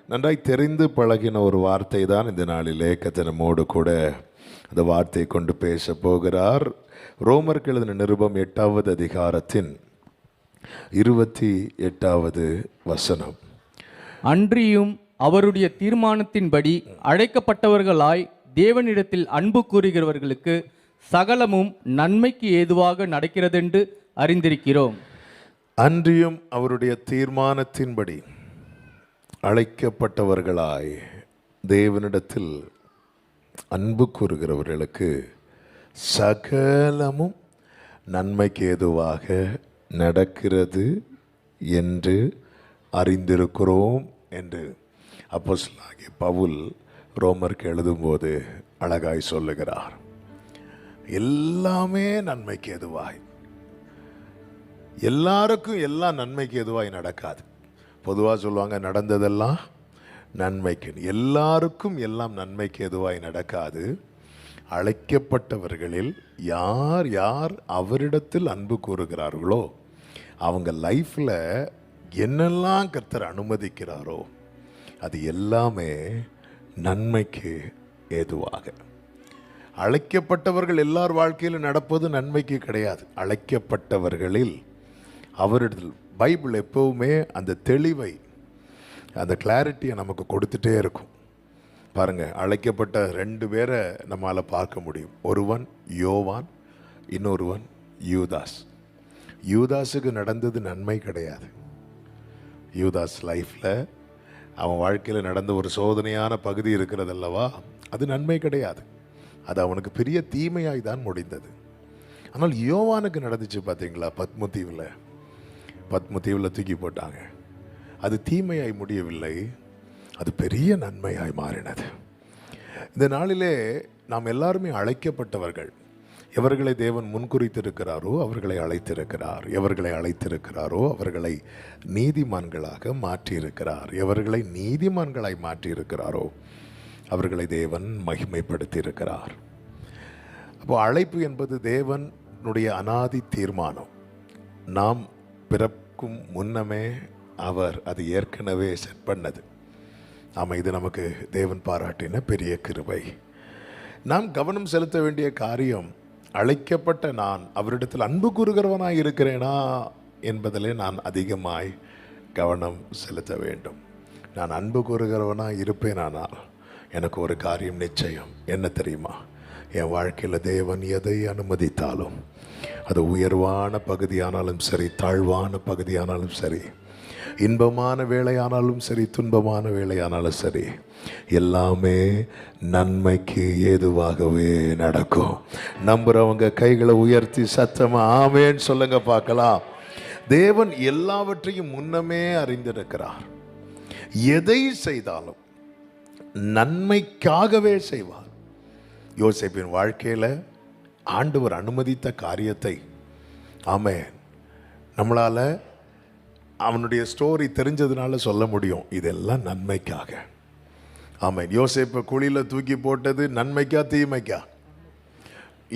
நன்றாய் தெரிந்து பழகின ஒரு வார்த்தை தான் இந்த நாளிலே கர்த்தர் நம்மோடு கூட அந்த வார்த்தையை கொண்டு பேச போகிறார். ரோமருக்கு எழுதின நிருபம் 8வது அதிகாரத்தின் 28வது வசனம். அன்றியும் அவருடைய தீர்மானத்தின்படி அழைக்கப்பட்டவர்களாய் தேவனிடத்தில் அன்பு கூறுகிறவர்களுக்கு சகலமும் நன்மைக்கு ஏதுவாக நடக்கிறதென்று அறிந்திருக்கிறோம். அன்றியும் அவருடைய தீர்மானத்தின்படி அழைக்கப்பட்டவர்களாய் தேவனிடத்தில் அன்பு கூறுகிறவர்களுக்கு சகலமும் நன்மைக்கு ஏதுவாக நடக்கிறது என்று அறிந்திருக்கிறோம் என்று அப்போஸ்தலனாகிய பவுல் ரோமருக்கு எழுதும்போது அழகாய் சொல்லுகிறார். எல்லாமே நன்மைக்கு எதுவாய், எல்லாருக்கும் எல்லாம் நன்மைக்கு எதுவாய் நடக்காது. பொதுவாக சொல்லுவாங்க நடந்ததெல்லாம் நன்மைக்கு. எல்லாருக்கும் எல்லாம் நன்மைக்கு எதுவாய் நடக்காது. அழைக்கப்பட்டவர்களில் யார் யார் அவரிடத்தில் அன்பு கூறுகிறார்களோ அவங்க லைஃப்பில் என்னெல்லாம் கர்த்தர் அனுமதிக்கிறாரோ அது எல்லாமே நன்மைக்கு ஏதுவாக. அழைக்கப்பட்டவர்கள் எல்லார் வாழ்க்கையிலும் நடப்பது நன்மைக்கு கிடையாது. அழைக்கப்பட்டவர்களில் அவரிடத்தில் பைபிள் எப்பவுமே அந்த தெளிவை, அந்த கிளாரிட்டியை நமக்கு கொடுத்துட்டே இருக்கும். பாருங்க, அழைக்கப்பட்ட 2 பேரை நம்மால் பார்க்க முடியும். ஒருவன் யோவான், இன்னொருவன் யூதாஸ். யூதாஸுக்கு நடந்தது நன்மை கிடையாது. யூதாஸ் லைஃப்பில் அவன் வாழ்க்கையில் நடந்த ஒரு சோதனையான பகுதி இருக்கிறது அல்லவா, அது நன்மை கிடையாது. அது அவனுக்கு பெரிய தீமையாய் தான் முடிந்தது. ஆனால் யோவானுக்கு நடந்துச்சு பார்த்தீங்களா, பத்ம தீவில் தூக்கி போட்டாங்க. அது தீமையாய் முடியவில்லை, அது பெரிய நன்மையாய் மாறினது. இந்த நாளிலே நாம் எல்லாருமே அழைக்கப்பட்டவர்கள். எவர்களை தேவன் முன்குறித்திருக்கிறாரோ அவர்களை அழைத்திருக்கிறார். எவர்களை அழைத்திருக்கிறாரோ அவர்களை நீதிமான்களாக மாற்றியிருக்கிறார். எவர்களை நீதிமான்களாய் மாற்றியிருக்கிறாரோ அவர்களை தேவன் மகிமைப்படுத்தி இருக்கிறார். அப்போ அழைப்பு என்பது தேவனுடைய அனாதி தீர்மானம். நாம் பிறக்கும் முன்னமே அவர் அது ஏற்கனவே செட் பண்ணது. ஆமாம், இது நமக்கு தேவன் பாராட்டின பெரிய கிருபை. நாம் கவனம் செலுத்த வேண்டிய காரியம், அழைக்கப்பட்ட நான் அவரிடத்தில் அன்பு கூறுகிறவனாய் இருக்கிறேனா என்பதிலே நான் அதிகமாய் கவனம் செலுத்த வேண்டும். நான் அன்பு கூறுகிறவனாய் இருப்பேனானால் எனக்கு ஒரு காரியம் நிச்சயம். என்ன தெரியுமா? என் வாழ்க்கையில் தேவன் எதை அனுமதித்தாலும், அது உயர்வான பகுதியானாலும் சரி, தாழ்வான பகுதியானாலும் சரி, இன்பமான வேலையானாலும் சரி, துன்பமான வேலையானாலும் சரி, எல்லாமே நன்மைக்கு ஏதுவாகவே நடக்கும். நம்புறவங்க கைகளை உயர்த்தி சத்தமா ஆமேன்னு சொல்லுங்க பார்க்கலாம். தேவன் எல்லாவற்றையும் முன்னமே அறிந்திருக்கிறார். எதை செய்தாலும் நன்மைக்காகவே செய்வார். யோசேப்பின் வாழ்க்கையில் ஆண்டவர் அனுமதித்த காரியத்தை ஆமென் நம்மளால் அவனுடைய ஸ்டோரி தெரிஞ்சதுனால சொல்ல முடியும், இதெல்லாம் நன்மைக்காக. ஆமென். யோசேப்பை குழியில் தூக்கி போட்டது நன்மைக்கா தீமைக்கா?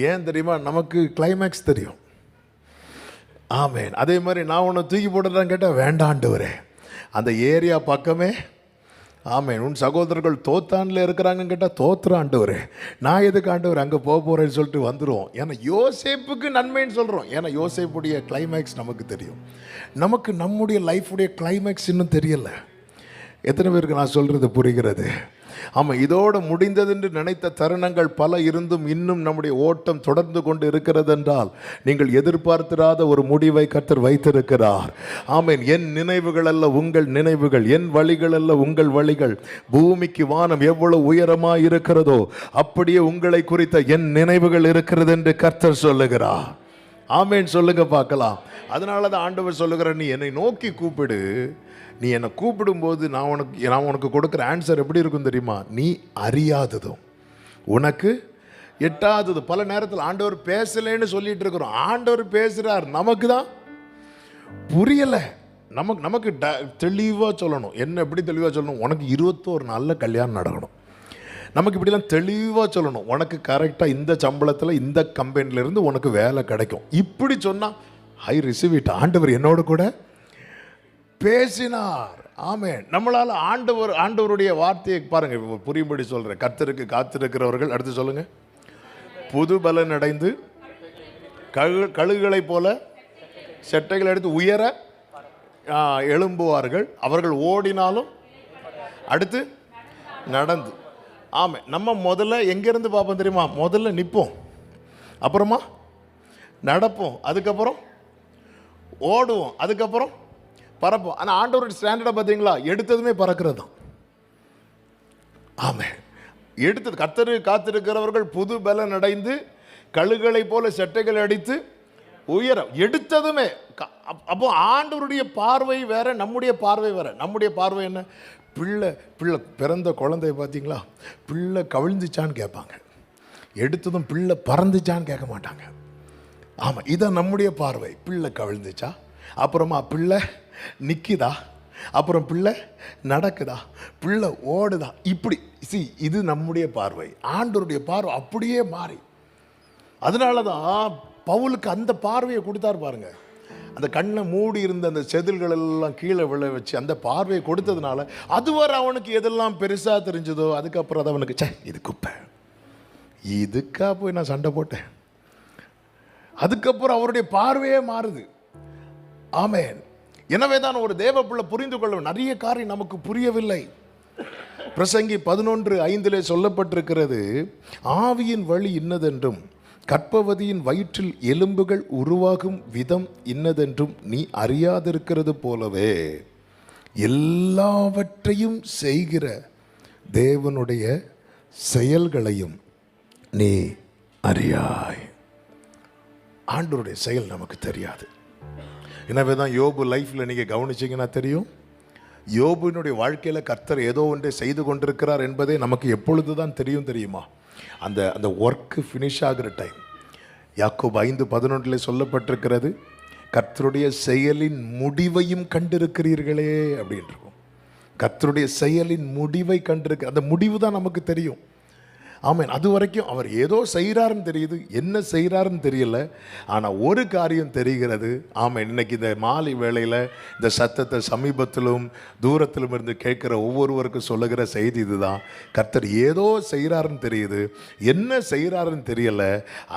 ஏன் தெரியுமா? நமக்கு கிளைமேக்ஸ் தெரியும். ஆமென். அதே மாதிரி நான் உன்னை தூக்கி போட்டுறான்னு கேட்டால் வேண்டாண்டவரே, அந்த ஏரியா பக்கமே ஆமென் உன் சகோதரர்கள் தோத்தான்ல இருக்கிறாங்கன்னு கேட்டால் தோத்துறாண்டவரே, நான் எதுக்கு ஆண்டவர் அங்கே போக போகிறேன்னு சொல்லிட்டு வந்துடுவோம். ஏன்னா யோசேப்புக்கு நன்மைன்னு சொல்கிறோம். ஏன்னா யோசேப்புடைய கிளைமேக்ஸ் நமக்கு தெரியும். நமக்கு நம்முடைய லைஃபுடைய கிளைமேக்ஸ் இன்னும் தெரியலை. எத்தனை பேருக்கு நான் சொல்கிறது புரிகிறது? ஆமாம், இதோடு முடிந்தது என்று நினைத்த தருணங்கள் பல இருந்தும் இன்னும் நம்முடைய ஓட்டம் தொடர்ந்து கொண்டு இருக்கிறது என்றால் நீங்கள் எதிர்பார்த்திராத ஒரு முடிவை கர்த்தர் வைத்திருக்கிறார். ஆமென். என் நினைவுகள் அல்ல உங்கள் நினைவுகள், என் வழிகள் அல்ல உங்கள் வழிகள். பூமிக்கு வானம் எவ்வளவு உயரமாய் இருக்கிறதோ அப்படியே உங்களை குறித்த என் நினைவுகள் இருக்கிறது என்று கர்த்தர் சொல்லுகிறார். ஆமென் சொல்லுங்க பார்க்கலாம். அதனால தான் ஆண்டவர் சொல்லுகிறார், நீ என்னை நோக்கி கூப்பிடு. நீ என்னை கூப்பிடும்போது நான் உனக்கு கொடுக்குற ஆன்சர் எப்படி இருக்கும் தெரியுமா? நீ அறியாததும் உனக்கு எட்டாதது. பல நேரத்தில் ஆண்டவர் பேசலைன்னு சொல்லிட்டு இருக்கிறோம். ஆண்டவர் பேசுகிறார், நமக்கு தான் புரியலை. நமக்கு தெளிவாக சொல்லணும். என்ன எப்படி தெளிவாக சொல்லணும்? உனக்கு 21 நாளில் கல்யாணம் நடக்கணும். நமக்கு இப்படிலாம் தெளிவாக சொல்லணும். உனக்கு கரெக்டாக இந்த சம்பளத்தில் இந்த கம்பெனிலேருந்து உனக்கு வேலை கிடைக்கும். இப்படி சொன்னால் ஐ ரிசீவ் இட். ஆண்டவர் என்னோட கூட பேசினார். ஆமென். நம்மளால ஆண்டவருடைய வார்த்தையை பாருங்க, புரியும்படி சொல்றேன். கர்த்தருக்கு காத்திருக்கிறவர்கள், அடுத்து சொல்லுங்க, புது பலன் அடைந்து கழுகுகளைப் போல செட்டைகள் எடுத்து உயர எழும்புவார்கள். அவர்கள் ஓடினாலும் அடுத்து நடந்து. ஆமாம், நம்ம முதல்ல எங்கேருந்து பார்ப்போம் தெரியுமா? முதல்ல நிற்போம், அப்புறமா நடப்போம், அதுக்கப்புறம் ஓடுவோம், அதுக்கப்புறம் பறப்போம். ஆனால் ஆண்டவருடைய ஸ்டாண்டர்டை பார்த்தீங்களா? எடுத்ததுமே பறக்கிறது தான். ஆமாம், எடுத்தது. கர்த்தரு காத்திருக்கிறவர்கள் புது பலன் அடைந்து கழுகுகளை போல செட்டைகள் அடித்து உயர. எடுத்ததுமே. அப்போ ஆண்டவருடைய பார்வை வேற, நம்முடைய பார்வை வேற. நம்முடைய பார்வை என்ன? பிள்ளை பிறந்த குழந்தைய பார்த்தீங்களா? பிள்ளை கவிழ்ந்துச்சான்னு கேட்பாங்க. எடுத்ததும் பிள்ளை பறந்துச்சான்னு கேட்க மாட்டாங்க. ஆமாம், இதான் நம்முடைய பார்வை. பிள்ளை கவிழ்ந்துச்சா, அப்புறமா பிள்ளை நிற்குதா, அப்புறம் பிள்ளை நடக்குதா, பிள்ளை ஓடுதா, இப்படி. இது நம்முடைய பார்வை. ஆண்டவருடைய பார்வை அப்படியே மாறி. அதனால தான் பவுலுக்கு அந்த பார்வையை கொடுத்தாரு பாருங்க. அந்த கண்ணை மூடி இருந்த அந்த செதில்கள் எல்லாம் கீழே விழ வச்சு அந்த பார்வையை கொடுத்ததுனால அதுவரை அவனுக்கு எதெல்லாம் பெருசாக தெரிஞ்சதோ, அதுக்கப்புறம் அது அவனுக்கு இது குப்பை, இதுக்கா போய் நான் சண்டை போட்டேன். அதுக்கப்புறம் அவருடைய பார்வையே மாறுது. ஆமென். எனவே தான் ஒரு தேவ பிள்ளை புரிந்து கொள்ள நிறைய காரியம் நமக்கு புரியவில்லை. பிரசங்கி 11:5 சொல்லப்பட்டிருக்கிறது, ஆவியின் வழி இன்னதென்றும் கற்பவதியின் வயிற்றில் எலும்புகள் உருவாகும் விதம் இன்னதென்றும் நீ அறியாதிருக்கிறது போலவே எல்லாவற்றையும் செய்கிற தேவனுடைய செயல்களையும் நீ அறியாய். ஆண்டவருடைய செயல் நமக்கு தெரியாது. எனவே தான் யோபு லைஃப்பில் நீங்கள் கவனிச்சிங்கன்னா தெரியும், யோபுனுடைய வாழ்க்கையில் கர்த்தர் ஏதோ ஒன்றை செய்து கொண்டிருக்கிறார் என்பதே நமக்கு எப்பொழுது தான் தெரியுமா? அந்த ஒர்க்கு ஃபினிஷ் ஆகிற டைம். யாக்கோபு 5:11 சொல்லப்பட்டிருக்கிறது, கர்த்தருடைய செயலின் முடிவையும் கண்டிருக்கிறீர்களே அப்படின்னு இருக்கும். கர்த்தருடைய செயலின் முடிவை கண்டிருக்க, அந்த முடிவு தான் நமக்கு தெரியும். ஆமாம், அது வரைக்கும் அவர் ஏதோ செய்கிறாருன்னு தெரியுது, என்ன செய்கிறாருன்னு தெரியல. ஆனால் ஒரு காரியம் தெரிகிறது. ஆமாம், இன்னைக்கு இந்த மாலை வேளையில் இந்த சத்தத்தை சமீபத்திலும் தூரத்திலும் இருந்து கேட்குற ஒவ்வொருவருக்கும் சொல்லுகிற செய்தி இதுதான். கர்த்தர் ஏதோ செய்கிறாருன்னு தெரியுது, என்ன செய்கிறாருன்னு தெரியல.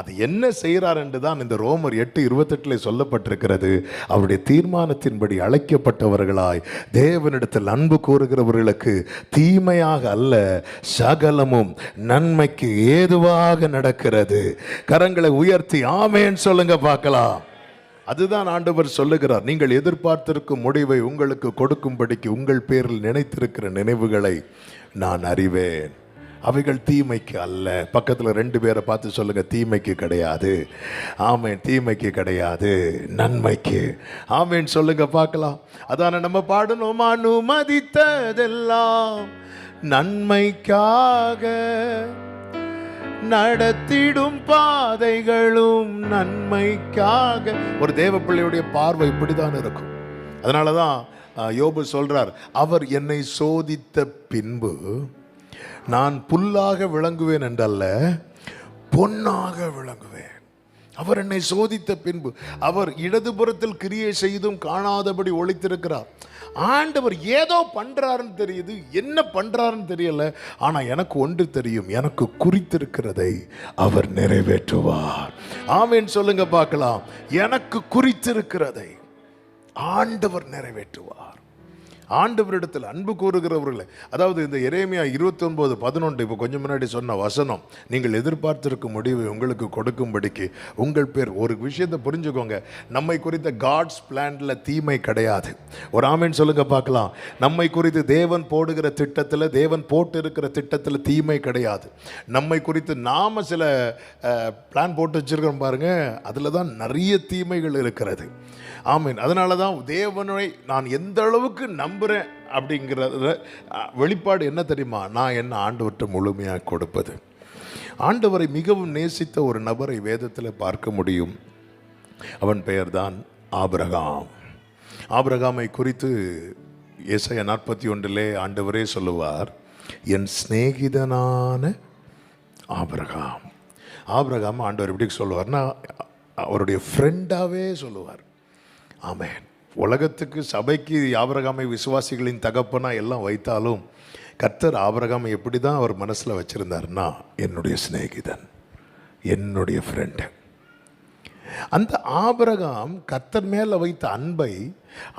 அது என்ன செய்கிறாருன்னு தான் இந்த ரோமர் 8:28 சொல்லப்பட்டிருக்கிறது. அவருடைய தீர்மானத்தின்படி அழைக்கப்பட்டவர்களாய் தேவனிடத்தில் அன்பு கூறுகிறவர்களுக்கு தீமையாக அல்ல, சகலமும் நன்மைக்கு ஏதுவாக நடக்கிறது. கரங்களை உயர்த்தி ஆமென் சொல்லுங்க பார்க்கலாம். அதுதான் ஆண்டவர் சொல்லுகிறார், நீங்கள் எதிர்பார்த்திருக்கும் முடிவை உங்களுக்கு கொடுக்கும்படிக்கு உங்கள் பேரில் நினைத்திருக்கிற நினைவுகளை நான் அறிவேன், அவைகள் தீமைக்கு அல்ல. பக்கத்தில் 2 பேரை பார்த்து சொல்லுங்க, தீமைக்கு கிடையாது. ஆமென், தீமைக்கு கிடையாது, நன்மைக்கு. ஆமென் சொல்லுங்க பார்க்கலாம். அதான நம்ம பாடணும், அனுமதித்ததெல்லாம் நன்மைக்காக, நடத்திடும் பாதைகளும் நன்மைக்காக. ஒரு தேவ பிள்ளையுடைய பார்வை இப்படிதான் இருக்கும். அதனால தான் யோபு சொல்றார், அவர் என்னை சோதித்த பின்பு நான் புல்லாக விளங்குவேன் என்றல்ல, பொன்னாக விளங்குவேன். அவர் என்னை சோதித்த பின்பு, அவர் இடதுபுறத்தில் கிரியை செய்தும் காணாதபடி ஒளித்திருக்கிறார். ஆண்டவர் ஏதோ பண்றாருன்னு தெரியுது, என்ன பண்றாருன்னு தெரியல. ஆனா எனக்கு ஒன்று தெரியும், எனக்கு குறித்திருக்கிறதை அவர் நிறைவேற்றுவார். ஆமென் சொல்லுங்க பார்க்கலாம். எனக்கு குறித்திருக்கிறதை ஆண்டவர் நிறைவேற்றுவார். ஆண்டவரிடத்தில் அன்பு கூறுகிறவர்களை, அதாவது இந்த எரேமியா 29:11 இப்போ கொஞ்சம் முன்னாடி சொன்ன வசனம், நீங்கள் எதிர்பார்த்திருக்கும் முடிவை உங்களுக்கு கொடுக்கும்படிக்கு உங்கள் பேர். ஒரு விஷயத்தை புரிஞ்சுக்கோங்க, நம்மை குறித்த காட்ஸ் பிளான்ல தீமை கிடையாது. ஒரு ஆமென் சொல்லுங்க பார்க்கலாம். நம்மை குறித்து தேவன் போடுகிற திட்டத்தில், தேவன் போட்டு இருக்கிற திட்டத்தில் தீமை கிடையாது. நம்மை குறித்து நாம் சில பிளான் போட்டு வச்சிருக்கிறோம் பாருங்க, அதில் தான் நிறைய தீமைகள் இருக்கிறது. ஆமீன். அதனால தான் தேவனை நான் எந்த அளவுக்கு நம்புகிறேன் அப்படிங்கிறத வெளிப்பாடு என்ன தெரியுமா? நான் என்ன ஆண்டவர்கிட்ட முழுமையாக கொடுப்பது. ஆண்டவரை மிகவும் நேசித்த ஒரு நபரை வேதத்தில் பார்க்க முடியும். அவன் பெயர்தான் ஆபிரகாம். ஆபிரகாமை குறித்து ஏசாயா 41 ஆண்டவரே சொல்லுவார், என் சிநேகிதனான ஆபிரகாம். ஆபிரகாம் ஆண்டவர் எப்படி சொல்லுவார்னா அவருடைய ஃப்ரெண்டாகவே சொல்லுவார். ஆமென். உலகத்துக்கு சபைக்கு ஆபிரகாமை விசுவாசிகளின் தகப்பனா எல்லாம் வைத்தாலும் கர்த்தர் ஆபிரகாமை எப்படி தான் அவர் மனசில் வச்சுருந்தாருன்னா, என்னுடைய சிநேகிதன், என்னுடைய ஃப்ரெண்டு. அந்த ஆபிரகாம் கர்த்தர் மேலே வைத்த அன்பை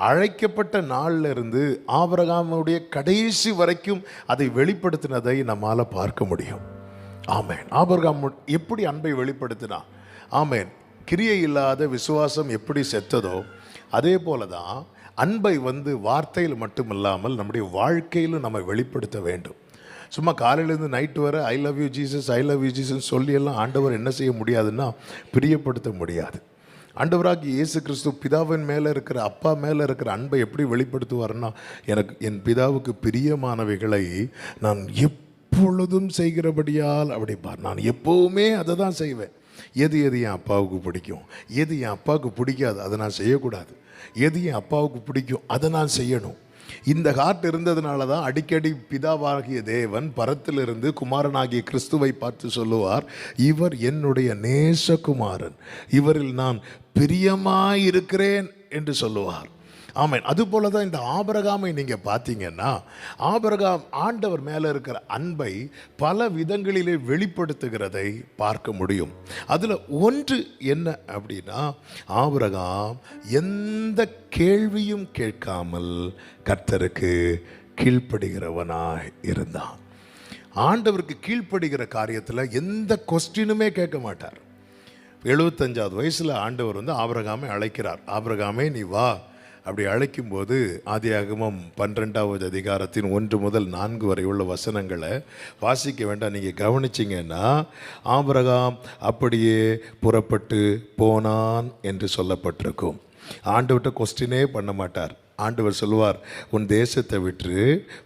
அழைக்கப்பட்ட நாளில் இருந்து ஆபிரகாமுடைய கடைசி வரைக்கும் அதை வெளிப்படுத்தினதை நம்மால் பார்க்க முடியும். ஆமேன். ஆபிரகாம் எப்படி அன்பை வெளிப்படுத்தினா? ஆமேன். கிரியை இல்லாத விசுவாசம் எப்படி செத்ததோ அதே போல தான் அன்பை வார்த்தையில் மட்டுமில்லாமல் நம்முடைய வாழ்க்கையிலும் நம்ம வெளிப்படுத்த வேண்டும். சும்மா காலையிலேருந்து நைட்டு வரை I love you Jesus, I love you Jesus சொல்லியெல்லாம் ஆண்டவர் என்ன செய்ய முடியாதுன்னா பிரியப்படுத்த முடியாது. ஆண்டவராகி இயேசு கிறிஸ்து பிதாவின் மேலே இருக்கிற, அப்பா மேலே இருக்கிற அன்பை எப்படி வெளிப்படுத்துவார்னா, எனக்கு என் பிதாவுக்கு பிரியமானவைகளை நான் எப்பொழுதும் செய்கிறபடியால் அப்படிப்பார். நான் எப்போவுமே அதை தான் செய்வேன். எது என் அப்பாவுக்கு பிடிக்கும், எது என் அப்பாவுக்கு பிடிக்காது அதை நான் செய்யக்கூடாது. எது என் அப்பாவுக்கு பிடிக்கும் அதை நான் செய்யணும். இந்த ஹார்ட் இருந்ததுனால தான் அடிக்கடி பிதாவாகிய தேவன் பரத்திலிருந்து குமாரனாகிய கிறிஸ்துவை பார்த்து சொல்லுவார், இவர் என்னுடைய நேசகுமாரன், இவரில் நான் பிரியமாயிருக்கிறேன் என்று சொல்லுவார். ஆமேன். அதுபோல தான் இந்த ஆபிரகாமை நீங்கள் பார்த்தீங்கன்னா, ஆபிரகாம் ஆண்டவர் மேலே இருக்கிற அன்பை பல விதங்களிலே வெளிப்படுத்துகிறதை பார்க்க முடியும். அதில் ஒன்று என்ன அப்படின்னா, ஆபிரகாம் எந்த கேள்வியும் கேட்காமல் கர்த்தருக்கு கீழ்ப்படுகிறவனாய் இருந்தான். ஆண்டவருக்கு கீழ்ப்படுகிற காரியத்தில் எந்த கொஸ்டினுமே கேட்க மாட்டார். 75வது வயசில் ஆண்டவர் ஆபிரகாமை அழைக்கிறார். ஆபிரகாமே நீ வா அப்படி அழைக்கும்போது ஆதியாகமம் 12வது அதிகாரத்தின் 1 முதல் 4 வரை உள்ள வசனங்களை வாசிக்க வேண்டாம். நீங்கள் கவனிச்சிங்கன்னா, ஆபிரகாம் அப்படியே புறப்பட்டு போனான் என்று சொல்லப்பட்டிருக்கும். ஆண்டவர்கிட்ட கொஸ்டினே பண்ண மாட்டார். ஆண்டவர் சொல்லுவார், உன் தேசத்தை விட்டு,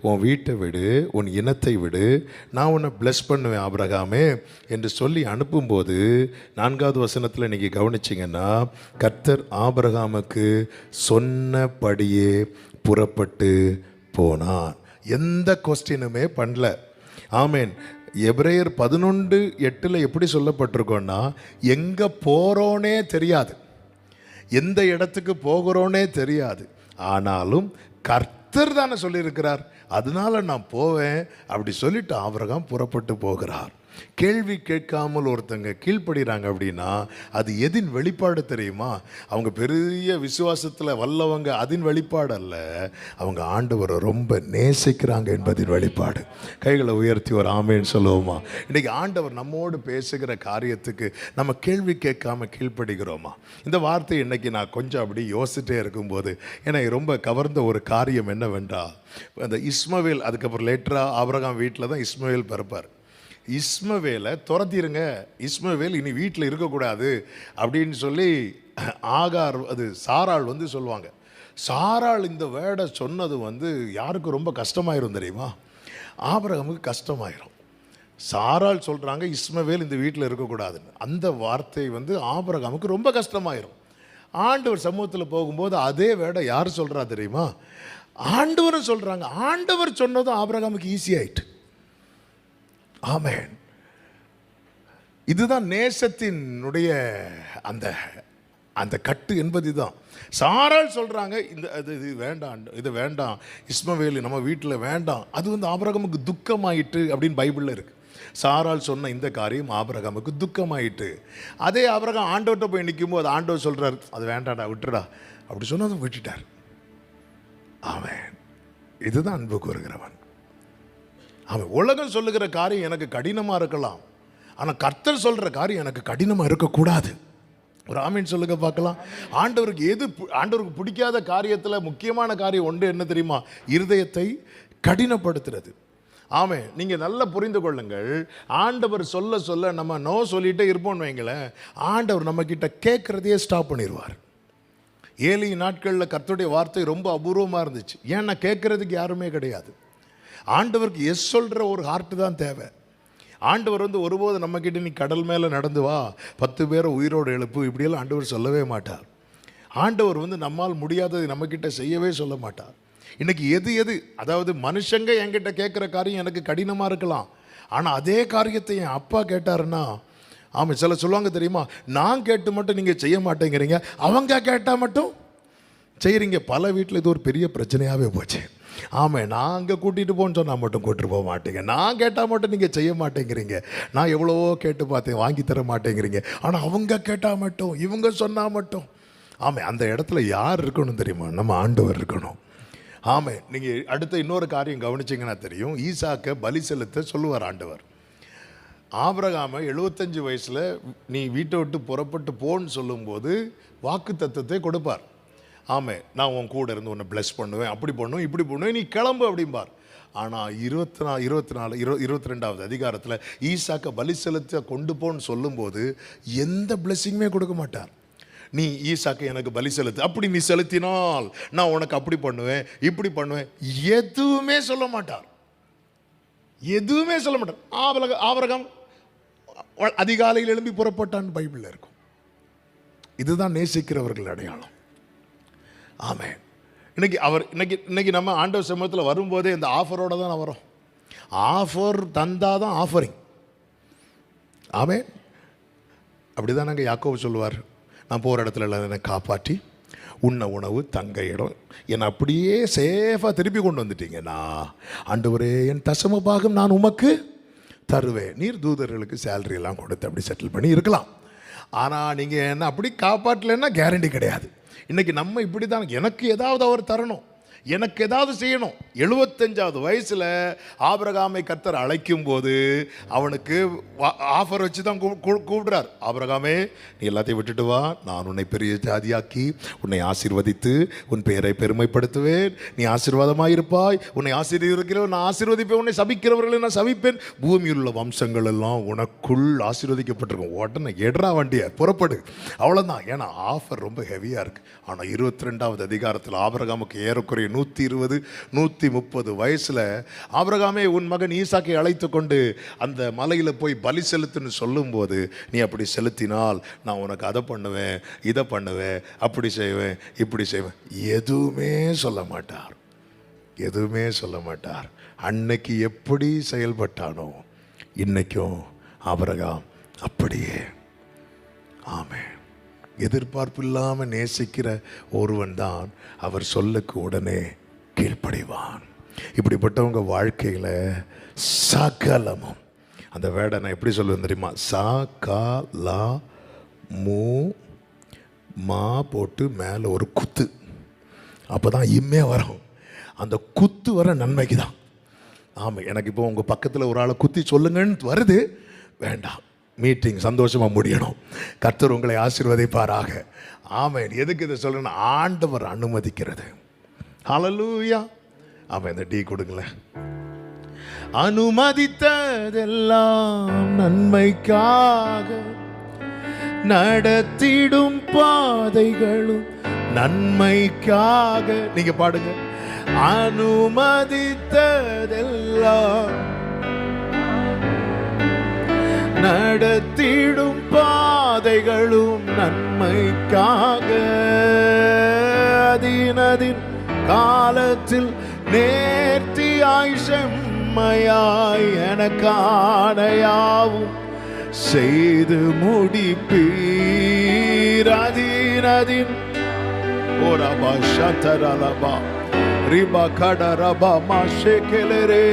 உன் வீட்டை விடு, உன் இனத்தை விடு, நான் உன்னை பிளஸ் பண்ணுவேன் ஆபிரகாமே என்று சொல்லி அனுப்பும்போது 4வது வசனத்தில் நீங்கள் கவனிச்சிங்கன்னா, கர்த்தர் ஆபிரகாமுக்கு சொன்னபடியே புறப்பட்டு போனான். எந்த கொஸ்டினுமே பண்ணல. ஆமேன். எபிரேயர் 11:8 எப்படி சொல்லப்பட்டிருக்கோன்னா, எங்கே போகிறோன்னே தெரியாது, எந்த இடத்துக்கு போகிறோன்னே தெரியாது, ஆனாலும் கர்த்தர் தானே சொல்லியிருக்கிறார், அதனால நான் போவேன் அப்படி சொல்லிட்டு ஆபிரகாம் புறப்பட்டு போகிறார். கேள்வி கேட்காமல் ஒருத்தங்க கீழ்ப்படுகிறாங்க அப்படின்னா அது எதின் வெளிப்பாடு தெரியுமா? அவங்க பெரிய விசுவாசத்தில் வல்லவங்க, அதன் வெளிப்பாடு அல்ல, அவங்க ஆண்டவரை ரொம்ப நேசிக்கிறாங்க என்பதின் வெளிப்பாடு. கைகளை உயர்த்தி ஒரு ஆமேன்னு சொல்லுவோமா? இன்றைக்கி ஆண்டவர் நம்மோடு பேசுகிற காரியத்துக்கு நம்ம கேள்வி கேட்காம கீழ்ப்படுகிறோமா? இந்த வார்த்தை இன்றைக்கி நான் கொஞ்சம் அப்படி யோசிச்சுட்டே இருக்கும்போது எனக்கு ரொம்ப கவர்ந்த ஒரு காரியம் என்னவென்றால், அந்த இஸ்மவேல், அதுக்கப்புறம் லேட்டராக ஆபிரகாம் வீட்டில் தான் இஸ்மவேல் பிறப்பார். இஸ்மவேலை துரத்திருங்க, இஸ்மவேல் இனி வீட்டில் இருக்கக்கூடாது அப்படின்னு சொல்லி ஆகார், அது சாராள் சொல்லுவாங்க. சாராள் இந்த வேர்டை சொன்னது யாருக்கு ரொம்ப கஷ்டமாயிரும் தெரியுமா? ஆபிரகாமுக்கு கஷ்டமாயிரும். சாராள் சொல்கிறாங்க இஸ்மவேல் இந்த வீட்டில் இருக்கக்கூடாதுன்னு. அந்த வார்த்தை ஆபிரகாமுக்கு ரொம்ப கஷ்டமாயிரும். ஆண்டவர் சமூகத்தில் போகும்போது அதே வேர்டை யார் சொல்கிறா தெரியுமா? ஆண்டவரும் சொல்கிறாங்க. ஆண்டவர் சொன்னதும் ஆபிரகாமுக்கு ஈஸி ஆயிட்டு. ஆமென். இதுதான் நேசத்தினுடைய அந்த அந்த கட்டு என்பது தான். சாராள் சொல்கிறாங்க இது வேண்டாம், இது வேண்டாம், இஸ்மவேல் நம்ம வீட்டில் வேண்டாம். அது ஆபிரகாமுக்கு துக்கமாயிட்டு அப்படின்னு பைபிளில் இருக்குது. சாராள் சொன்ன இந்த காரியம் ஆபிரகாமுக்கு துக்கமாயிட்டு. அதே ஆபிரகாம் ஆண்டவர்கிட்ட போய் நிற்கும்போது ஆண்டவர் சொல்கிறார், அது வேண்டாடா, விட்டுடா அப்படி சொன்னதும் விட்டுட்டார். ஆமென். இதுதான் அன்பு கூறுகிறவன். அவன் உலகம் சொல்லுகிற காரியம் எனக்கு கடினமாக இருக்கலாம், ஆனால் கர்த்தர் சொல்கிற காரியம் எனக்கு கடினமாக இருக்கக்கூடாது. ஒரு ஆமீன் சொல்லுங்க பார்க்கலாம். ஆண்டவருக்கு பிடிக்காத காரியத்தில் முக்கியமான காரியம் ஒன்று என்ன தெரியுமா? இருதயத்தை கடினப்படுத்துறது. ஆமே, நீங்கள் நல்லா புரிந்து கொள்ளுங்கள். ஆண்டவர் சொல்ல சொல்ல நம்ம நோ சொல்லிகிட்டே இருப்போம்னு வைங்களேன், ஆண்டவர் நம்மக்கிட்ட கேட்குறதையே ஸ்டாப் பண்ணிடுவார். ஏழு நாட்களில் கர்த்தருடைய வார்த்தை ரொம்ப அபூர்வமாக இருந்துச்சு. ஏன்னா கேட்குறதுக்கு யாருமே கிடையாது. ஆண்டவருக்கு எஸ் சொல்கிற ஒரு ஹார்ட்டு தான் தேவை. ஆண்டவர் ஒருபோது நம்மக்கிட்ட நீ கடல் மேலே நடந்து வா, 10 பேரை உயிரோடு எழுப்பு, இப்படியெல்லாம் ஆண்டவர் சொல்லவே மாட்டார். ஆண்டவர் நம்மால் முடியாதது நம்மக்கிட்ட செய்யவே சொல்ல மாட்டார். இன்றைக்கி எது அதாவது மனுஷங்க என்கிட்ட கேட்குற காரியம் எனக்கு கடினமாக இருக்கலாம், ஆனால் அதே காரியத்தை என் அப்பா கேட்டாருன்னா, ஆமாம், சில சொல்லுவாங்க தெரியுமா, நான் கேட்டு மட்டும் நீங்கள் செய்ய மாட்டேங்கிறீங்க, அவங்க கேட்டால் மட்டும் செய்கிறீங்க. பல வீட்டில் இது ஒரு பெரிய பிரச்சனையாகவே போச்சு. ஆமாம், நான் அங்கே கூட்டிகிட்டு போன்னு சொன்னால் மட்டும் கூட்டிட்டு போக மாட்டேங்க, நான் கேட்டால் மட்டும் நீங்கள் செய்ய மாட்டேங்கிறீங்க, நான் எவ்வளவோ கேட்டு பார்த்தேன் வாங்கி தர மாட்டேங்கிறீங்க, ஆனால் அவங்க கேட்டால் மட்டும், இவங்க சொன்னால் மட்டும். ஆமாம், அந்த இடத்துல யார் இருக்கணும் தெரியுமா? நம்ம ஆண்டவர் இருக்கணும். ஆமாம், நீங்கள் அடுத்த இன்னொரு காரியம் கவனிச்சிங்கன்னா தெரியும். ஈசாக்கை பலி செலுத்த சொல்லுவார் ஆண்டவர். ஆபிரகாமை 75 வயசில் நீ வீட்டை விட்டு புறப்பட்டு போன்னு சொல்லும்போது வாக்கு தத்தத்தை கொடுப்பார். ஆமாம், நான் உன் கூட இருந்து உன்னை பிளஸ் பண்ணுவேன், அப்படி பண்ணுவேன், இப்படி பண்ணுவேன், நீ கிளம்பு அப்படிம்பார். ஆனால் 22வது அதிகாரத்தில் ஈசாக்கை பலி செலுத்த கொண்டு போன்னு சொல்லும்போது எந்த பிளெஸ்ஸிங்குமே கொடுக்க மாட்டார். நீ ஈசாக்கை எனக்கு பலி செலுத்து, அப்படி நீ செலுத்தினால் நான் உனக்கு அப்படி பண்ணுவேன், இப்படி பண்ணுவேன், எதுவுமே சொல்ல மாட்டார். எதுவுமே சொல்ல மாட்டார். ஆபிரகாம் அதிகாலையில் எழும்பி புறப்பட்டான் பைபிளில் இருக்கும். இதுதான் நேசிக்கிறவர்கள் அடையாளம். ஆமென். இன்னைக்கு நம்ம ஆண்டவர் சமூகத்தில் வரும்போதே இந்த ஆஃபரோட தான் வரோம். ஆஃபர் தந்தால் தான் ஆஃபரிங். ஆமென். அப்படி தான் நாங்கள் யாக்கோபு சொல்லுவார், நான் போகிற இடத்துல எல்லாம் என்னை காப்பாற்றி உண்ண உணவு தங்க இடம் என்னை அப்படியே சேஃபாக திருப்பி கொண்டு வந்துட்டீங்கன்னா, ஆண்டவரே என் தசம பாகம் நான் உமக்கு தருவேன். நீர் தூதர்களுக்கு சேலரி எல்லாம் கொடுத்து அப்படி செட்டில் பண்ணி இருக்கலாம். ஆனால் நீங்கள் என்ன அப்படி காப்பாற்றலைன்னா கேரண்டி கிடையாது. இன்றைக்கி நம்ம இப்படி தான், எனக்கு ஏதாவது அவர் தரணும், எனக்கு ஏதாவது செய்யணும். 75வது வயசில் ஆபிரகாமை கர்த்தர் அழைக்கும் போது அவனுக்கு ஆஃபர் வச்சு தான் கூப்பிடுறார். ஆபிரகாமே, நீ எல்லாத்தையும் விட்டுட்டு வா, நான் உன்னை பெரிய ஜாதியாக்கி உன்னை ஆசீர்வதித்து உன் பெயரை பெருமைப்படுத்துவேன், நீ ஆசீர்வாதமாக இருப்பாய், உன்னை ஆசீர்வதிக்கிறவன் நான் ஆசீர்வதிப்பேன், உன்னை சபிக்கிறவர்களை நான் சபிப்பேன், பூமியில் உள்ள வம்சங்கள் எல்லாம் உனக்குள் ஆசீர்வதிக்கப்பட்டிருக்கும். உடனே எட்ரா வண்டியை புறப்படு, அவ்வளோதான். ஏன்னா ஆஃபர் ரொம்ப ஹெவியாக இருக்குது. ஆனால் 22வது அதிகாரத்தில் ஆபிரகாமுக்கு ஏறக்குறைய 120 130 வயசில் ஆபிரகாமே உன் மகன் ஈசாக்கை அழைத்து கொண்டு அந்த மலையில் போய் பலி செலுத்துன்னு சொல்லும்போது, நீ அப்படி செலுத்தினால் நான் உனக்கு அதை பண்ணுவேன், இதை பண்ணுவேன், அப்படி செய்வேன், இப்படி செய்வேன், எதுவுமே சொல்ல மாட்டார். எதுவுமே சொல்ல மாட்டார். அன்னைக்கு எப்படி செயல்பட்டானோ இன்னைக்கும் ஆபிரகாம் அப்படியே. ஆமென். எதிர்பார்ப்பு இல்லாமல் நேசிக்கிற ஒருவன் தான் அவர் சொல்லுக்கு உடனே கீழ்ப்படிவான். இப்படிப்பட்டவங்க வாழ்க்கையில் சகலமும், அந்த வேடை நான் எப்படி சொல்லுவேன் தெரியுமா? சகலா மூ மா போட்டு மேலே ஒரு குத்து, அப்போ தான் இம்மே வரும். அந்த குத்து வர நன்மைக்கு தான். ஆமாம், எனக்கு இப்போ உங்கள் பக்கத்தில் ஒரு ஆளை குத்தி சொல்லுங்கன்னு வருது, வேண்டாம், மீட்டிங் சந்தோஷமாக முடியணும். கர்த்தர் உங்களை ஆசீர்வதிப்பாராக. ஆமென். எதுக்கு இதை சொல்லணும்னா, ஆண்டவர் அனுமதிக்கிறது. ஹல்லேலூயா. ஆமாம், இந்த டீ கொடுங்களேன். அனுமதித்ததெல்லாம் நன்மைக்காக, நடத்திடும் பாதைகளும் நன்மைக்காக. நீங்க பாடுங்க. அனுமதித்ததெல்லாம் நடத்திடும் பாதைகளும் நன்மைக்காக, அதினதின் காலத்தில் நேர்த்தியாய் செம்மையாய் எனக்கான யாவும் செய்து முடிப்பீர். அதினதின் ஓரபா சதரலபா ரிபா கடரபா மாஷேகெலரே,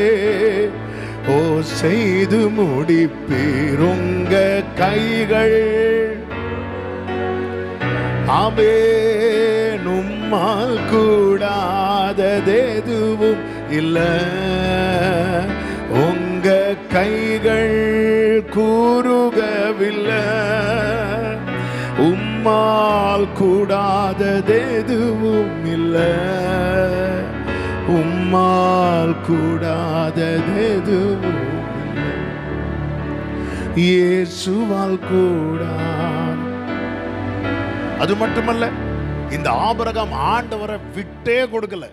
ஓ செய்து முடிப்பீர். உங்க கைகள் ஆமென், உம்மால் கூடாததெதுவும் இல்லை. உங்க கைகள் கூறுகவில்லை, உம்மால் கூடாததெதுவும் இல்லை. உம்மால் கூடாததெதுவும் இல்லை. இயேசுவால் கூடாது. அது மட்டுமல்ல, இந்த ஆபிரகாம் ஆண்டவரை விட்டே கொடுக்கல.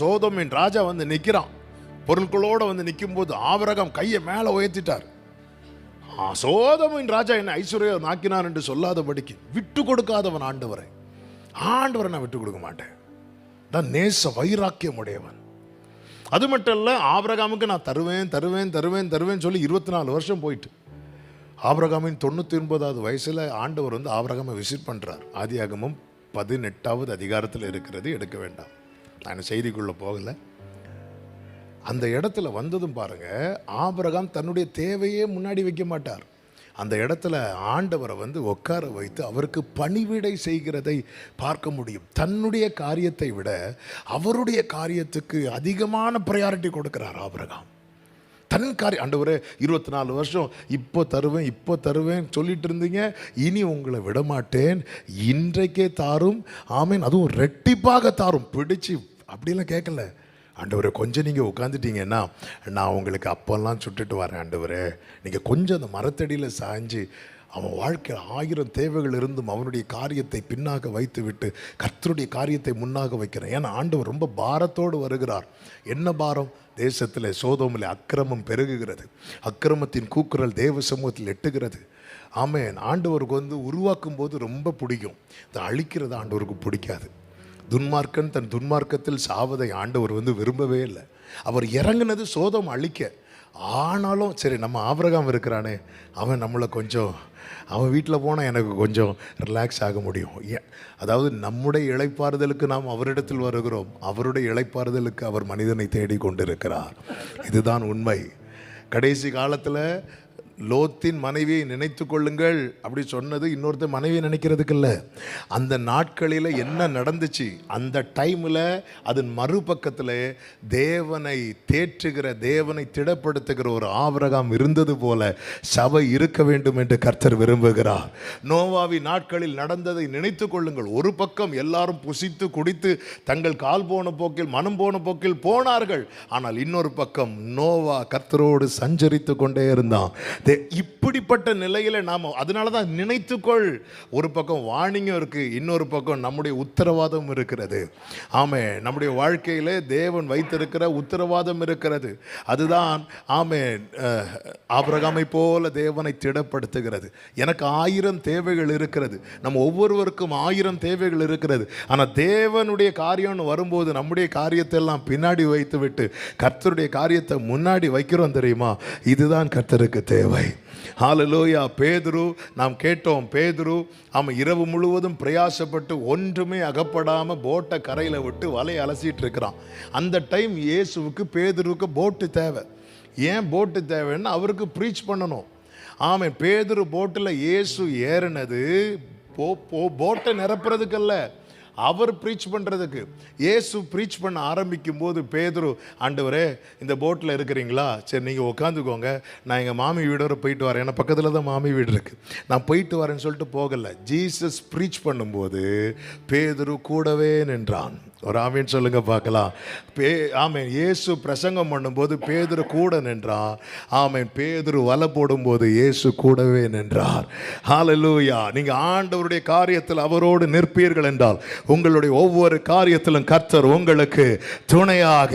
சோதோமின் ராஜா வந்து நிற்கிறான், பொருட்களோட வந்து நிற்கும் போது ஆபிரகாம் கையை மேலே உயர்த்திட்டார். சோதோமின் ராஜா என்ன ஐஸ்வர்யம் நாக்கினார் என்று சொல்லாதபடிக்கு விட்டு கொடுக்காதவன் ஆண்டவரை நான் விட்டு கொடுக்க மாட்டேன். தான் நேச வைராக்கியம் உடையவன். அது மட்டும் இல்லை, ஆபிரகாமுக்கு நான் தருவேன் தருவேன் தருவேன் தருவேன் சொல்லி 24 வருஷம் போயிட்டு ஆபிரகாமின் 99வது வயசில் ஆண்டவர் வந்து ஆபிரகாமை விசிட் பண்ணுறார். ஆதியாகமம் 18வது அதிகாரத்தில் இருக்கிறது, எடுக்க வேண்டாம், நான் செய்திக்குள்ளே போகலை. அந்த இடத்துல வந்ததும் பாருங்க, ஆபிரகாம் தன்னுடைய தேவையே முன்னாடி வைக்க மாட்டார். அந்த இடத்துல ஆண்டவரை உட்கார வைத்து அவருக்கு பணிவிடை செய்கிறதை பார்க்க முடியும். தன்னுடைய காரியத்தை விட அவருடைய காரியத்துக்கு அதிகமான ப்ரையாரிட்டி கொடுக்கிறார் ஆபிரகாம். தன் காரியம், ஆண்டவரே 24 வருஷம் இப்போ தருவேன் சொல்லிட்டு இருந்தீங்க, இனி உங்களை விடமாட்டேன், இன்றைக்கே தாரும், ஆமேன், அதுவும் ரெட்டிப்பாக தாரும், பிடிச்சு அப்படிலாம் கேட்கல. ஆண்டவரே கொஞ்சம் நீங்கள் உட்காந்துட்டீங்கன்னா நான் உங்களுக்கு அப்பெல்லாம் சுட்டுட்டு வரேன் ஆண்டவரே, நீங்கள் கொஞ்சம் அந்த மரத்தடியில் சாய்ஞ்சு, அவன் வாழ்க்கையில் 1000 தேவைகள் இருந்தும் அவனுடைய காரியத்தை பின்னாக வைத்து விட்டு கர்த்தருடைய காரியத்தை முன்னாக வைக்கிறேன். ஏன்னா ஆண்டவர் ரொம்ப பாரத்தோடு வருகிறார். என்ன பாரம்? தேசத்தில் சோதோமில் அக்கிரமம் பெருகுகிறது, அக்கிரமத்தின் கூக்குரல் தேவ சமூகத்தில் எட்டுகிறது. ஆமேன். ஆண்டவருக்கு உருவாக்கும் போது ரொம்ப பிடிக்கும், அதை அழிக்கிறது ஆண்டவருக்கு பிடிக்காது. துன்மார்க்கன் தன் துன்மார்க்கத்தில் சாவதை ஆண்டவர் விரும்பவே இல்லை. அவர் இறங்குனது சோதம் அழிக்க. ஆனாலும் சரி, நம்ம ஆபிரகாம் இருக்கிறானே, அவன் நம்மளை கொஞ்சம், அவன் வீட்டில் போனால் எனக்கு கொஞ்சம் ரிலாக்ஸ் ஆக முடியும். அதாவது நம்முடைய இளைப்பாறுதலுக்கு நாம் அவரிடத்தில் வருகிறோம், அவருடைய இளைப்பாறுதலுக்கு அவர் மனிதனை தேடி கொண்டிருக்கிறார். இதுதான் உண்மை. கடைசி காலத்தில் லோத்தின் மனைவியை நினைத்து கொள்ளுங்கள் அப்படி சொன்னது இன்னொருத்தர் மனைவியை நினைக்கிறதுக்கு இல்லை. அந்த நாட்களில் என்ன நடந்துச்சு, அந்த டைமில் அதன் மறுபக்கத்தில் தேவனை தேற்றுகிற, தேவனை திடப்படுத்துகிற ஒரு ஆபிரகாம் இருந்தது போல சபை இருக்க வேண்டும் என்று கர்த்தர் விரும்புகிறார். நோவாவின் நாட்களில் நடந்ததை நினைத்து கொள்ளுங்கள். ஒரு பக்கம் எல்லாரும் புசித்து குடித்து தங்கள் கால் போன போக்கில், மனம் போன போக்கில் போனார்கள். ஆனால் இன்னொரு பக்கம் நோவா கர்த்தரோடு சஞ்சரித்து கொண்டே இருந்தான். இப்படிப்பட்ட நிலையில நாம, அதனால தான் நினைத்துக்கொள். ஒரு பக்கம் வார்னிங்கும் இருக்கு, இன்னொரு பக்கம் நம்முடைய உத்தரவாதம் இருக்கிறது. ஆமே, நம்முடைய வாழ்க்கையிலே தேவன் வைத்திருக்கிற உத்தரவாதம் இருக்கிறது. அதுதான் ஆமே ஆபிரகாமை போல தேவனை திடப்படுத்துகிறது. எனக்கு 1000 தேவைகள் இருக்கிறது, நம்ம ஒவ்வொருவருக்கும் 1000 தேவைகள் இருக்கிறது. ஆனால் தேவனுடைய காரியம்னு வரும்போது நம்முடைய காரியத்தை எல்லாம் பின்னாடி வைத்து விட்டு கர்த்தருடைய காரியத்தை முன்னாடி வைக்கிறோம் தெரியுமா? இதுதான் கர்த்தருக்கு தேவை. ஹல்லேலூயா. பேதுரு, நாம் கேட்டோம், பேதுரு அவன் இரவு முழுவதும் பிரயாசப்பட்டு ஒன்றுமே அகப்படாம போட்டை கரையில் விட்டு வலையை அலசிட்டு இருக்கிறான். அந்த டைம் இயேசுவுக்கு பேதுருக்கு போட்டு தேவை. ஏன் போட்டு தேவைன்னு அவருக்கு ப்ரீச் பண்ணணும். ஆமாம், பேதுரு போட்டில் இயேசு ஏறினது போட்டை நிரப்புறதுக்கல்ல, அவர் ப்ரீச் பண்ணுறதுக்கு. இயேசு ப்ரீச் பண்ண ஆரம்பிக்கும் போது பேதுரு, ஆண்டவரே இந்த போட்டில் இருக்கிறீங்களா, சரி நீங்கள் உட்காந்துக்கோங்க, நான் எங்கள் மாமி வீடோட போயிட்டு வரேன், ஏன்னா பக்கத்தில் தான் மாமி வீடு இருக்குது, நான் போயிட்டு வரேன்னு சொல்லிட்டு போகலை. ஜீசஸ் ப்ரீச் பண்ணும்போது பேதுரு கூடவே நின்றான். ஒரு ஆமீன் சொல்லுங்க பார்க்கலாம். ஆமேன். இயேசு பிரசங்கம் பண்ணும்போது பேதுரு கூட நின்றான். ஆமேன். பேதுரு வலை போடும்போது இயேசு கூடவே நின்றார். ஹல்லேலூயா. நீங்க ஆண்டவருடைய காரியத்தில் அவரோடு நிற்பீர்கள் என்றால் உங்களுடைய ஒவ்வொரு காரியத்திலும் கர்த்தர் உங்களுக்கு துணையாக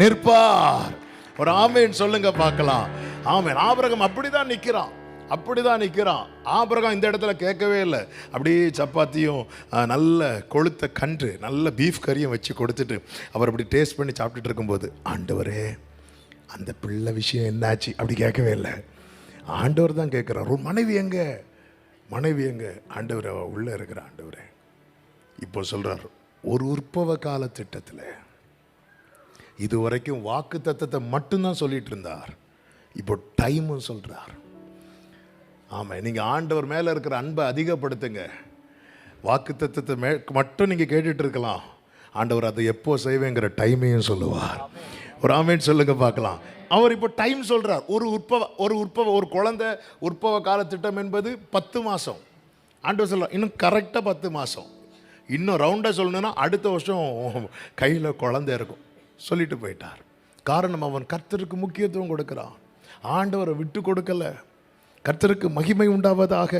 நிற்பார். ஒரு ஆமேன் சொல்லுங்க பார்க்கலாம். ஆமேன். ஆபிரகாம் அப்படிதான் நிற்கிறான், அப்படிதான் நிற்கிறான். ஆபிரகாம் இந்த இடத்துல கேட்கவே இல்லை. அப்படியே சப்பாத்தியும் நல்ல கொளுத்த கன்று, நல்ல பீஃப் கறியும் வச்சு கொடுத்துட்டு அவர் அப்படி டேஸ்ட் பண்ணி சாப்பிட்டுட்டு இருக்கும்போது, ஆண்டவரே அந்த பிள்ளை விஷயம் என்னாச்சு அப்படி கேட்கவே இல்லை. ஆண்டவர் தான் கேட்குறார், ஒரு மனைவி எங்க, மனைவி எங்க? ஆண்டவர் உள்ளே இருக்கிற. ஆண்டவரே இப்போ சொல்கிறார், ஒரு உற்பவ கால திட்டத்தில் இதுவரைக்கும் வாக்கு தத்தத்தை மட்டும்தான் சொல்லிட்டு இருந்தார், இப்போ டைமும் சொல்கிறார். ஆமாம், நீங்கள் ஆண்டவர் மேலே இருக்கிற அன்பை அதிகப்படுத்துங்க. வாக்கு தத்தத்தை மட்டும் நீங்கள் கேட்டுட்டு இருக்கலாம், ஆண்டவர் அதை எப்போ செய்வேங்கிற டைமையும் சொல்லுவார். ஒரு ஆமேன் சொல்லுங்க பார்க்கலாம். அவர் இப்போ டைம் சொல்கிறார். ஒரு குழந்தை உற்பவ காலத்திட்டம் என்பது 10 மாதம். ஆண்டவர் சொல்கிறார், இன்னும் கரெக்டாக 10 மாதம். இன்னும் ரவுண்டாக சொல்லணுன்னா அடுத்த வருஷம் கையில் குழந்தை இருக்கும் சொல்லிட்டு போயிட்டார். காரணம், அவன் கர்த்தருக்கு முக்கியத்துவம் கொடுக்குறான், ஆண்டவரை விட்டு கொடுக்கலை. கர்த்தருக்கு மகிமை உண்டாவதாக.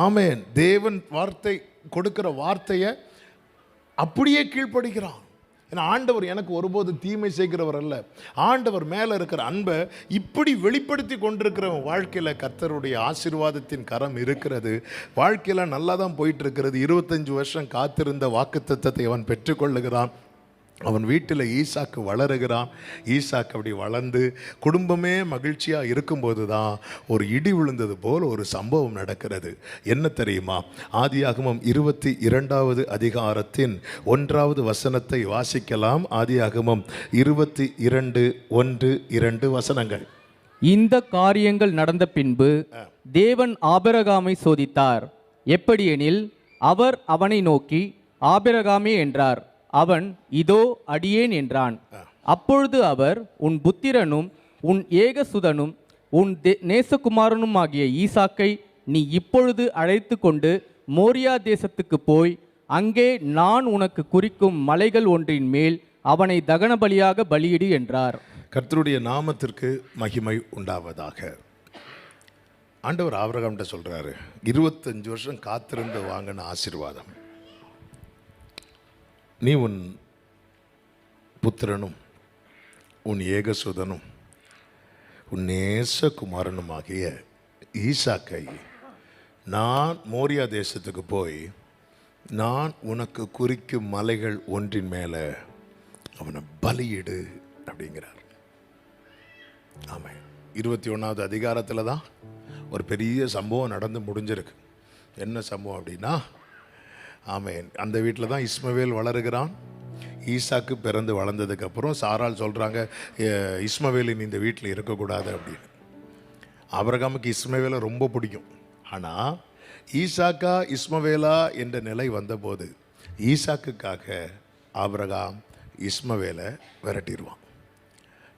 ஆமேன். தேவன் வார்த்தை கொடுக்கிற வார்த்தையை அப்படியே கீழ்ப்படுகிறான். ஏன்னா ஆண்டவர் எனக்கு ஒருபோது தீமை செய்கிறவர் அல்ல. ஆண்டவர் மேலே இருக்கிற அன்பை இப்படி வெளிப்படுத்தி கொண்டிருக்கிறவன் வாழ்க்கையில் கர்த்தருடைய ஆசீர்வாதத்தின் கரம் இருக்கிறது. வாழ்க்கையில் நல்லா தான் போயிட்டு இருக்கிறது. 25 வருஷம் காத்திருந்த வாக்குத்தத்தத்தை அவன் பெற்றுக்கொள்ளுகிறான். அவன் வீட்டில் ஈசாக்கு வளருகிறான். ஈசாக்கு அப்படி வளர்ந்து குடும்பமே மகிழ்ச்சியாக இருக்கும்போது தான் ஒரு இடி விழுந்தது போல் ஒரு சம்பவம் நடக்கிறது. என்ன தெரியுமா? ஆதியாகமம் 22வது அதிகாரத்தின் 1வது வசனத்தை வாசிக்கலாம். ஆதியாகமம் 22:1-2 வசனங்கள். இந்த காரியங்கள் நடந்த பின்பு தேவன் ஆபிரகாமை சோதித்தார். எப்படியெனில், அவர் அவனை நோக்கி, ஆபிரகாமே என்றார். அவன், இதோ அடியேன் என்றான். அப்பொழுது அவர், உன் புத்திரனும் உன் ஏகசுதனும் உன் நேசகுமாரனும் ஆகிய ஈசாக்கை நீ இப்பொழுது அழைத்து கொண்டு மோரியா தேசத்துக்கு போய் அங்கே நான் உனக்கு குறிக்கும் மலைகள் ஒன்றின் மேல் அவனை தகன பலியாக பலியிடு என்றார். கர்த்தருடைய நாமத்திற்கு மகிமை உண்டாவதாக. ஆண்டவர் ஆபிரகாம்கிட்ட சொல்றாரு, 25 வருஷம் காத்திருந்து வாங்கின ஆசீர்வாதம், நீ உன் புத்திரனும் உன் ஏகசுதனும் உன் நேசகுமாரனுமாகிய ஈசாக்கை நான் மோரியா தேசத்துக்கு போய் நான் உனக்கு குறிக்கும் மலைகள் ஒன்றின் மேலே அவனை பலியிடு அப்படிங்கிறார். ஆமாம், 21வது அதிகாரத்தில் தான் ஒரு பெரிய சம்பவம் நடந்து முடிஞ்சிருக்கு. என்ன சம்பவம் அப்படின்னா, ஆமேன், அந்த வீட்டில் தான் இஸ்மவேல் வளருகிறான். ஈசாக்கு பிறந்து வளர்ந்ததுக்கப்புறம் சாரால் சொல்கிறாங்க, இஸ்மவேலின் இந்த வீட்டில் இருக்கக்கூடாது அப்படின்னு. ஆபிரகாமுக்கு இஸ்மவேலை ரொம்ப பிடிக்கும். ஆனால் ஈசாக்கா இஸ்மவேலா என்ற நிலை வந்தபோது ஈசாக்குக்காக ஆபிரகாம் இஸ்மவேலை விரட்டிடுவான்.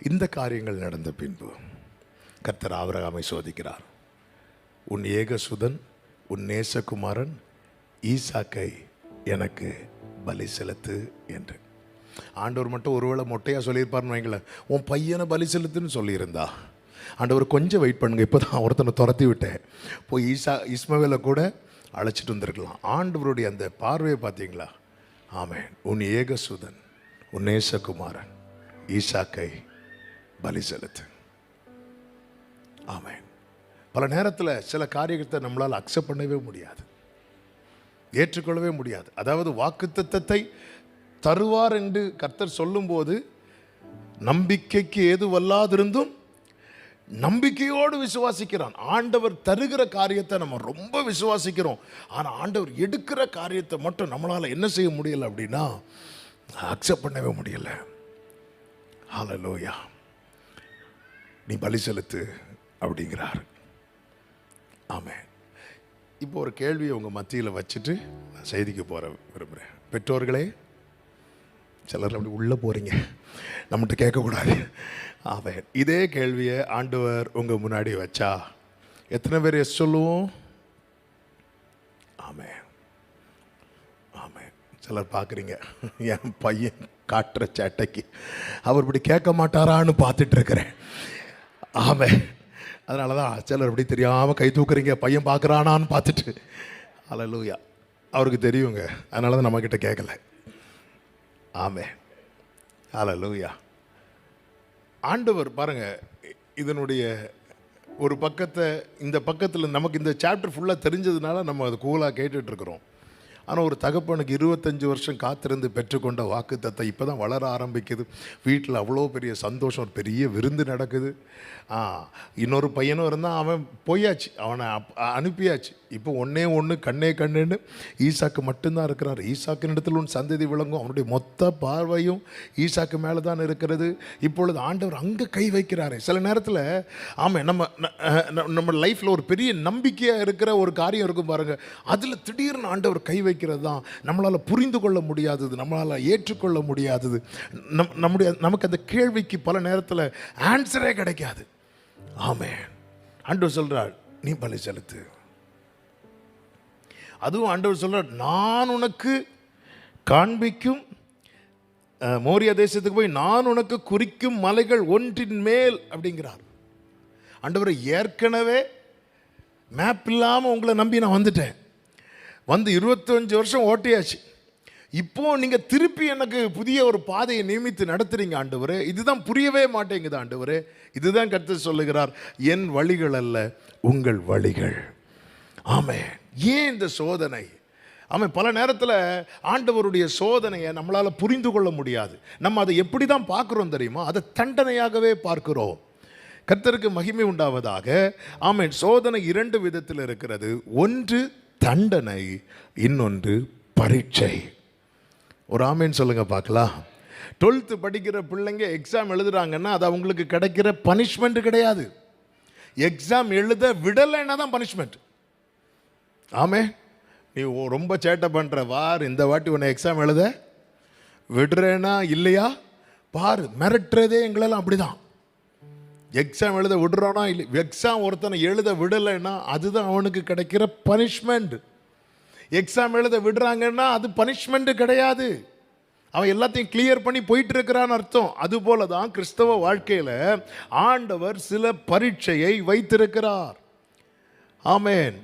இந்த காரியங்கள் நடந்த பின்பு கர்த்தர் ஆபிரகாமை சோதிக்கிறார். உன் ஏகசுதன் உன் நேசகுமாரன் ஈசாக்கை எனக்கு பலி செலுத்து என்று. ஆண்டவர் மட்டும் ஒருவேளை மொட்டையாக சொல்லியிருப்பார்னு வைங்களேன், உன் பையனை பலி செலுத்துன்னு சொல்லியிருந்தா, ஆண்டவர் கொஞ்சம் வெயிட் பண்ணுங்க, இப்போ தான் ஒருத்தனை துரத்தி விட்டேன், போய் இஸ்மவேலை கூட அழைச்சிட்டு வந்திருக்கலாம். ஆண்டவருடைய அந்த பார்வையை பார்த்தீங்களா? ஆமென். உன் ஏகசுதன் உன் நேசகுமாரன் ஈசாக்கை பலி செலுத்து. ஆமென். பல நேரத்தில் சில காரியத்தை நம்மளால் அக்செப்ட் பண்ணவே முடியாது, ஏற்றுக்கொள்ளவே முடியாது. அதாவது வாக்குத்தத்தத்தை தருவார் என்று கர்த்தர் சொல்லும்போது நம்பிக்கைக்கு ஏதுவல்லாதிருந்தும் நம்பிக்கையோடு விசுவாசிக்கிறான். ஆண்டவர் தருகிற காரியத்தை நம்ம ரொம்ப விசுவாசிக்கிறோம். ஆனால் ஆண்டவர் எடுக்கிற காரியத்தை மட்டும் நம்மளால் என்ன செய்ய முடியலை அப்படின்னா அக்செப்ட் பண்ணவே முடியலை. ஹல்லேலூயா. நீ பலி செலுத்து அப்படிங்கிறார். ஆமென். இப்போ ஒரு கேள்வியை உங்கள் மத்தியில் வச்சுட்டு நான் செய்திக்கு போகிற விரும்புகிறேன். பெற்றோர்களே, சிலர் அப்படி உள்ளே போகிறீங்க, நம்மகிட்ட கேட்கக்கூடாது. ஆமென். இதே கேள்வியை ஆண்டவர் உங்கள் முன்னாடி வச்சா எத்தனை பேர் எஸ் சொல்லுவோம்? ஆமென். ஆமென். சிலர் பார்க்குறீங்க, என் பையன் காட்டுற சேட்டைக்கு அவர் இப்படி கேட்க மாட்டாரான்னு பார்த்துட்டு இருக்கிறேன். ஆமென். அதனால தான் சிலர் இப்படி தெரியாமல் கை தூக்குறீங்க, பையன் பார்க்குறானான்னு பார்த்துட்டு. ஹல்லேலூயா. அவருக்கு தெரியுங்க, அதனால தான் நம்மக்கிட்ட கேட்கல. ஆமென். ஹல்லேலூயா. ஆண்டவர் பாருங்க, இதனுடைய ஒரு பக்கத்தை இந்த பக்கத்தில் நமக்கு இந்த சாப்டர் ஃபுல்லாக தெரிஞ்சதுனால நம்ம அது கூலாக கேட்டுட்ருக்குறோம். ஆனால் ஒரு தகப்பனுக்கு 25 வருஷம் காத்திருந்து பெற்றுக்கொண்ட வாக்குத்தத்தம் இப்போ தான் வளர ஆரம்பிக்குது. வீட்டில் அவ்வளோ பெரிய சந்தோஷம், ஒரு பெரிய விருந்து நடக்குது. இன்னொரு பையனும் இருந்தால் அவன் போயாச்சு, அவனை அனுப்பியாச்சு. இப்போ ஒன்றே ஒன்று கண்ணே கண்ணுன்னு ஈசாக்கு மட்டும்தான் இருக்கிறார். ஈசாக்கின் இடத்துல உன் சந்ததி விளங்கும். அவனுடைய மொத்த பார்வையும் ஈசாக்கு மேலே தான் இருக்கிறது. இப்பொழுது ஆண்டவர் அங்கே கை வைக்கிறாரு. சில நேரத்தில் ஆமாம், நம்ம லைஃப்பில் ஒரு பெரிய நம்பிக்கையாக இருக்கிற ஒரு காரியம் இருக்கும் பாருங்கள், அதில் திடீர்னு ஆண்டவர் கை வைக்கிறது தான் நம்மளால் புரிந்து கொள்ள முடியாதது, நம்மளால் ஏற்றுக்கொள்ள முடியாதது. நமக்கு அந்த கேள்விக்கு பல நேரத்தில் ஆன்சரே கிடைக்காது. ஆமென். ஆண்டவர் சொல்றார், நீ பலி செலுத்து. அதுவும் ஆண்டவர் சொல்றார், நான் உனக்கு காண்பிக்கும் மோரியா தேசத்துக்கு போய் நான் உனக்கு குறிக்கும் மலைகள் ஒன்றின் மேல் அப்படிங்கிறார். ஆண்டவர் ஏற்கனவே மேப் இல்லாமல் உங்களை நம்பி நான் வந்துட்டேன், வந்து 25 வருஷம் ஓட்டியாச்சு. இப்போ நீங்கள் திருப்பி எனக்கு புதிய ஒரு பாதையை நியமித்து நடத்துறீங்க ஆண்டவரே. இதுதான் புரியவே மாட்டேங்குது ஆண்டவரே. இதுதான் கர்த்தர் சொல்லுகிறார், என் வழிகள் அல்ல உங்கள் வழிகள். ஆமென். ஏன் இந்த சோதனை? ஆமாம், பல நேரத்தில் ஆண்டவருடைய சோதனையை நம்மளால் புரிந்து கொள்ள முடியாது. நம்ம அதை எப்படி தான் பார்க்குறோம் தெரியுமா? அதை தண்டனையாகவே பார்க்கிறோம். கர்த்தருக்கு மகிமை உண்டாவதாக. ஆமென். சோதனை இரண்டு விதத்தில் இருக்கிறது. ஒன்று தண்டனை, இன்னொன்று பரீட்சை. ஒரு ஆமென் சொல்லுங்க பார்க்கலாம். 12th படிக்கிற பிள்ளைங்க எக்ஸாம் எழுதுறாங்கன்னா அது அவங்களுக்கு கிடைக்கிற பனிஷ்மெண்ட் கிடையாது. எக்ஸாம் எழுத விடலைன்னா தான் பனிஷ்மெண்ட். ஆமே, நீ ரொம்ப சேட்டை பண்ணுற வார், இந்த வாட்டி உன்னை எக்ஸாம் எழுத விடுறேன்னா இல்லையா பாரு. மிரட்டுறதே எங்களெல்லாம் அப்படிதான். எக்ஸாம் எழுத விடுறானா இல்லை, எக்ஸாம் ஒருத்தனை எழுத விடலைன்னா அதுதான் அவனுக்கு கிடைக்கிற பனிஷ்மெண்ட். எக்ஸாம் எழுத விடுறாங்கன்னா அது பனிஷ்மெண்ட் கிடையாது. அவன் எல்லாத்தையும் கிளியர் பண்ணி போயிட்டு இருக்கிறான்னு அர்த்தம். அதுபோல தான் கிறிஸ்தவ வாழ்க்கையில் ஆண்டவர் சில பரீட்சையை வைத்திருக்கிறார். ஆமென்.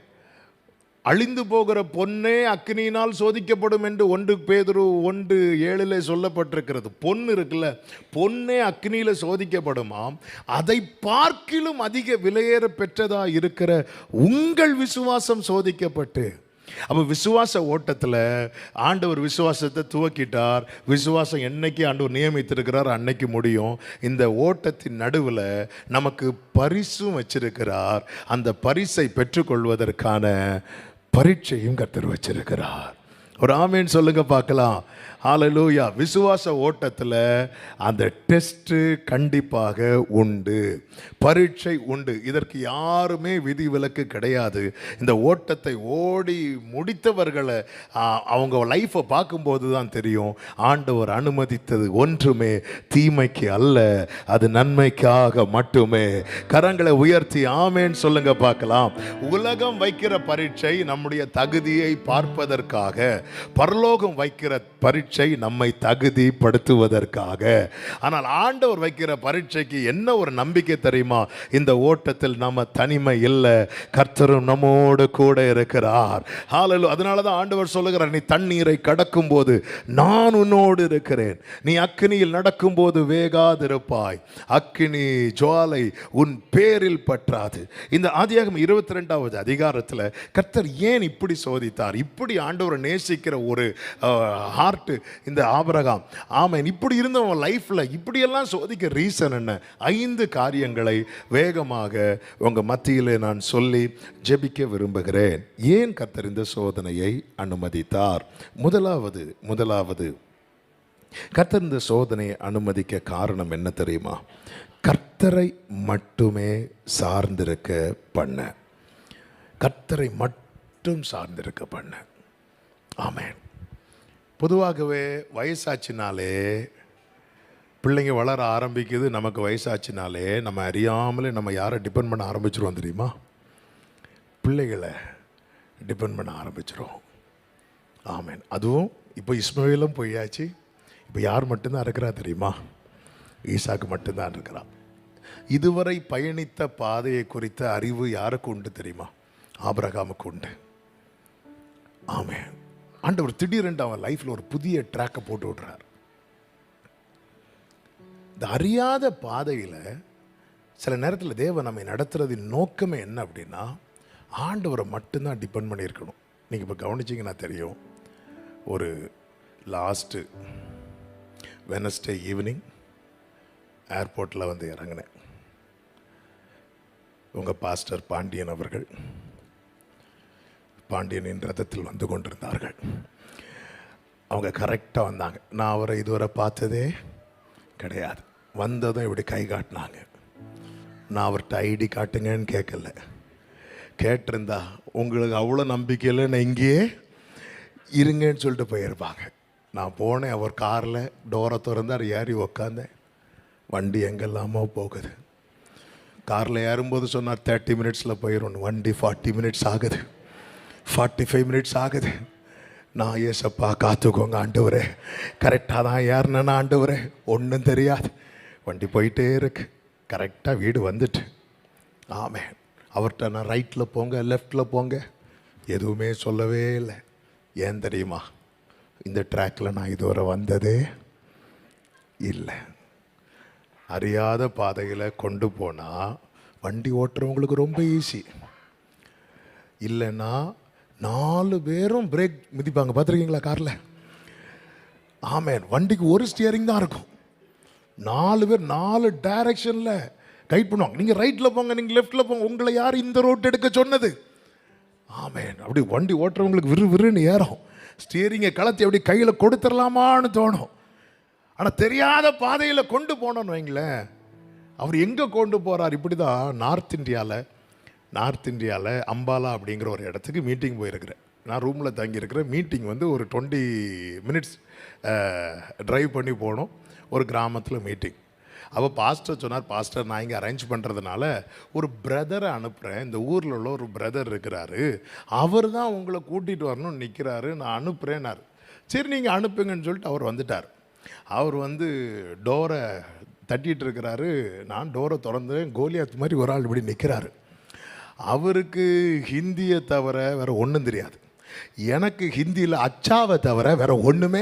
அழிந்து போகிற பொன்னே அக்கினியினால் சோதிக்கப்படும் என்று 1 பேதுரு 1:7 சொல்லப்பட்டிருக்கிறது. பொன்னு இருக்குல்ல, பொன்னே அக்கினியில் சோதிக்கப்படுமாம். அதை பார்க்கிலும் அதிக விலையேற பெற்றதா இருக்கிற உங்கள் விசுவாசம் சோதிக்கப்பட்டு. அப்போ விசுவாச ஓட்டத்தில் ஆண்டவர் விசுவாசத்தை துவக்கிட்டார். விசுவாசம் என்னைக்கு ஆண்டவர் நியமித்திருக்கிறார் அன்னைக்கு முடியும். இந்த ஓட்டத்தின் நடுவில் நமக்கு பரிசும் வச்சிருக்கிறார். அந்த பரிசை பெற்றுக்கொள்வதற்கான பரீட்சையும் கர்த்தர் வச்சிருக்கிறார். ஒரு ஆமேன் சொல்லுங்க பார்க்கலாம். ஹல்லேலூயா. விசுவாச ஓட்டத்தில் அந்த டெஸ்ட்டு கண்டிப்பாக உண்டு, பரீட்சை உண்டு. இதற்கு யாருமே விதிவிலக்கு கிடையாது. இந்த ஓட்டத்தை ஓடி முடித்தவர்களை அவங்க லைஃப்பை பார்க்கும்போது தான் தெரியும், ஆண்டவர் அனுமதித்தது ஒன்றுமே தீமைக்கு அல்ல, அது நன்மைக்காக மட்டுமே. கரங்களை உயர்த்தி ஆமேன் சொல்லுங்க பார்க்கலாம். உலகம் வைக்கிற பரீட்சை நம்முடைய தகுதியை பார்ப்பதற்காக, பரலோகம் வைக்கிற பரீட்சை நம்மை தகுதிப்படுத்துவதற்காக. ஆனால் ஆண்டவர் வைக்கிற பரீட்சைக்கு என்ன ஒரு நம்பிக்கை தெரியுமா? இந்த ஓட்டத்தில் நம்ம தனிமை இல்லை, கர்த்தரும் நம்மோடு கூட இருக்கிறார். ஹல்லேலூயா. அதனால தான் ஆண்டவர் சொல்லுகிறார், நீ தண்ணீரை கடக்கும் போது நான் உன்னோடு இருக்கிறேன், நீ அக்கினியில் நடக்கும் போது வேகாதிருப்பாய், அக்கினி ஜுவாலை உன் பேரில் பற்றாது. இந்த ஆதியாகமம் 22வது அதிகாரத்தில் கர்த்தர் ஏன் இப்படி சோதித்தார்? இப்படி ஆண்டவரை நேசிக்கிற ஒரு ஹார்ட் இந்த ஆபிரகாம். ஆமென். இப்படி இருந்தவன் லைஃப்ல இப்படியெல்லாம் சோதிக்க ரீசன் என்ன? 5 காரியங்களை வேகமாக உங்க மத்தியிலே நான் சொல்லி ஜெபிக்க விரும்புகிறேன். ஏன் கர்த்தர் இந்த சோதனையை அனுமதித்தார்? முதலாவது கர்த்தர் இந்த சோதனையை அனுமதிக்க காரணம் என்ன தெரியுமா? கர்த்தரை மட்டுமே சார்ந்திருக்க பண்ண. கர்த்தரை மட்டும் சார்ந்திருக்க பண்ண. ஆமென். பொதுவாகவே வயசாச்சினாலே, பிள்ளைங்க வளர ஆரம்பிக்குது, நமக்கு வயசாச்சினாலே நம்ம அறியாமலே நம்ம யாரை டிபெண்ட் பண்ண ஆரம்பிச்சிருவோம் தெரியுமா? பிள்ளைகளை டிபெண்ட் பண்ண ஆரம்பிச்சிரும். ஆமென். அதுவும் இப்போ இஸ்மவேலும் போயாச்சு. இப்போ யார் மட்டும்தான் இருக்கிறா தெரியுமா? ஈசாக்கு மட்டும்தான் இருக்கிறான். இதுவரை பயணித்த பாதையை குறித்த அறிவு யாருக்கு உண்டு தெரியுமா? ஆபிரகாமுக்கு உண்டு. ஆமென். ஆண்டவர் திடீரென்று அவன் லைஃப்பில் ஒரு புதிய ட்ராக்கை போட்டு விடுறார். இந்த அறியாத பாதையில் சில நேரத்தில் தேவன் நம்மை நடத்துறதின் நோக்கமே என்ன அப்படின்னா, ஆண்டவரை மட்டும்தான் டிபெண்ட் பண்ணியிருக்கணும். நீங்கள் இப்போ கவனிச்சிங்கன்னா தெரியும். ஒரு லாஸ்ட்டு வெனஸ்டே ஈவினிங் ஏர்போர்ட்டில் வந்து இறங்கினேன். உங்கள் பாஸ்டர் பாண்டியன் அவர்கள் பாண்டியனின் ரதத்தில் வந்து கொண்டிருந்தார்கள். அவங்க கரெக்டாக வந்தாங்க. நான் அவரை இதுவரை பார்த்ததே கிடையாது. வந்ததும் இப்படி கை காட்டினாங்க. நான் அவர்கிட்ட ஐடி காட்டுங்கன்னு கேட்கல. கேட்டிருந்தா உங்களுக்கு அவ்வளோ நம்பிக்கை இல்லை, நான் இங்கேயே இருங்கன்னு சொல்லிட்டு போயிருப்பாங்க. நான் போனேன். அவர் காரில் டோரை திறந்தார், ஏறி உக்காந்தேன். வண்டி எங்கெல்லாமோ போகுது. காரில் ஏறும்போது சொன்னார் 30 மினிட்ஸில் போயிடும். வண்டி 40 மினிட்ஸ் ஆகுது, 45 மினிட்ஸ் ஆகுது. நான் ஏசப்பா காத்துக்கோங்க ஆண்டவரே, கரெக்டாக தான் ஏறினேன்னா ஆண்டவரே, ஒன்றும் தெரியாது. வண்டி போயிட்டே இருக்கு. கரெக்டாக வீடு வந்துட்டு. ஆமென். அவர்கிட்ட நான் ரைட்டில் போங்க லெஃப்டில் போங்க எதுவுமே சொல்லவே இல்லை. ஏன் தெரியுமா? இந்த ட்ராக்கில் நான் இதுவரை வந்ததே இல்லை. அறியாத பாதையில் கொண்டு போனால் வண்டி ஓட்டுறவங்களுக்கு ரொம்ப ஈஸி. இல்லைன்னா 4 பேரும் பிரேக் மிதிப்பாங்க, பார்த்துருக்கீங்களா காரில்? ஆமேன். வண்டிக்கு ஒரு ஸ்டியரிங் தான் இருக்கும், 4 பேர் 4 டைரக்ஷனில் கைட் பண்ணுவாங்க. நீங்கள் ரைட்டில் போங்க, நீங்கள் லெஃப்டில் போங்க, உங்களை யார் இந்த ரோட் எடுக்க சொன்னது? ஆமேன். அப்படி வண்டி ஓட்டுறவங்களுக்கு விறுவிறுன்னு ஏறும், ஸ்டியரிங்கை கலத்தி அப்படி கையில் கொடுத்துடலாமான்னு தோணும். ஆனால் தெரியாத பாதையில் கொண்டு போனோன்னு வைங்களேன், அவர் எங்கே கொண்டு போகிறார்? இப்படி தான் நார்த் இந்தியாவில் அம்பாலா அப்படிங்கிற ஒரு இடத்துக்கு மீட்டிங் போயிருக்கிறேன். நான் ரூமில் தங்கியிருக்கிறேன். மீட்டிங் வந்து ஒரு 20 மினிட்ஸ் ட்ரைவ் பண்ணி போனோம். ஒரு கிராமத்தில் மீட்டிங். அப்போ பாஸ்டர் சொன்னார், பாஸ்டர் நான் இங்கே அரேஞ்ச் பண்ணுறதுனால ஒரு பிரதரை அனுப்புகிறேன், இந்த ஊரில் உள்ள ஒரு பிரதர் இருக்கிறாரு, அவர் தான் உங்களை கூட்டிகிட்டு வரணும்னு நிற்கிறாரு, நான் அனுப்புகிறேன்னாரு. சரி நீங்கள் அனுப்புங்கன்னு சொல்லிட்டு அவர் வந்துட்டார். அவர் வந்து டோரை தட்டிகிட்டு இருக்கிறாரு. நான் டோரை திறந்து கோலியாத் மாதிரி ஒரு ஆள் இப்படி நிற்கிறாரு. அவருக்கு ஹிந்தியை தவிர வேறு ஒன்றும் தெரியாது, எனக்கு ஹிந்தியில் அச்சாவை தவிர வேறு ஒன்றுமே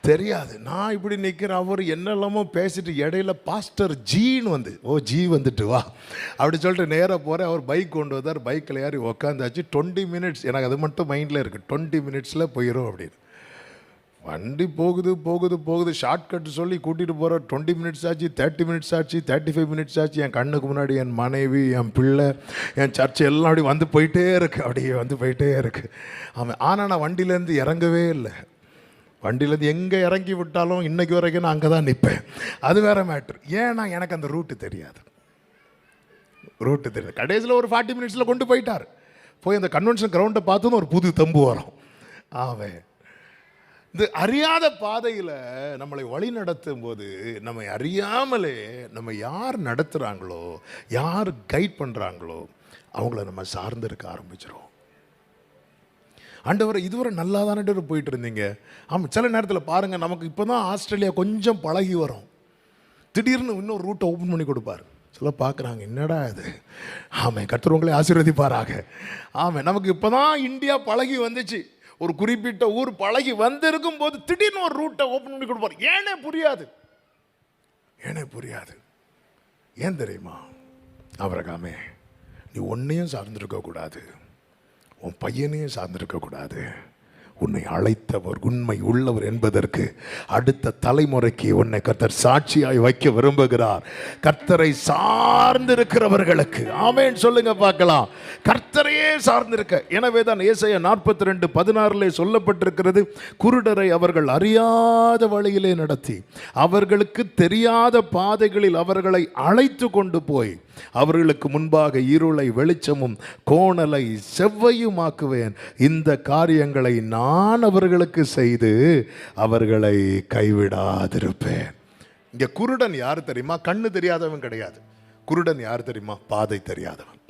தெரியாது. நான் இப்படி நிற்கிறேன், அவர் என்னெல்லாமோ பேசிட்டு இடையில பாஸ்டர் ஜீன்னு வந்து, ஓ ஜி வந்துட்டு வா அப்படி சொல்லிட்டு நேராக போகிறேன். அவர் பைக் கொண்டு வந்தார், பைக்கில் ஏறி உக்காந்தாச்சு. 20 மினிட்ஸ், எனக்கு அது மட்டும் மைண்டில் இருக்குது, 20 மினிட்ஸில் போயிடும் அப்படின்னு. வண்டி போகுது, ஷார்ட்கட் சொல்லி கூட்டிகிட்டு போகிற 20 மினிட்ஸ் ஆச்சு, 30 மினிட்ஸ் ஆச்சு, 35 மினிட்ஸ் ஆச்சு. என் கண்ணுக்கு முன்னாடி என் மனைவி, என் பிள்ளை, என் சர்ச்சை எல்லாம் அப்படி வந்து போயிட்டே இருக்குது, அப்படியே வந்து போயிட்டே இருக்குது. ஆமாம். ஆனால் நான் வண்டியிலேருந்து இறங்கவே இல்லை. வண்டியிலேருந்து எங்கே இறங்கி விட்டாலும் இன்றைக்கி வரைக்கும் நான் அங்கே தான் நிற்பேன். அது வேறு மேட்ரு. ஏன்னா எனக்கு அந்த ரூட்டு தெரியாது. கடைசியில் ஒரு 40 மினிட்ஸில் கொண்டு போயிட்டார். போய் அந்த கன்வென்ஷன் கிரவுண்டை பார்த்தோன்னு ஒரு புது தம்பு வரும். ஆமாம். இந்த அறியாத பாதையில் நம்மளை வழி நடத்தும் போது நம்மை அறியாமலே நம்ம யார் நடத்துகிறாங்களோ, யார் கைட் பண்ணுறாங்களோ அவங்கள நம்ம சார்ந்து இருக்க ஆரம்பிச்சிடும். ஆண்டவரை இதுவரை நல்லா தானே போயிட்டு இருந்தீங்க. ஆமாம், சில நேரத்தில் பாருங்கள், நமக்கு இப்போ தான் ஆஸ்திரேலியா கொஞ்சம் பழகி வரும், திடீர்னு இன்னொரு ரூட்டை ஓப்பன் பண்ணி கொடுப்பார். சில பார்க்குறாங்க, என்னடா இது. ஆமாம், கர்த்தர் உங்களை ஆசீர்வதிப்பாராக. ஆமாம், நமக்கு இப்போ தான் இந்தியா பழகி வந்துச்சு, ஒரு குறிப்பிட்ட ஊர் பழகி வந்திருக்கும் போது திடீர்னு ஒரு ரூட்டை ஓப்பன் பண்ணி கொடுப்பார். ஏனே புரியாது. ஏன் தெரியுமா? ஆபிரகாமே, நீ ஒன்னையும் சார்ந்திருக்கக்கூடாது, உன் பையனையும் சார்ந்திருக்கக்கூடாது. உன்னை அழைத்தவர் உண்மை உள்ளவர் என்பதற்கு அடுத்த தலைமுறைக்கு உன்னை கர்த்தர் சாட்சியாய் வைக்க விரும்புகிறார். கர்த்தரை சார்ந்திருக்கிறவர்களுக்கு ஆமென் சொல்லுங்க பார்க்கலாம். கர்த்தரையே சார்ந்திருக்க. எனவே தான் ஏசாயா 42:16 சொல்லப்பட்டிருக்கிறது, குருடரை அவர்கள் அறியாத வழியிலே நடத்தி அவர்களுக்கு தெரியாத பாதைகளில் அவர்களை அழைத்து கொண்டு போய் அவர்களுக்கு முன்பாக இருளை வெளிச்சமும் கோணலை செவ்வையுமாக்குவேன். இந்த காரியங்களை நான் அவர்களுக்கு செய்து அவர்களை கைவிடாதிருப்பேன். இங்க குருடன் யார் தெரியுமா? கண்ணு தெரியாதவன் கிடையாது. குருடன் யார் தெரியுமா? பாதை தெரியாதவன்.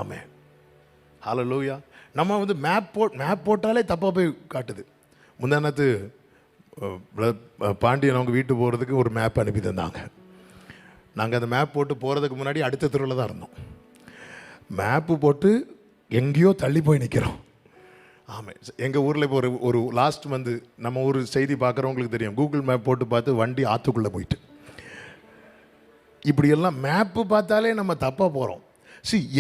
ஆமென், ஹல்லேலூயா. நம்ம வந்து மேப் போட்டாலே தப்பா போய் காட்டுது. முந்தானத்து பாண்டியன் அவங்க வீட்டு போகிறதுக்கு ஒரு மேப் அனுப்பி தந்தாங்க. நாங்கள் அந்த மேப் போட்டு போகிறதுக்கு முன்னாடி அடுத்த தெருவில் தான் இருந்தோம். மேப்பு போட்டு எங்கேயோ தள்ளி போய் நிற்கிறோம். ஆமாம், எங்கள் ஊரில் இப்போ ஒரு லாஸ்ட் மந்த் நம்ம ஊர் செய்தி பார்க்குறவங்களுக்கு தெரியும், கூகுள் மேப் போட்டு பார்த்து வண்டி ஆற்றுக்குள்ளே போயிட்டு. இப்படியெல்லாம் மேப்பு பார்த்தாலே நம்ம தப்பாக போகிறோம்.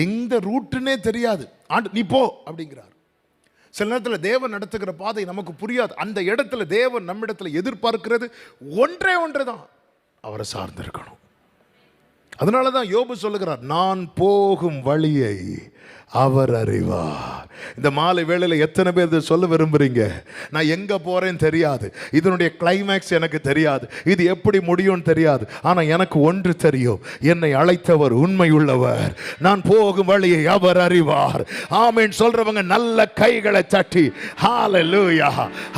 எந்த ரூட்டுன்னே தெரியாது, நீ போ அப்படிங்கிறார். சில நேரத்தில் தேவன் நடத்துகிற பாதை நமக்கு புரியாது. அந்த இடத்துல தேவன் நம்மிடத்தில் எதிர்பார்க்கிறது ஒன்றே தான், அவரை சார்ந்திருக்கணும். அதனால தான் யோபு சொல்லுகிறார், நான் போகும் வழியை அவர் அறிவார். இந்த மாலை வேளையில் எத்தனை பேர் இதை சொல்ல விரும்புறீங்க? நான் எங்கே போகிறேன்னு தெரியாது, இதனுடைய கிளைமேக்ஸ் எனக்கு தெரியாது, இது எப்படி முடியும்னு தெரியாது, ஆனால் எனக்கு ஒன்று தெரியும், என்னை அழைத்தவர் உண்மை உள்ளவர், நான் போகும் வழியை அவர் அறிவார். ஆமென் சொல்றவங்க நல்ல கைகளை தட்டி ஹல்லேலூயா,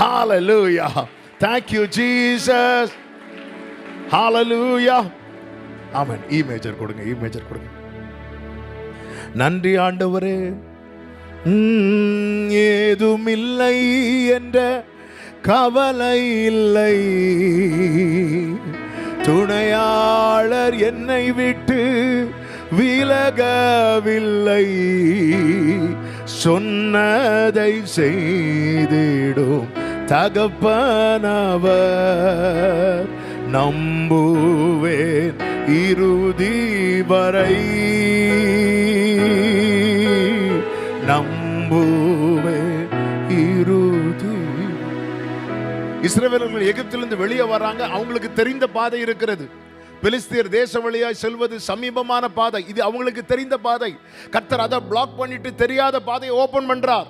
ஹல்லேலூயா, thank you Jesus, hallelujah. Amen. E major கொடுங்க. நன்றி ஆண்டவரே, ஏதும் இல்லை என்ற கவலை இல்லை, துணையாளர் என்னை விட்டு விலகவில்லை, சொன்னதை செய்திடும் தகப்பனவர், நம்புவேன் இறுதி வரை, நம்புவேன் இஸ்ரவேலர்கள் எகிப்திலிருந்து வெளியே வராங்க, அவங்களுக்கு தெரிந்த பாதை இருக்கிறது. பெலிஸ்தியர் தேச வழியாய் செல்வது சமீபமான பாதை, இது அவங்களுக்கு தெரிந்த பாதை. கர்த்தர் அதை பிளாக் பண்ணிட்டு தெரியாத பாதையை ஓபன் பண்றார்.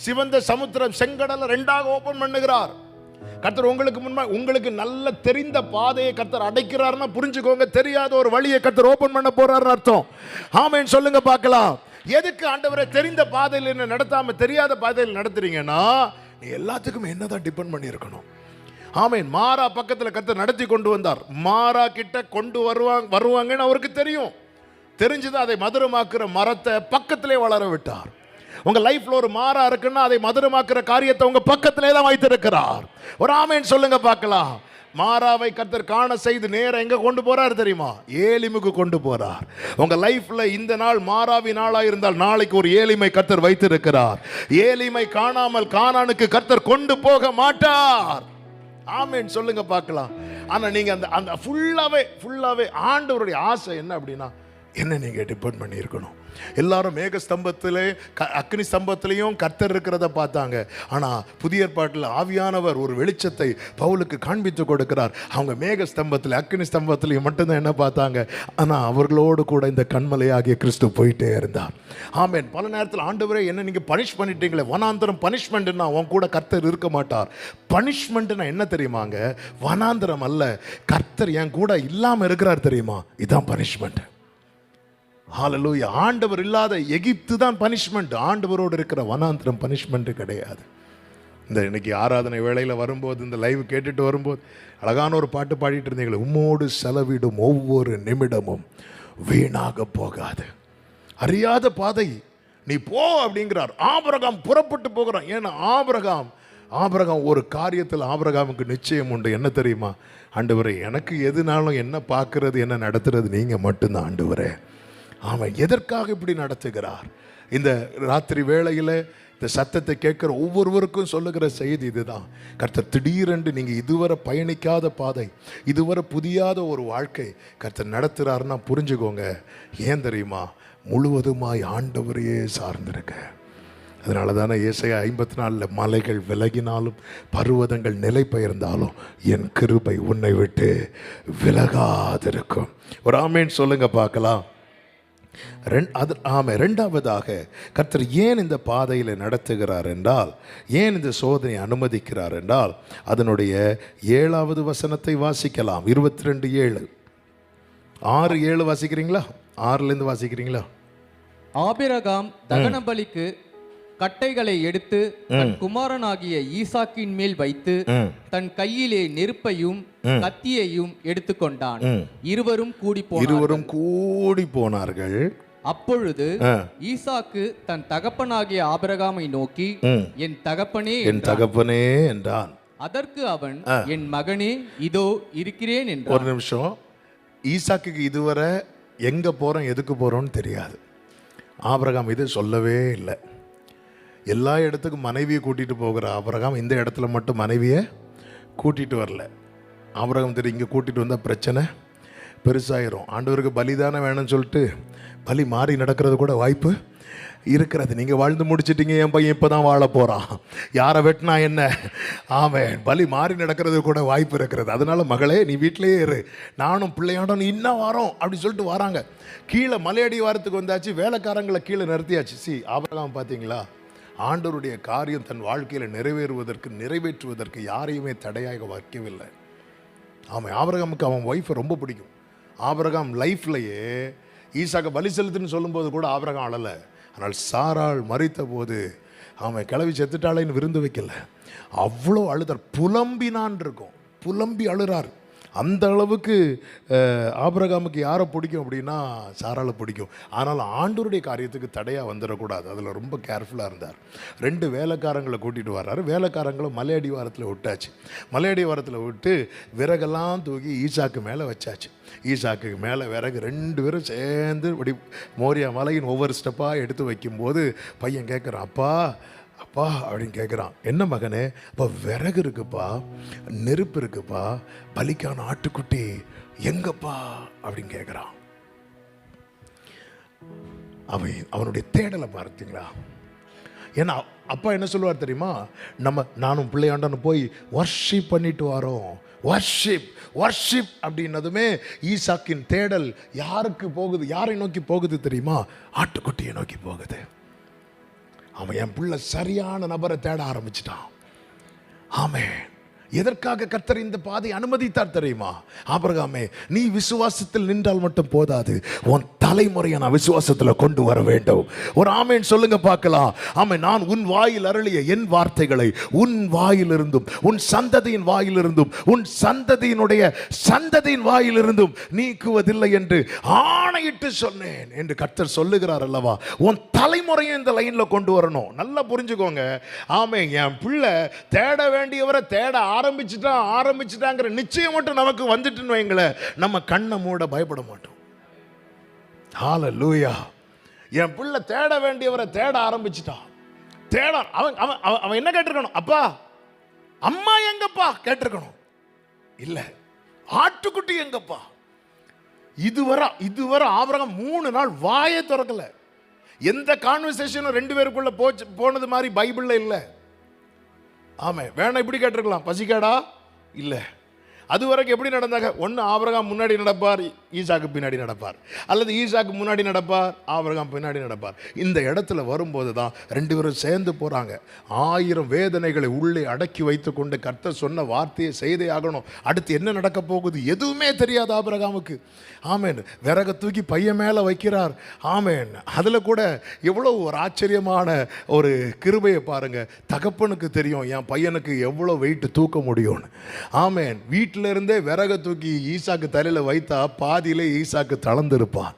சிவந்த சமுத்திரம் செங்கடலை ரெண்டாக ஓபன் பண்ணுகிறார். கர்த்தர் உங்களுக்கு முன்பாக உங்களுக்கு நல்ல தெரிந்த பாதையை கர்த்தர் அடைக்கிறார்னா புரிஞ்சுக்கோங்க, தெரியாத ஒரு வழியை கர்த்தர் ஓபன் பண்ண போறாருன்னு அர்த்தம். ஆமென் சொல்லுங்க பார்க்கலாம். எதுக்கு ஆண்டவரை தெரிந்த பாதையில் என்ன நடத்தாம தெரியாத பாதையில் நடத்துறீங்கன்னா, நீ எல்லாத்துக்கும் என்னதான் டிபெண்ட் பண்ணி இருக்கணும். ஆமென். மாரா பக்கத்துல கர்த்தர் நடத்தி கொண்டு வந்தார். மாரா கிட்ட கொண்டு வருவாங்கன்னு அவருக்கு தெரியும். தெரிஞ்சுதான் அதை மதுரமாக்குற மரத்தை பக்கத்திலே வளர விட்டார். உங்க லைஃப்ல ஒரு மாறா இருக்குன்னா அதை மதுரமாக்குற காரியத்தை உங்க பக்கத்திலே தான் வைத்திருக்கிறார். ஒரு ஆமென் சொல்லுங்க பார்க்கலாம். மாறாவை கர்த்தர் காண செய்து நேரம் எங்க கொண்டு போறார் தெரியுமா? ஏலிமுக்கு கொண்டு போறார். உங்க லைஃப்ல இந்த நாள் மாறாவி நாளா இருந்தால் நாளைக்கு ஒரு ஏலிமை கர்த்தர் வைத்திருக்கிறார். ஏலிமை காணாமல் கானானுக்கு கர்த்தர் கொண்டு போக மாட்டார். ஆமென் சொல்லுங்க பார்க்கலாம். ஆனா நீங்க அந்த ஃபுல்லாவே ஆண்டவருடைய ஆசை என்ன அப்படின்னா, என்ன நீங்க டிபெண்ட் பண்ணி இருக்கணும். எல்லாரும் மேக ஸ்தம்பத்திலே அக்னி ஸ்தம்பத்திலையும் கர்த்தர் இருக்கிறத பார்த்தாங்க. ஆனா புதிய ஏற்பாட்டில் ஆவியானவர் ஒரு வெளிச்சத்தை பவுலுக்கு காண்பித்து கொடுக்கிறார். அவங்க மேக ஸ்தம்பத்தில் அக்னி ஸ்தம்பத்திலையும் மட்டும்தான் என்ன பார்த்தாங்க. ஆனா அவர்களோடு கூட இந்த கண்மலையாகிய கிறிஸ்து போயிட்டே இருந்தார். ஆமென். பல நேரத்தில் ஆண்டவரே என்ன நீங்க பனிஷ் பண்ணிட்டீங்களே, வனாந்தரம் பனிஷ்மெண்ட்னா உன் கூட கர்த்தர் இருக்க மாட்டார். பனிஷ்மெண்ட்னா என்ன தெரியுமாங்க? வனாந்தரம் அல்ல, கர்த்தர் என் கூட இல்லாம இருக்கிறார் தெரியுமா, இதான் பனிஷ்மெண்ட். ஹல்லேலூயா. ஆண்டவர் இல்லாத எகிப்து தான் பனிஷ்மெண்ட். ஆண்டவரோடு இருக்கிற வனாந்திரம் பனிஷ்மெண்ட் கிடையாது. இந்த இன்னைக்கு ஆராதனை வேளையில் வரும்போது, இந்த லைவ் கேட்டுட்டு வரும்போது அழகான ஒரு பாட்டு பாடிட்டு இருந்தீங்களே, உம்மோடு செலவிடும் ஒவ்வொரு நிமிடமும் வீணாக போகாது. அறியாத பாதை நீ போ அப்படிங்கிறார். ஆபிரகாம் புறப்பட்டு போகிறான். ஏன்னா ஆபிரகாம் ஒரு காரியத்தில் ஆபிரகாமுக்கு நிச்சயம் உண்டு. என்ன தெரியுமா? ஆண்டவரே, எனக்கு எதுனாலும் என்ன பார்க்கறது என்ன நடத்துறது நீங்க மட்டும்தான் ஆண்டவரே. ஆமாம். எதற்காக இப்படி நடத்துகிறார்? இந்த ராத்திரி வேளையில் இந்த சத்தத்தை கேட்குற ஒவ்வொருவருக்கும் சொல்லுகிற செய்தி இதுதான். கர்த்தர் திடீரென்று நீங்கள் இதுவரை பயணிக்காத பாதை, இதுவரை புதியாத ஒரு வாழ்க்கை கர்த்தர் நடத்துகிறாருன்னா புரிஞ்சுக்கோங்க. ஏன் தெரியுமா? முழுவதுமாய் ஆண்டவரையே சார்ந்திருக்க. அதனால தானே ஏசாயா 54 மலைகள் விலகினாலும் பர்வதங்கள் நிலை பெயர்ந்தாலும் என் கிருபை உன்னை விட்டு விலகாதிருக்கும். ஒரு ஆமேன் சொல்லுங்க பார்க்கலாம். ரெண்டாவதாக கர்த்தர் ஏன் இந்த பாதையில் நடத்துகிறார் என்றால், ஏன் இந்த சோதனை அனுமதிக்கிறார் என்றால், அதனுடைய 7வது வசனத்தை வாசிக்கலாம். 22:7. 6:7 வாசிக்கிறீங்களா? 6லேருந்து வாசிக்கிறீங்களா? ஆபிரகாம் தகன பலிக்கு கட்டைகளை எடுத்து தன் குமாரனாகிய ஈசாக்கின் மேல் வைத்து தன் கையிலே நெருப்பையும் கத்தியையும் எடுத்துக்கொண்டான். இருவரும் கூடி போனார்கள். அப்பொழுது ஈசாக்கு தன் தகப்பனாகிய ஆபிரகாமை நோக்கி, என் தகப்பனே என்றான். அதற்கு அவன், என் மகனே, இதோ இருக்கிறேன் என்றான். ஒரு நிமிஷம். ஈசாக்குக்கு இதுவரை எங்க போறோம் எதுக்கு போறோம்னு தெரியாது. ஆபிரகாம் இது சொல்லவே இல்லை. எல்லா இடத்துக்கும் மனைவியை கூட்டிகிட்டு போகிற ஆபிரகாம் இந்த இடத்துல மட்டும் மனைவியை கூட்டிகிட்டு வரல. ஆபிரகாம் தெரியும், இங்கே கூட்டிகிட்டு வந்தால் பிரச்சனை பெருசாயிரும். ஆண்டவருக்கு பலிதானே வேணும்னு சொல்லிட்டு பலி மாறி நடக்கிறது கூட வாய்ப்பு இருக்கிறது. நீங்கள் வாழ்ந்து முடிச்சிட்டீங்க, என் பையன் இப்போ தான் வாழ போகிறான், யாரை வெட்டினா என்ன, ஆமென், பலி மாறி நடக்கிறது கூட வாய்ப்பு இருக்கிறது. அதனால மகளே நீ வீட்டிலேயே இரு, நானும் பிள்ளையாடும் இன்னும் வரோம் அப்படி சொல்லிட்டு வராங்க. கீழே மலையடி வாரத்துக்கு வந்தாச்சு, வேலைக்காரங்களை கீழே நிறுத்தியாச்சு. ஆபிரகாம் பார்த்தீங்களா, ஆண்டவருடைய காரியம் தன் வாழ்க்கையில் நிறைவேற்றுவதற்கு யாரையுமே தடையாக வைக்கவில்லை. ஆமாம். ஆபிரகாமுக்கு அவன் ஒய்ஃபை ரொம்ப பிடிக்கும். ஆபிரகாம் லைஃப்லையே ஈசாக்க பலி செலுத்துன்னு சொல்லும்போது கூட ஆபிரகாம் அழலை. ஆனால் சாராள் மரித்த போது அவன் கிளவி செத்துட்டாளேன்னு விருந்து வைக்கல, அவ்வளோ அழுதார். புலம்பினான் இருக்கும், புலம்பி அழுறார். அந்த அளவுக்கு ஆபிரகாமுக்கு யாரை பிடிக்கும் அப்படின்னா சாராளை பிடிக்கும். ஆனால் ஆண்டவருடைய காரியத்துக்கு தடையாக வந்துடக்கூடாது, அதில் ரொம்ப கேர்ஃபுல்லாக இருந்தார். 2 வேலைக்காரங்களை கூட்டிகிட்டு வர்றாரு. வேலைக்காரங்களை மலையடி வாரத்தில் விட்டாச்சு. மலையடி வாரத்தில் விட்டு விறகெல்லாம் தூக்கி ஈசாக்கு மேலே வச்சாச்சு. ஈசாக்கு மேலே விறகு 2 பேரும் சேர்ந்து இப்படி மோரியா மலையின் ஒவ்வொரு ஸ்டெப்பாக எடுத்து வைக்கும்போது பையன் கேட்குறான், அப்பா அப்பா அப்படின்னு கேட்குறான். என்ன மகனே? அப்போ விறகு இருக்குப்பா, நெருப்பு இருக்குப்பா, பலிக்கான ஆட்டுக்குட்டி எங்கப்பா அப்படின்னு கேட்குறான். அவனுடைய தேடலை பார்த்தீங்களா? ஏன்னா அப்பா என்ன சொல்லுவார் தெரியுமா, நானும் பிள்ளையாண்டான்னு போய் வர்ஷிப் பண்ணிட்டு வரோம். வர்ஷிப் அப்படின்னதுமே ஈசாக்கின் தேடல் யாருக்கு போகுது, யாரை நோக்கி போகுது தெரியுமா? ஆட்டுக்குட்டியை நோக்கி போகுது. அவன் என் பிள்ளை சரியான நபரை தேட ஆரம்பிச்சிட்டான். ஆமென். எதற்காக கர்த்தர் இந்த பாதை அனுமதித்தார் தெரியுமா? ஆபிரகாமே, நீ விசுவாசத்தில் நின்றால் மட்டும் போதாது, உன் தலைமுறையை நான் விசுவாசத்தில் கொண்டு வர வேண்டும். ஒரு ஆமேன் சொல்லுங்க பார்க்கலாம். ஆமென். நான் உன் வாயில் அருளிய என் வார்த்தைகளை உன் வாயிலிருந்தும் உன் சந்ததியின் வாயிலிருந்தும் உன் சந்ததியின் வாயிலிருந்தும் நீக்குவதில்லை என்று ஆணையிட்டு சொன்னேன் என்று கர்த்தர் சொல்லுகிறார் அல்லவா? உன் தலைமுறையை இந்த லைன்ல கொண்டு வரணும். நல்லா புரிஞ்சுக்கோங்க. ஆமென். என் பிள்ளை தேட வேண்டியவரை தேட ஆரம்பிச்சுட்டாங்கிற நிச்சயம் மட்டும் நமக்கு வந்துட்டுன்னு வைங்களேன், நம்ம கண்ணை மூட பயப்பட மாட்டோம். ஹல்லேலூயா. என் பிள்ளை தேட வேண்டியவரை தேட ஆரம்பிச்சுட்டான். அவன் என்ன கேட்டிருக்கணும்? அப்பா அம்மா எங்கப்பா கேட்டிருக்கணும். இல்ல, ஆட்டுக்குட்டி எங்கப்பா. இதுவரை ஆபிரகாம் 3 நாள் வாயை திறக்கல. எந்த கான்வர்சேஷனும் 2 பேருக்குள்ள போனது மாதிரி பைபிள்ல இல்லை. ஆமாம், வேணா இப்படி கேட்டிருக்கலாம், பசிக்காடா? இல்லை. அது வரைக்கும் எப்படி நடந்தாங்க? ஒன்று ஆபிரகாம் முன்னாடி நடப்பார், ஈசாக்கு பின்னாடி நடப்பார், அல்லது ஈசாக்கு முன்னாடி நடப்பார், ஆபிரகாம் பின்னாடி நடப்பார். இந்த இடத்துல வரும்போது தான் 2 பேரும் சேர்ந்து போகிறாங்க. 1000 வேதனைகளை உள்ளே அடக்கி வைத்து கொண்டு கர்த்தர் சொன்ன வார்த்தையை செய்தே ஆகணும். அடுத்து என்ன நடக்க போகுது எதுவுமே தெரியாது ஆபிரகாமுக்கு. ஆமேன். விறக தூக்கி பையன் மேலே வைக்கிறார். ஆமேன். அதில் கூட எவ்வளோ ஒரு ஆச்சரியமான ஒரு கிருபையை பாருங்க. தகப்பனுக்கு தெரியும் என் பையனுக்கு எவ்வளோ வெயிட் தூக்க முடியும்னு. ஆமேன். வீட்டில் இருந்தே விறக தூக்கி ஈசாக்கு தலையில் வைத்தா பாதியிலே ஈசாக்கு தளர்ந்திருப்பான்.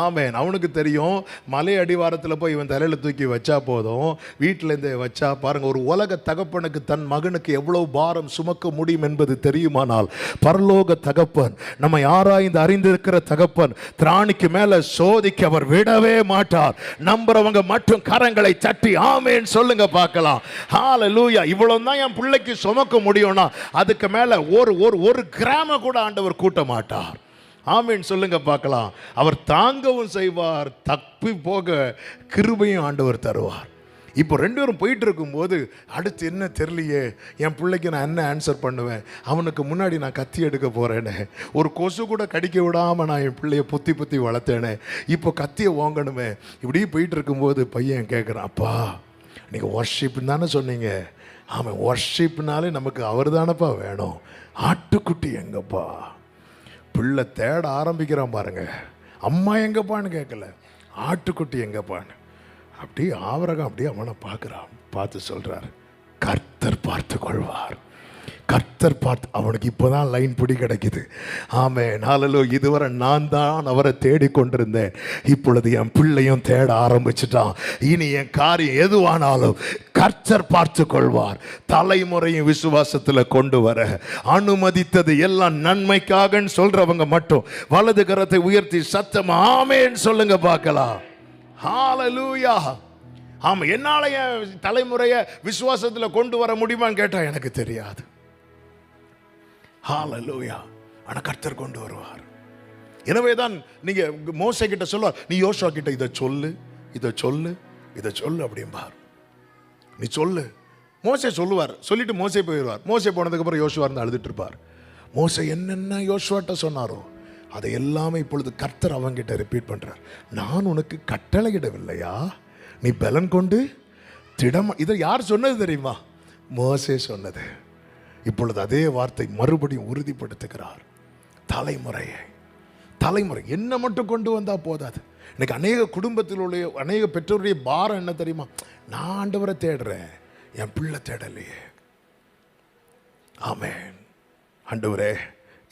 ஆமேன். அவனுக்கு தெரியும் மலை அடிவாரத்தில் போய் இவன் தலையில் தூக்கி வச்சா போதும், வீட்டிலேருந்தே வச்சா பாருங்க, ஒரு உலக தகப்பனுக்கு தன் மகனுக்கு எவ்வளவு பாரம் சுமக்க முடியும் என்பது தெரியுமானால், பரலோக தகப்பன், நம்ம ஆராய்ந்து அறிந்திருக்கிற தகப்பன், திராணிக்கு மேல சோதிக்க அவர் விடவே மாட்டார். நம்புறவங்க மட்டும் கரங்களை தட்டி ஆமேன் சொல்லுங்க பார்க்கலாம். ஹல்லேலூயா. இவ்வளவு தான் என் பிள்ளைக்கு சுமக்க முடியும்னா அதுக்கு மேல ஒரு கிராம கூட ஆண்டவர் கூட்ட மாட்டார். ஆமீன் சொல்லுங்க பார்க்கலாம். அவர் தாங்கவும் செய்வார், தப்பி போக கிருபையும் ஆண்டவர் தருவார். இப்போ 2 பேரும் போயிட்டு இருக்கும்போது அடுத்து என்ன தெரியலையே, என் பிள்ளைக்கு நான் என்ன ஆன்சர் பண்ணுவேன், அவனுக்கு முன்னாடி நான் கத்தி எடுக்க போகிறேனே, ஒரு கொசு கூட கடிக்க விடாமல் நான் என் பிள்ளைய புத்தி வளர்த்தேனே, இப்போ கத்தியை வாங்கணுமே. இப்படி போயிட்டு இருக்கும்போது பையன் கேட்குறான், அப்பா நீங்கள் வர்ஷிப்னு தானே சொன்னீங்க? ஆமாம், வர்ஷிப்னாலே நமக்கு அவர் தானப்பா வேணும். ஆட்டுக்குட்டி எங்கப்பா? பிள்ளை தேட ஆரம்பிக்கிறான் பாருங்க. அம்மா எங்கப்பான்னு கேட்கல, ஆட்டுக்குட்டி எங்கப்பான்னு. அப்படி ஆபிரகாம் அப்படியே அவனை பார்த்து சொல்றார், கர்த்தர் பார்த்து கொள்வார். கர்த்தர் பார்த்து, அவனுக்கு இப்போதான் லைன் பிடி கிடைக்குது. ஆமென். ஹல்லேலூயா. இதுவரை நான் தான் அவரை தேடிக்கொண்டிருந்தேன், இப்பொழுது என் பிள்ளையும் தேட ஆரம்பிச்சிட்டான். இனி என் காரியம் எதுவானாலும் கர்த்தர் பார்த்து கொள்வார். தலைமுறையும் விசுவாசத்தில் கொண்டு வர அனுமதித்தது எல்லாம் நன்மைக்காக சொல்றவங்க மட்டும் வலது கரத்தை உயர்த்தி சத்தம் ஆமென் சொல்லுங்க பார்க்கலாம். ஹல்லேலூயா. ஆமா, என்னால என் தலைமுறையை விசுவாசத்தில் கொண்டு வர முடியுமான்னு கேட்டா எனக்கு தெரியாது. ஹல்லேலூயா. ஆனா கர்த்தர் கொண்டு வருவார். எனவேதான் நீங்க மோசே கிட்ட சொல்லுவார், நீ யோசுவா கிட்ட இதை சொல்லு அப்படிம்பார். நீ சொல்லு. மோசே சொல்லுவார், சொல்லிட்டு மோசே போயிடுவார். மோசே போனதுக்கு அப்புறம் யோசுவா இருந்து அழுதுட்டு இருப்பார். மோசே என்னென்ன யோசுவாட்ட சொன்னாரோ அதை எல்லாமே இப்பொழுது கர்த்தர் அவங்கிட்ட ரிப்பீட் பண்றார். நான் உனக்கு கட்டளையிடவில்லையா, நீ பலன் கொண்டு திடம். இதை யார் சொன்னது தெரியுமா? மோசே சொன்னது. இப்பொழுது அதே வார்த்தை மறுபடியும் உறுதிப்படுத்துகிறார். தலைமுறை என்ன மட்டும் கொண்டு வந்தா போதாது. இன்னைக்கு அநேக குடும்பத்தில் உள்ள அநேக பெற்றோருடைய பாரம் என்ன தெரியுமா? நான் ஆண்டவரை தேடுறேன், என் பிள்ளை தேடலையே. ஆமென். ஆண்டவரே,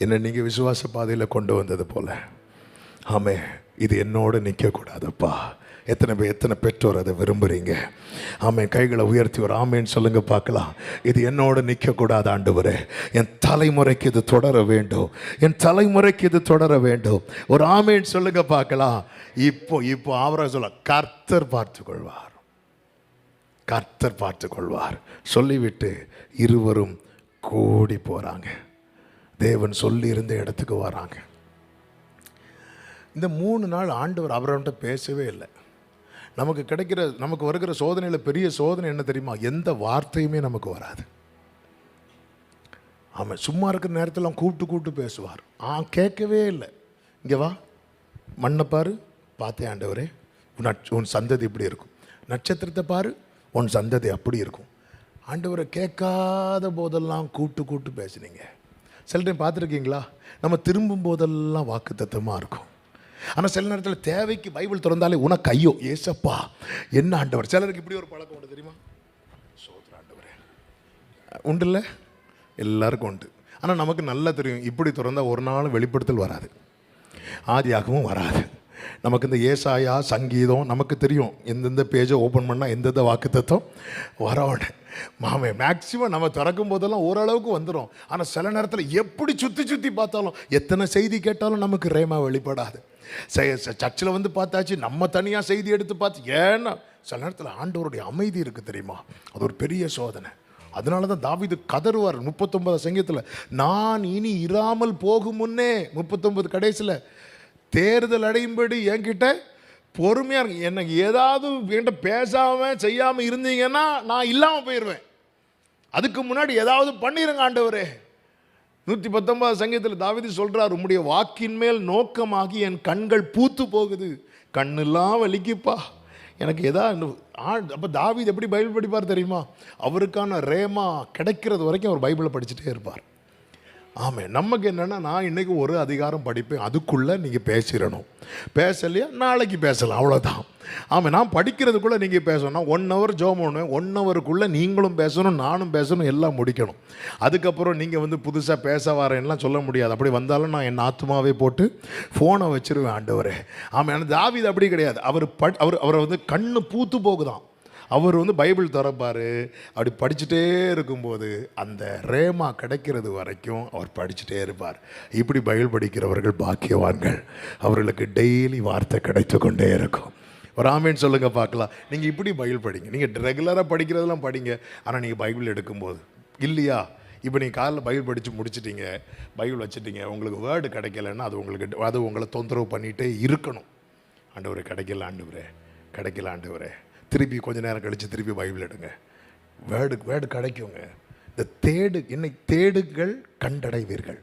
என்ன நீங்க விசுவாச பாதையில் கொண்டு வந்தது போல, ஆமே, இது என்னோடு நிற்க கூடாதப்பா. எத்தனை பெற்றோர் அதை விரும்புறீங்க? ஆமே, கைகளை உயர்த்தி ஒரு ஆமேன்னு சொல்லுங்க பார்க்கலாம். இது என்னோட நிற்க கூடாது ஆண்டவரே, என் தலைமுறைக்கு இது தொடர வேண்டும், என் தலைமுறைக்கு இது தொடர வேண்டும். ஒரு ஆமேன்னு சொல்லுங்க பார்க்கலாம். இப்போ அவரை சொல்ல, கர்த்தர் பார்த்து கொள்வார் சொல்லிவிட்டு இருவரும் கூடி போறாங்க. தேவன் சொல்லி இருந்த இடத்துக்கு வராங்க. இந்த 3 நாள் ஆண்டவர் அவர்கிட்ட பேசவே இல்லை. நமக்கு வருகிற சோதனையில் பெரிய சோதனை என்ன தெரியுமா? எந்த வார்த்தையுமே நமக்கு வராது. ஆமாம், சும்மா இருக்கிற நேரத்தில் கூப்பிட்டு பேசுவார். கேட்கவே இல்லை. இங்கே வா, மண்ணை பாரு, பார்த்தேன் ஆண்டவரே, உன் சந்ததி இப்படி இருக்கும். நட்சத்திரத்தை பாரு, உன் சந்ததி அப்படி இருக்கும். ஆண்டவரை கேட்காத போதெல்லாம் கூப்பிட்டு பேசுனீங்க. சில டைம் பார்த்துருக்கீங்களா? நம்ம திரும்பும் போதெல்லாம் வாக்குத்தத்தமாக இருக்கும். ஆனால் சில நேரத்தில் தேவைக்கு பைபிள் திறந்தாலே உனக்கு ஐயோ ஏசப்பா என்ன ஆண்டவர். சிலருக்கு இப்படி ஒரு பழக்கம் உண்டு தெரியுமா? சோதர ஆண்டவரே உண்டு இல்லை, எல்லாருக்கும் உண்டு. ஆனால் நமக்கு நல்லா தெரியும், இப்படி திறந்தால் ஒரு நாள் வெளிப்படுத்தல் வராது, ஆதியாகவும் வராது. நமக்கு இந்த ஏசாயா சங்கீதம் நமக்கு தெரியும், எந்தெந்த பேஜை ஓப்பன் பண்ணால் எந்தெந்த வாக்குத்தத்தம் வரோன்னு. மேக்சிமம் நம்ம திறக்கும் போதெல்லாம் ஓரளவுக்கு வந்துடும். ஆனால் சில நேரத்தில் எப்படி சுற்றி பார்த்தாலும், எத்தனை செய்தி கேட்டாலும் நமக்கு ரேமா வெளிப்படாது. சர்ச்சில் வந்து பார்த்தாச்சு, நம்ம தனியாக செய்தி எடுத்து பார்த்து, ஏன்னா சில நேரத்தில் ஆண்டவருடைய அமைதி இருக்குது தெரியுமா? அது ஒரு பெரிய சோதனை. அதனால தான் தாவீது கதறுவார் 39 சங்கீதத்தில், நான் இனி இராமல் போகும் முன்னே 39 கடைசியில் தேர்தல் அடையும்படி என்கிட்ட பொறுமையாக இருக்கு. எனக்கு ஏதாவது என்கிட்ட பேசாமல் செய்யாமல் இருந்தீங்கன்னா நான் இல்லாமல் போயிடுவேன். அதுக்கு முன்னாடி ஏதாவது பண்ணிடுங்க ஆண்டவரே. 119 சங்கீதத்தில் தாவீது சொல்கிறார், உம்முடைய வாக்கின் மேல் நோக்கமாகி என் கண்கள் பூத்து போகுது, கண்ணெல்லாம் வலிக்குப்பா எனக்கு ஏதாவது. அப்போ தாவீது எப்படி பைபிள் படிப்பார் தெரியுமா? அவருக்கான ரேமா கிடைக்கிறது வரைக்கும் அவர் பைபிளை படிச்சுட்டே இருப்பார். ஆமாம், நமக்கு என்னென்னா, நான் இன்றைக்கி ஒரு அதிகாரம் படிப்பேன், அதுக்குள்ளே நீங்கள் பேசிடணும். பேசலையா நாளைக்கு பேசலாம், அவ்வளோதான். ஆமாம், நான் படிக்கிறதுக்குள்ளே நீங்கள் பேசணும். 1 hour ஜோம் பண்ணுவேன், 1 hourக்குள்ளே நீங்களும் பேசணும், நானும் பேசணும், எல்லாம் முடிக்கணும். அதுக்கப்புறம் நீங்கள் வந்து புதுசாக பேச வரேன்லாம் சொல்ல முடியாது. அப்படி வந்தாலும் நான் என் ஆத்மாவே போட்டு ஃபோனை வச்சுருவேன் ஆண்டவரே. ஆமாம், எனக்கு தாவீது அப்படி கிடையாது. அவரை வந்து கண்ணு பூத்து போகுதான். அவர் வந்து பைபிள் திறப்பார், அப்படி படிச்சுட்டே இருக்கும்போது அந்த ரேமா கிடைக்கிறது வரைக்கும் அவர் படிச்சுட்டே இருப்பார். இப்படி பைபிள் படிக்கிறவர்கள் பாக்கியவான்கள், அவர்களுக்கு டெய்லி வார்த்தை கிடைத்து கொண்டே இருக்கும். ஒரு ஆமேன்னு சொல்லுங்கள் பார்க்கலாம். நீங்கள் இப்படி பைபிள் படிங்க, நீங்கள் ரெகுலராக படிக்கிறதெல்லாம் படிங்க. ஆனால் நீங்கள் பைபிள் எடுக்கும்போது இல்லையா, இப்போ நீங்கள் காலையில் பைபிள் படித்து முடிச்சிட்டிங்க, பைபிள் வச்சுட்டிங்க, உங்களுக்கு வேர்டு கிடைக்கலன்னா அது உங்களை தொந்தரவு பண்ணிகிட்டே இருக்கணும். ஆண்டவரே கிடைக்கல, ஆண்டவரே கிடைக்கல, ஆண்டவரே. திருப்பி கொஞ்சம் நேரம் கழித்து திருப்பி பைபிள் எடுங்க, வேர்டு கிடைக்குங்க. இந்த என்னை தேடுங்கள் கண்டடைவீர்கள்,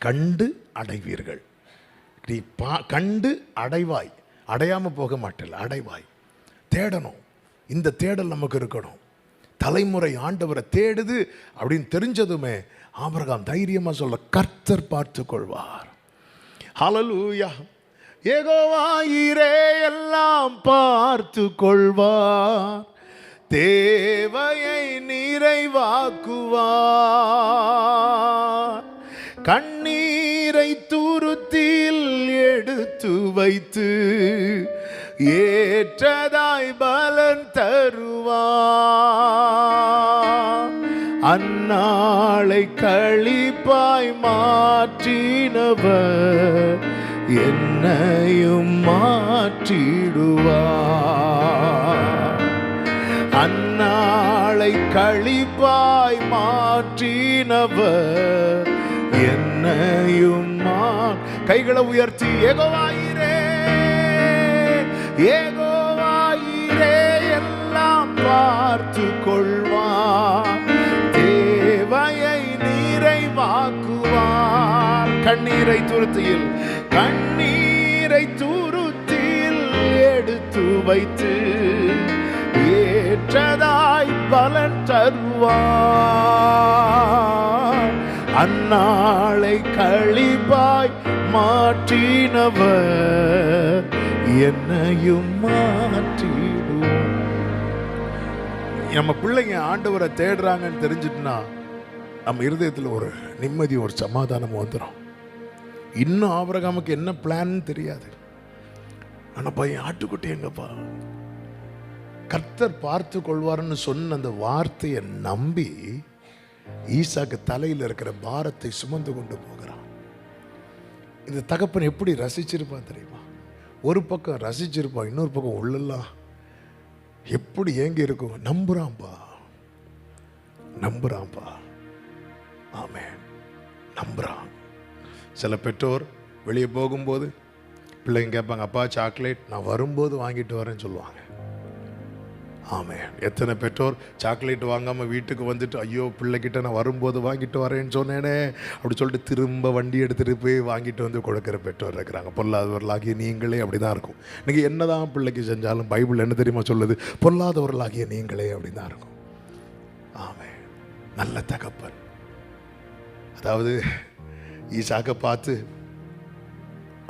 கண்டு அடைவீர்கள். நீ கண்டு அடைவாய், அடையாமல் போக மாட்டேன், அடைவாய். தேடணும், இந்த தேடல் நமக்கு இருக்கணும். தலைமுறை ஆண்டவரை தேடுது அப்படின்னு தெரிஞ்சதுமே ஆபிரகாம் தைரியமாக சொல்ல, கர்த்தர் பார்த்து கொள்வார். ஹல்லேலூயா. யெகோவாயிரே எல்லாம் பார்த்து கொள்வார், தேவையை நிறைவாக்குவார். கண்ணீரை துருத்தியில் எடுத்து வைத்து ஏற்றதாய் பலன் தருவார். அந்நாளை களிப்பாய் மாற்றினவர் என்னையும் மாற்றிடுவார். அந்நாளை களிப்பாய் மாற்றினவர் என்னையும் கைகளை உயர்த்தி, யெகோவாயிரே யெகோவாயிரே எல்லாம் பார்த்து கொள்வார், தேவையை நிறைவாக்குவார். கண்ணீரை துருத்தியில் எடுத்து வைத்து ஏற்றதாய் பலன் தருவார். அந்நாளை களிப்பாய் மாற்றினவர் என்னையும் மாற்றிடுவோம். நம்ம பிள்ளைங்க ஆண்டவரை தேடுறாங்கன்னு தெரிஞ்சிட்டுனா நம்ம இருதயத்தில் ஒரு நிம்மதி, ஒரு சமாதானம் வந்துடும். இன்னும் ஆபிரகாமுக்கு என்ன பிளான் தெரியாது. ஆனால் பையன் ஆட்டுக்குட்டி எங்கப்பா, கர்த்தர் பார்த்து கொள்வார்னு சொன்ன அந்த வார்த்தையை நம்பி ஈசாக்கு தலையில் இருக்கிற பாரத்தை சுமந்து கொண்டு போகிறான். இந்த தகப்பன் எப்படி ரசிச்சிருப்பான் தெரியுமா? ஒரு பக்கம் ரசிச்சிருப்பான், இன்னொரு பக்கம் உள்ளெல்லாம் எப்படி ஏங்கி இருக்கும். நம்புறான்பா. ஆமென், நம்புறான். சில பெற்றோர் வெளியே போகும்போது பிள்ளைங்க கேட்பாங்க, அப்பா சாக்லேட், நான் வரும்போது வாங்கிட்டு வரேன்னு சொல்லுவாங்க. ஆமென். எத்தனை பெற்றோர் சாக்லேட் வாங்காமல் வீட்டுக்கு வந்துட்டு, ஐயோ பிள்ளைகிட்ட நான் வரும்போது வாங்கிட்டு வரேன்னு சொன்னேனே அப்படி சொல்லிட்டு திரும்ப வண்டி எடுத்துகிட்டு போய் வாங்கிட்டு வந்து கொடுக்குற பெற்றோர் இருக்கிறாங்க. பொல்லாதவர்களாகிய நீங்களே அப்படி தான் இருக்கும். நீங்கள் என்ன தான் பிள்ளைக்கு செஞ்சாலும் பைபிள் என்ன தெரியுமா சொல்லுது? பொல்லாதவர்களாகிய நீங்களே அப்படி தான் இருக்கும். ஆமென். நல்ல தகப்பன். அதாவது ஈசாக்கை பார்த்து,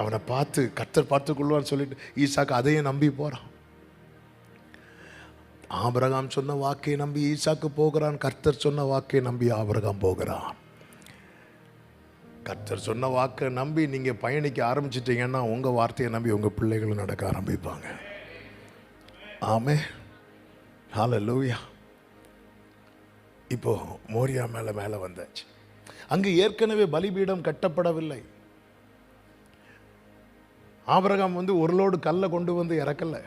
அவனை பார்த்து கர்த்தர் பார்த்துக்கொள்வான்னு சொல்லிட்டு ஈசாக்கு அதையே நம்பி போகிறான். ஆபிரகாம் சொன்ன வாக்கை நம்பி ஈசாக்கு போகிறான். கர்த்தர் சொன்ன வாக்கை நம்பி ஆபிரகாம் போகிறான். கர்த்தர் சொன்ன வாக்கை நம்பி நீங்கள் பயணிக்க ஆரம்பிச்சிட்டிங்கன்னா உங்கள் வார்த்தையை நம்பி உங்கள் பிள்ளைகளும் நடக்க ஆரம்பிப்பாங்க. ஆமென். ஹல்லேலூயா. இப்போ மோரியா மேலே வந்தாச்சு. அங்கு ஏற்கனவே பலிபீடம் கட்டப்படவில்லை. ஆபிரகாம் ஒரு லோடு கல்லை கொண்டு வந்து இறக்கல.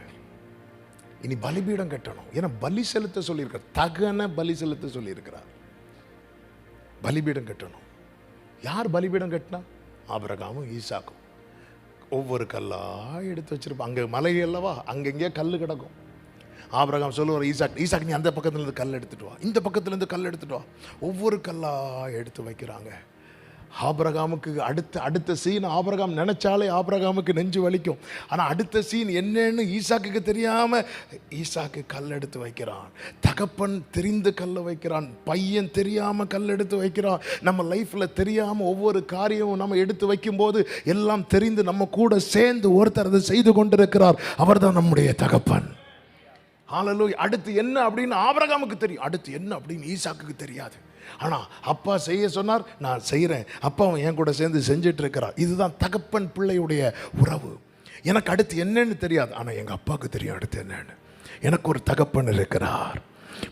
இனி பலிபீடம் கட்டணும். ஏன்னா பலி செலுத்த சொல்லியிருக்கிறார். தகன பலி செலுத்த சொல்லியிருக்கிறார். பலிபீடம் கட்டணும். யார் பலிபீடம் கட்டினா? ஆபிரகாமும் ஈசாக்கும். ஒவ்வொரு கல்லா எடுத்து வச்சிருப்பாங்க. அங்கே மலை அல்லவா, அங்கெங்கே கல் கிடக்கும். ஆபிரகாம் சொல்லுவார், ஈசாக் நீ அந்த பக்கத்துலேருந்து கல் எடுத்துட்டு வா, இந்த பக்கத்துலேருந்து கல் எடுத்துட்டு வா. ஒவ்வொரு கல்லா எடுத்து வைக்கிறாங்க. ஆபிரகாமுக்கு அடுத்த சீன் ஆபிரகாம் நினைச்சாலே ஆபிரகாமுக்கு நெஞ்சு வலிக்கும். ஆனால் அடுத்த சீன் என்னன்னு ஈசாக்கு தெரியாமல் ஈசாக்கு கல் எடுத்து வைக்கிறான். தகப்பன் தெரிந்து கல்லை வைக்கிறான். பையன் தெரியாமல் கல் எடுத்து வைக்கிறான். நம்ம லைஃப்பில் தெரியாமல் ஒவ்வொரு காரியமும் நம்ம எடுத்து வைக்கும்போது எல்லாம் தெரிந்து நம்ம கூட சேர்ந்து ஒருத்தர் அதை செய்து கொண்டிருக்கிறார். அவர் தான் நம்முடைய தகப்பன். ஹல்லேலூயா. அடுத்து என்ன அப்படின்னு ஆபிரகாமுக்கு தெரியும். அடுத்து என்ன அப்படின்னு ஈசாக்குக்கு தெரியாது. ஆனால் அப்பா செய்ய சொன்னார், நான் செய்கிறேன். அப்பாவும் என் கூட சேர்ந்து செஞ்சிட்டு இருக்கிறார். இதுதான் தகப்பன் பிள்ளையுடைய உறவு. எனக்கு அடுத்து என்னன்னு தெரியாது, ஆனால் எங்கள் அப்பாவுக்கு தெரியும் அடுத்து என்னன்னு. எனக்கு ஒரு தகப்பன் இருக்கிறார்.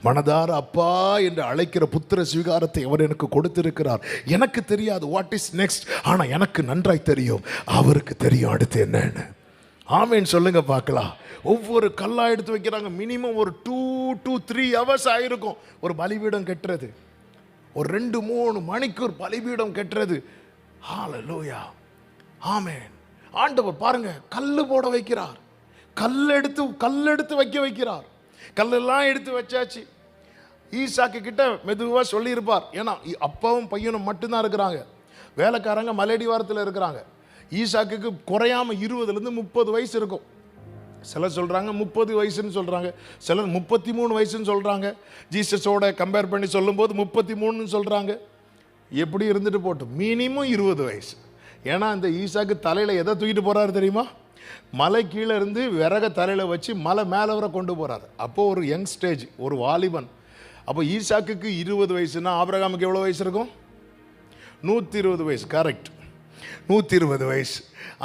மனதார அப்பா என்று அழைக்கிற புத்திர ஸ்வீகாரத்தை அவர் எனக்கு கொடுத்திருக்கிறார். எனக்கு தெரியாது வாட் இஸ் நெக்ஸ்ட், ஆனால் எனக்கு நன்றாய் தெரியும் அவருக்கு தெரியும் அடுத்து என்னன்னு. ஆமேன் சொல்லுங்க பார்க்கலாம். ஒவ்வொரு கல்லா எடுத்து வைக்கிறாங்க. மினிமம் ஒரு 2 to 3 hours ஆயிருக்கும் ஒரு பலிபீடம் கட்டுறது. ஒரு 2-3 மணிக்கூர் பலிபீடம் கட்டுறது. ஹல்லேலூயா. ஆமென். ஆண்டவர் பாருங்க கல்லு போட வைக்கிறார். கல்லெடுத்து வைக்கிறார். கல்லெல்லாம் எடுத்து வச்சாச்சு. ஈசாக்கு கிட்ட மெதுவாக சொல்லியிருப்பார். ஏன்னா அப்பாவும் பையனும் மட்டும்தான் இருக்கிறாங்க. வேலைக்காரங்க மலையடிவாரத்தில் இருக்கிறாங்க. ஈசாக்குக்கு குறையாம 20 to 30 வயசு இருக்கும். சிலர் சொல்கிறாங்க 30 வயசுன்னு சொல்கிறாங்க, சிலர் 33 வயசுன்னு சொல்கிறாங்க. ஜீசஸோட கம்பேர் பண்ணி சொல்லும்போது 33ன்னு சொல்கிறாங்க. எப்படி இருந்துட்டு போட்டோம், மினிமம் 20 வயசு. ஏன்னா இந்த ஈசாக்கு தலையில் எதை தூக்கிட்டு போகிறாரு தெரியுமா? மலை கீழே இருந்து விறக தலையில் வச்சு மலை மேலே வர கொண்டு போகிறாரு. அப்போது ஒரு யங் ஸ்டேஜ், ஒரு வாலிபன். அப்போ ஈசாக்குக்கு 20 வயசுன்னா ஆபிரகாமுக்கு எவ்வளோ வயசு இருக்கும்? 120 வயசு. கரெக்ட், 120 வயசு.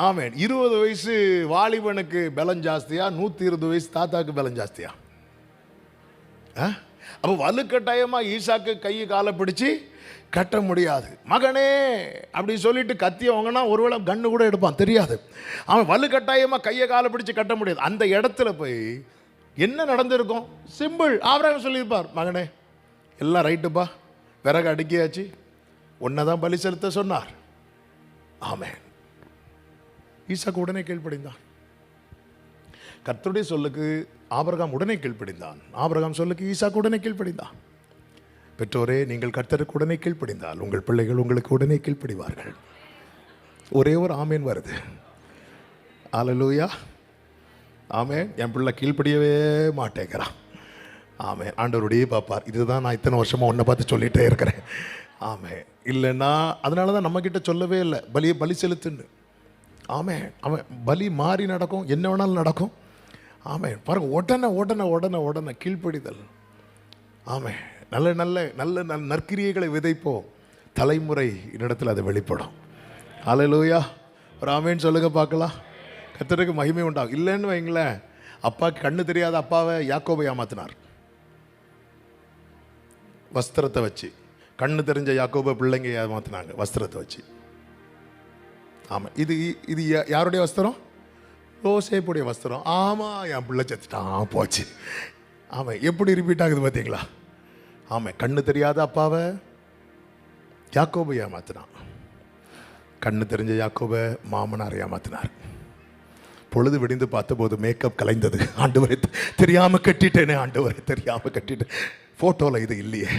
ஆமென். 20 வயசு வாலிபனுக்கு பலம் ஜாஸ்தியா, 120 வயசு தாத்தாக்கு பலம் ஜாஸ்தியா? அப்போ வலுக்கட்டாயமாக ஈசாக்கு கையை காலை பிடிச்சி கட்ட முடியாது. மகனே அப்படி சொல்லிட்டு கத்திய வாங்கினா ஒருவேளை கண்ணு கூட எடுப்பான், தெரியாது. அவன் வலுக்கட்டாயமாக கையை காலை பிடிச்சி கட்ட முடியாது. அந்த இடத்துல போய் என்ன நடந்திருக்கும்? சிம்பிள். ஆபிரகாம் சொல்லியிருப்பார், மகனே எல்லாம் ரைட்டுப்பா, விறகு அடுக்கியாச்சு, ஒன்றை தான் பலி செலுத்த சொன்னார். ஆமென். ஈசாக்கு உடனே கீழ்ப்படிந்தான். கர்த்தருடைய சொல்லுக்கு ஆபிரகாம் உடனே கீழ்ப்படிந்தான். ஆபிரகாம் சொல்லுக்கு ஈசாக்கு உடனே கீழ்ப்படிந்தான். பெற்றோரே, நீங்கள் கர்த்தருக்கு உடனே கீழ்ப்படிந்தால் உங்கள் பிள்ளைகள் உங்களுக்கு உடனே கீழ்ப்படிவார்கள். ஒரே ஒரு ஆமேன் வருது. ஹல்லேலூயா. ஆமேன். என் பிள்ளை கீழ்ப்படியவே மாட்டேங்கிறான். ஆமேன். ஆண்டவருடைய பாப்பார். இதுதான் நான் இத்தனை வருஷமாக உன்னை பார்த்து சொல்லிகிட்டே இருக்கிறேன். ஆமேன். இல்லைன்னா அதனால தான் நம்மக்கிட்ட சொல்லவே இல்லை பலி செலுத்துன்னு. ஆமேன். அவன் பலி மாறி நடக்கும், என்ன வேணாலும் நடக்கும். ஆமேன். பாருங்கள், உடனே கீழ்ப்படிதல். ஆமேன். நல்ல நற்கிரியைகளை விதைப்போம், தலைமுறை இடத்துல அது வெளிப்படும். ஹல்லேலூயா. ஒரு ஆமேன் சொல்லுங்க பார்க்கலாம். கர்த்தருக்கு மகிமை உண்டாகும். இல்லைன்னு வைங்களேன், அப்பாவுக்கு கண்ணு தெரியாத அப்பாவை யாக்கோபை ஏமாத்தினார் வஸ்திரத்தை வச்சு. கண்ணு தெரிஞ்ச யாக்கோபை பிள்ளைங்க ஏமாத்தினாங்க வஸ்திரத்தை வச்சு. ஆமாம். இது யாருடைய வஸ்திரம்? யோசேப்புடைய வஸ்திரம். ஆமாம், என் பிள்ளை செத்துட்டான், போச்சு. ஆமாம். எப்படி ரிப்பீட் ஆகுது பார்த்தீங்களா? ஆமாம். கண்ணு தெரியாத அப்பாவை யாக்கோபை ஏமாத்தினான். கண்ணு தெரிஞ்ச யாக்கோபை மாமனார் ஏமாத்தினார். பொழுது விடிந்து பார்த்தபோது மேக்கப் கலைந்தது. ஆண்டவரை தெரியாமல் கட்டிட்டேனே, ஆண்டவரை தெரியாமல் கட்டிட்டேன். ஃபோட்டோவில் இது இல்லையே,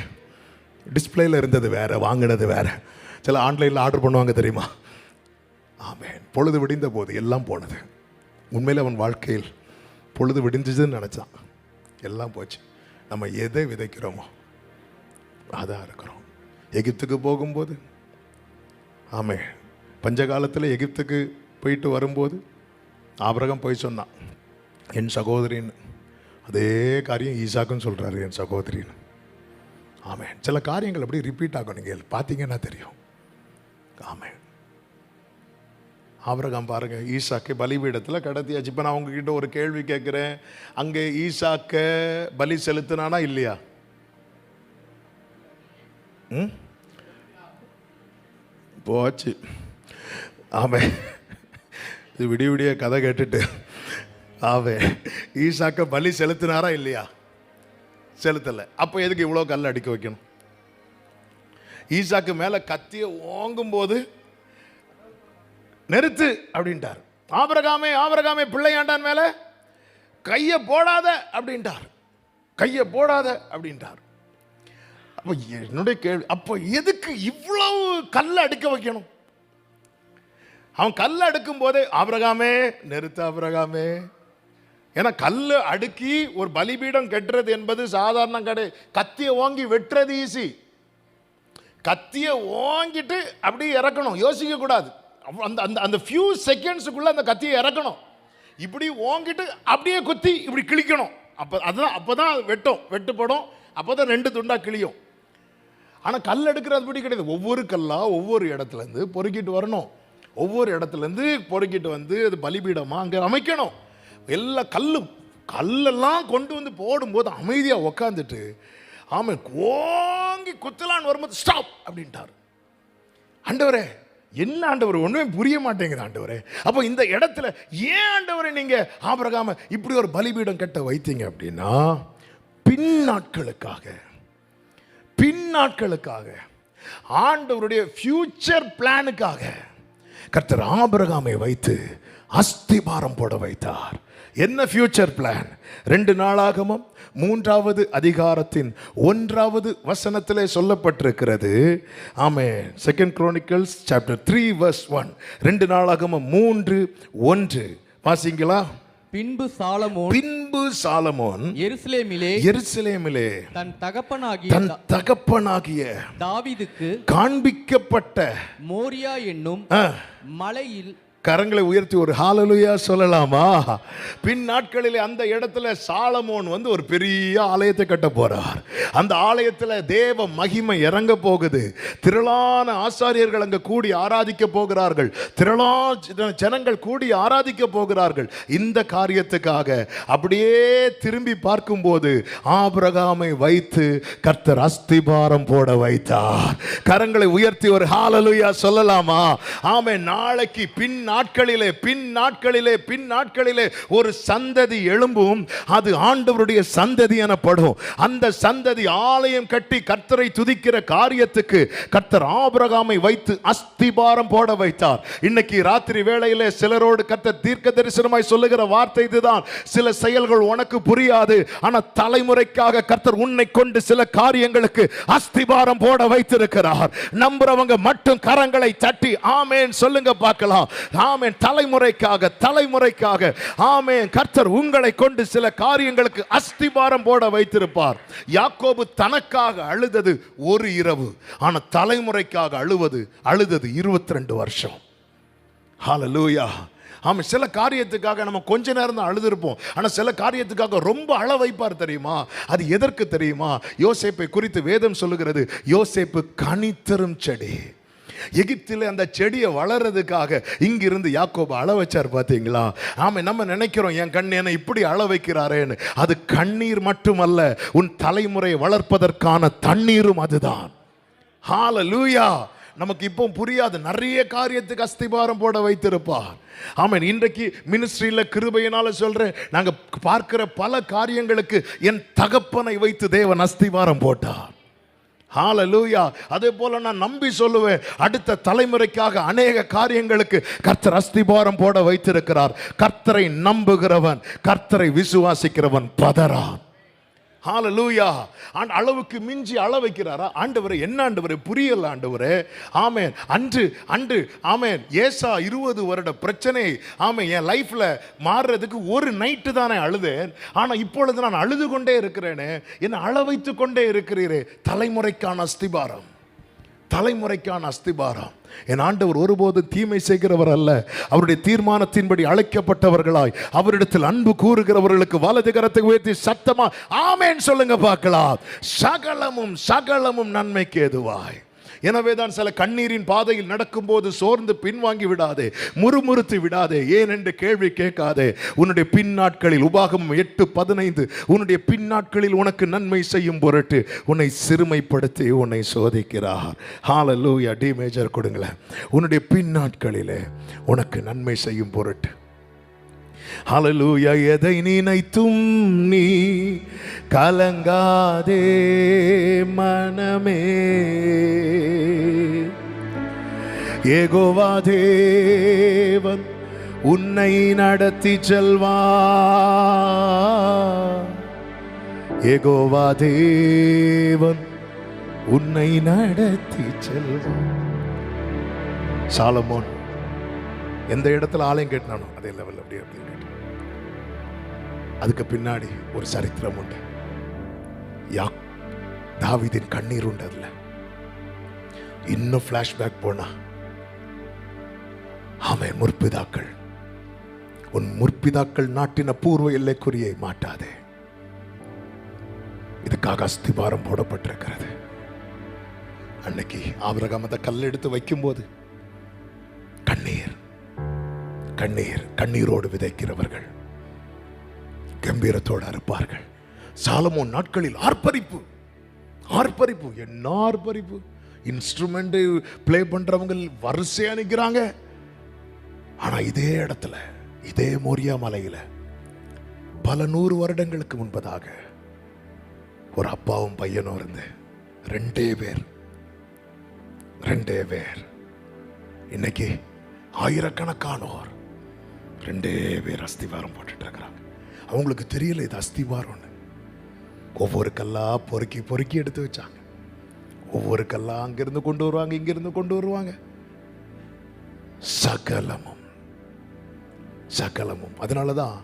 டிஸ்பிளேயில் இருந்தது வேற, வாங்கினது வேற. சில ஆன்லைனில் ஆர்டர் பண்ணுவாங்க தெரியுமா? ஆமென். பொழுது விடிந்த போது எல்லாம் போனது. உண்மையில் அவன் வாழ்க்கையில் பொழுது விடிஞ்சுதுன்னு நினச்சான், எல்லாம் போச்சு. நம்ம எதை விதைக்கிறோமோ அதான் இருக்கிறோம். எகிப்துக்கு போகும்போது, ஆமென், பஞ்சகாலத்தில் எகிப்துக்கு போயிட்டு வரும்போது ஆபிரகாம் போய் சொன்னான், என் சகோதரின்னு. அதே காரியம் ஈசாக்குன்னு சொல்கிறாரு, என் சகோதரின்னு. ஆமென். சில காரியங்கள் அப்படி ரிப்பீட் ஆகும், நீங்கள் பார்த்தீங்கன்னா தெரியும். ஆமென். ஆபிரகாம் பாருங்க, ஈசாக்கை பலிபீடத்தில் கடத்தியாச்சு. இப்போ நான் உங்ககிட்ட ஒரு கேள்வி கேட்குறேன், அங்கே ஈசாக்க பலி செலுத்தினானா இல்லையா? போச்சு. ஆமென். இது விடிய விடிய கதை கேட்டுட்டு, ஆமென், ஈசாக்க பலி செலுத்தினாரா இல்லையா? செலுத்தலை. அப்போ எதுக்கு இவ்வளோ கல் அடிக்க வைக்கணும்? ஈசாக்கு மேலே கத்தியை ஓங்கும் போது நிறுத்து அப்படின்ட்டார். ஆபிரகாமே ஆபிரகாமே பிள்ளையாண்டான் மேலே கையை போடாத அப்படின்ட்டார். கையை போடாத அப்படின்ட்டார். அப்போ என்னுடைய கேள்வி, அப்போ எதுக்கு இவ்வளவு கல்லை அடுக்க வைக்கணும்? அவன் கல்லை அடுக்கும் போதே ஆபிரகாமே நிறுத்து, ஆபிரகாமே. ஏன்னா கல்லை அடுக்கி ஒரு பலிபீடம் கட்டுறது என்பது சாதாரண கிடையாது. கத்தியை ஓங்கி வெட்டுறது ஈஸி. கத்தியை ஓங்கிட்டு அப்படியே இறக்கணும், யோசிக்க கூடாது. அந்த அந்த அந்த ஃபியூ செகண்ட்ஸுக்குள்ள அந்த கத்தியை இறக்கணும். இப்படி ஓங்கிட்டு அப்படியே குத்தி இப்படி கிழிக்கணும். அப்போதான் வெட்டுப்படும். அப்போதான் 2 துண்டா கிளியும். ஆனால் கல் எடுக்கிறது அப்படி கிடையாது. ஒவ்வொரு கல்லா ஒவ்வொரு இடத்துலேருந்து பொறுக்கிட்டு வரணும். ஒவ்வொரு இடத்துலேருந்து பொறுக்கிட்டு வந்து அது பலிபீடமாக அங்கே அமைக்கணும். எல்லா கல்லெல்லாம் கொண்டு வந்து போடும்போது அமைதியாக உக்காந்துட்டு, ஆமாம், ஓங்கி குத்தலான்னு வரும்போது ஸ்டாப் அப்படின்ட்டார். ஆண்டவரே, என்ன ஆண்டவர், ஒன்றுமே புரிய மாட்டேங்குது ஆண்டவரே. அப்போ இந்த இடத்துல ஏன் ஆண்டவரை நீங்கள் ஆபிரகாம இப்படி ஒரு பலிபீடம் கட்ட வைத்தீங்க அப்படின்னா, பின்னாட்களுக்காக ஆண்டவருடைய ஃபியூச்சர் பிளானுக்காக கர்த்தர் ஆபிரகாமை வைத்து அஸ்திபாரம் போட வைத்தார். என்ன ஃபியூச்சர் பிளான்? 2 நாளாகமம் 3வது அதிகாரத்தின் 1வது வசனத்திலே சொல்லப்பட்டிருக்கிறது. ஆமென். 2 Chronicles chapter 3 verse 1. 2 நாளாகமம் 3:1 வாசிங்களா? பின்பு சாலமோன் எருசலேமிலே தன் தகப்பனாகிய தாவீதுக்கு காண்பிக்கப்பட்ட மோரியா என்னும் மலையில், கரங்களை உயர்த்தி ஒரு ஹalleluya சொல்லலாமா? பின் நாட்களிலே அந்த இடத்துல சாலமோன் ஒரு பெரிய ஆலயத்தை கட்ட போறார். அந்த ஆலயத்தில் தேவ மகிமை இறங்க போகுது. திரளான ஆசாரியர்கள் அங்க கூடி ஆராதிக்க போகிறார்கள். திரளான ஜனங்கள் கூடி ஆராதிக்க போகிறார்கள். இந்த காரியத்துக்காக அப்படியே திரும்பி பார்க்கும்போது ஆபிரகாமை வைத்து கர்த்தர் அஸ்திபாரம் போட வைத்தார். கரங்களை உயர்த்தி ஒரு ஹalleluya சொல்லலாமா? ஆமென். நாளைக்கு பின் நாட்களிலே ஒரு சந்ததி எழும்பும். அது ஆண்டவருடைய சந்ததி எனப்படும். அந்த சந்ததி ஆலயம் கட்டி கர்த்தரை துதிக்கிற காரியத்துக்கு கர்த்தர் ஆபிரகாமை வைத்து அஸ்திபாரம் போட வைத்தார். இன்னைக்கு ராத்திரி வேளையிலே சிலரோடு கர்த்தர் தீர்க்க தரிசனமாய் சொல்லுகிற வார்த்தை இதுதான். சில செயல்கள் உனக்கு புரியாது, ஆனா தலைமுறைக்காக கர்த்தர் உன்னை கொண்டு சில காரியங்களுக்கு அஸ்திபாரம் போட வைத்திருக்கிறார். நம்புறவங்க மட்டும் கரங்களை தட்டி ஆமென் சொல்லுங்க பார்க்கலாம். ஆமென். தலைமுறைக்காக ஆமென். கர்த்தர் உங்களை கொண்டு சில காரியங்களுக்கு அஸ்திபாரம் போட வைத்திருப்பார். யாக்கோபு தனக்காக அழுதது ஒரு இரவு, ஆனா தலைமுறைக்காக அழுதது 22 வருஷம். ஹalleluya. ஆமாம். சில காரியத்துக்காக நம்ம கொஞ்ச நேரம் தான் அழுதுருப்போம், ஆனால் சில காரியத்துக்காக ரொம்ப அழ வைப்பார் தெரியுமா? அது எதற்கு தெரியுமா? யோசேப்பை குறித்து வேதம் சொல்லுகிறது, யோசேப்பு கனித்தரும் செடி. எகிப்தில் அந்த செடியை வளர்றதுக்காக இங்கிருந்து யாக்கோபு அழ வச்சார். பார்த்தீங்களா? ஆமாம். நம்ம நினைக்கிறோம் என் கண் என்னை இப்படி அழ வைக்கிறாரேன்னு. அது கண்ணீர் மட்டுமல்ல, உன் தலைமுறை வளர்ப்பதற்கான தண்ணீரும் அதுதான். ஹalleluya. நமக்கு இப்போ புரியாது, நிறைய காரியத்துக்கு அஸ்திபாரம் போட வைத்திருப்பார். ஆமென். இன்றைக்கு மினிஸ்ட்ரியில் கிருபையினால சொல்றேன், நாங்கள் பார்க்கிற பல காரியங்களுக்கு என் தகப்பனை வைத்து தேவன் அஸ்திபாரம் போட்டார். ஹalleluya. அதே போல நான் நம்பி சொல்லுவேன், அடுத்த தலைமுறைக்காக அநேக காரியங்களுக்கு கர்த்தர் அஸ்திபாரம் போட வைத்திருக்கிறார். கர்த்தரை நம்புகிறவன், கர்த்தரை விசுவாசிக்கிறவன் பதறான். ஹalleluya. அளவுக்கு மிஞ்சி அள வைக்கிறாரா ஆண்டவரே? என்ன ஆண்டவரே, புரியல ஆண்டவரே. ஆமென். அன்று ஆமென், ஏசா 20 வருட பிரச்சனை ஆமென் என் லைஃப்ல மாறுறதுக்கு ஒரு நைட்டு தானே அழுதேன். ஆனா இப்பொழுது நான் அழுது கொண்டே இருக்கிறேனே, என்ன அழ வைத்து கொண்டே இருக்கிறீரே. தலைமுறைக்கான அஸ்திபாரம், தலைமுறைக்கான அஸ்திபாரம். என் ஆண்டவர் ஒருபோது தீமை செய்கிறவர் அல்ல. அவருடைய தீர்மானத்தின்படி அழைக்கப்பட்டவர்களாய் அவரிடத்தில் அன்பு கூறுகிறவர்களுக்கு வலது கரத்தை உயர்த்தி சத்தமா ஆமென் சொல்லுங்க பார்க்கலாம். சகலமும் சகலமும் நன்மைக்கு ஏதுவாய். எனவேதான் சில கண்ணீரின் பாதையில் நடக்கும்போது சோர்ந்து பின்வாங்கி விடாதே, முறுமுறுத்து விடாதே, ஏன் என்று கேள்வி கேட்காதே. உன்னுடைய பின்னாட்களில் உபாகமம் 8:15 உன்னுடைய பின்னாட்களில் உனக்கு நன்மை செய்யும் பொருட்டு உன்னை சிறுமைப்படுத்தி உன்னை சோதிக்கிறார். ஹalleluya. டி மேஜர் கொடுங்களேன். உன்னுடைய பின்னாட்களிலே உனக்கு நன்மை செய்யும் பொருட்டு. ஹalleluya. எதை நினைத்தும் நீ கலங்காதே மனமே, யெகோவா தேவன் உன்னை நடத்தி செல்வா, யெகோவா தேவன் உன்னை நடத்தி செல்வா. சாலமோன் எந்த இடத்துல ஆலயம் கேட்டானோ அதே லெவல் அப்படி அப்படின்னு கேட்டான். அதுக்கு பின்னாடி ஒரு சரித்திரம் உண்டு. தாவீதின் கண்ணீர் உண்டு. அதுல இன்னும் பிளாஷ்பேக் போனா ஆமென், முற்பிதாக்கள், உன் முற்பிதாக்கள் நாட்டின பூர்வ எல்லைக்குறியை மாட்டாதே. இதுக்காக அஸ்திபாரம் போடப்பட்டிருக்கிறது. அன்னைக்கு ஆபிரகாம் அந்த கல் எடுத்து வைக்கும் போது கண்ணீர் கண்ணீர் கண்ணீரோடு விதைக்கிறவர்கள் கம்பீரத்தோடு அறுப்பார்கள். சாலமோன் நாட்களில் ஆர்ப்பரிப்பு, ஆர்ப்பரிப்பு, என்ன ஆர்ப்பரிப்பு. இன்ஸ்ட்ருமெண்ட் பிளே பண்றவங்க வரிசையா நிற்கிறாங்க. ஆனா இதே இடத்துல, இதே மோரியா மலையில பல 100 வருடங்களுக்கு முன்பதாக ஒரு அப்பாவும் பையனும் இருந்து 2 பேர் இன்னைக்கு ஆயிரக்கணக்கானோர் 2 பேர் அஸ்திவாரம் போட்டுட்டு இருக்கிறாங்க. அவங்களுக்கு தெரியல இது அஸ்திவாரம். ஒவ்வொரு கல்லா பொறுக்கி பொறுக்கி எடுத்து வச்சாங்க. ஒவ்வொரு கல்லா அங்கிருந்து கொண்டு வருவாங்க, இங்கிருந்து கொண்டு வருவாங்க. சகலமும் சகலமும். அதனாலதான்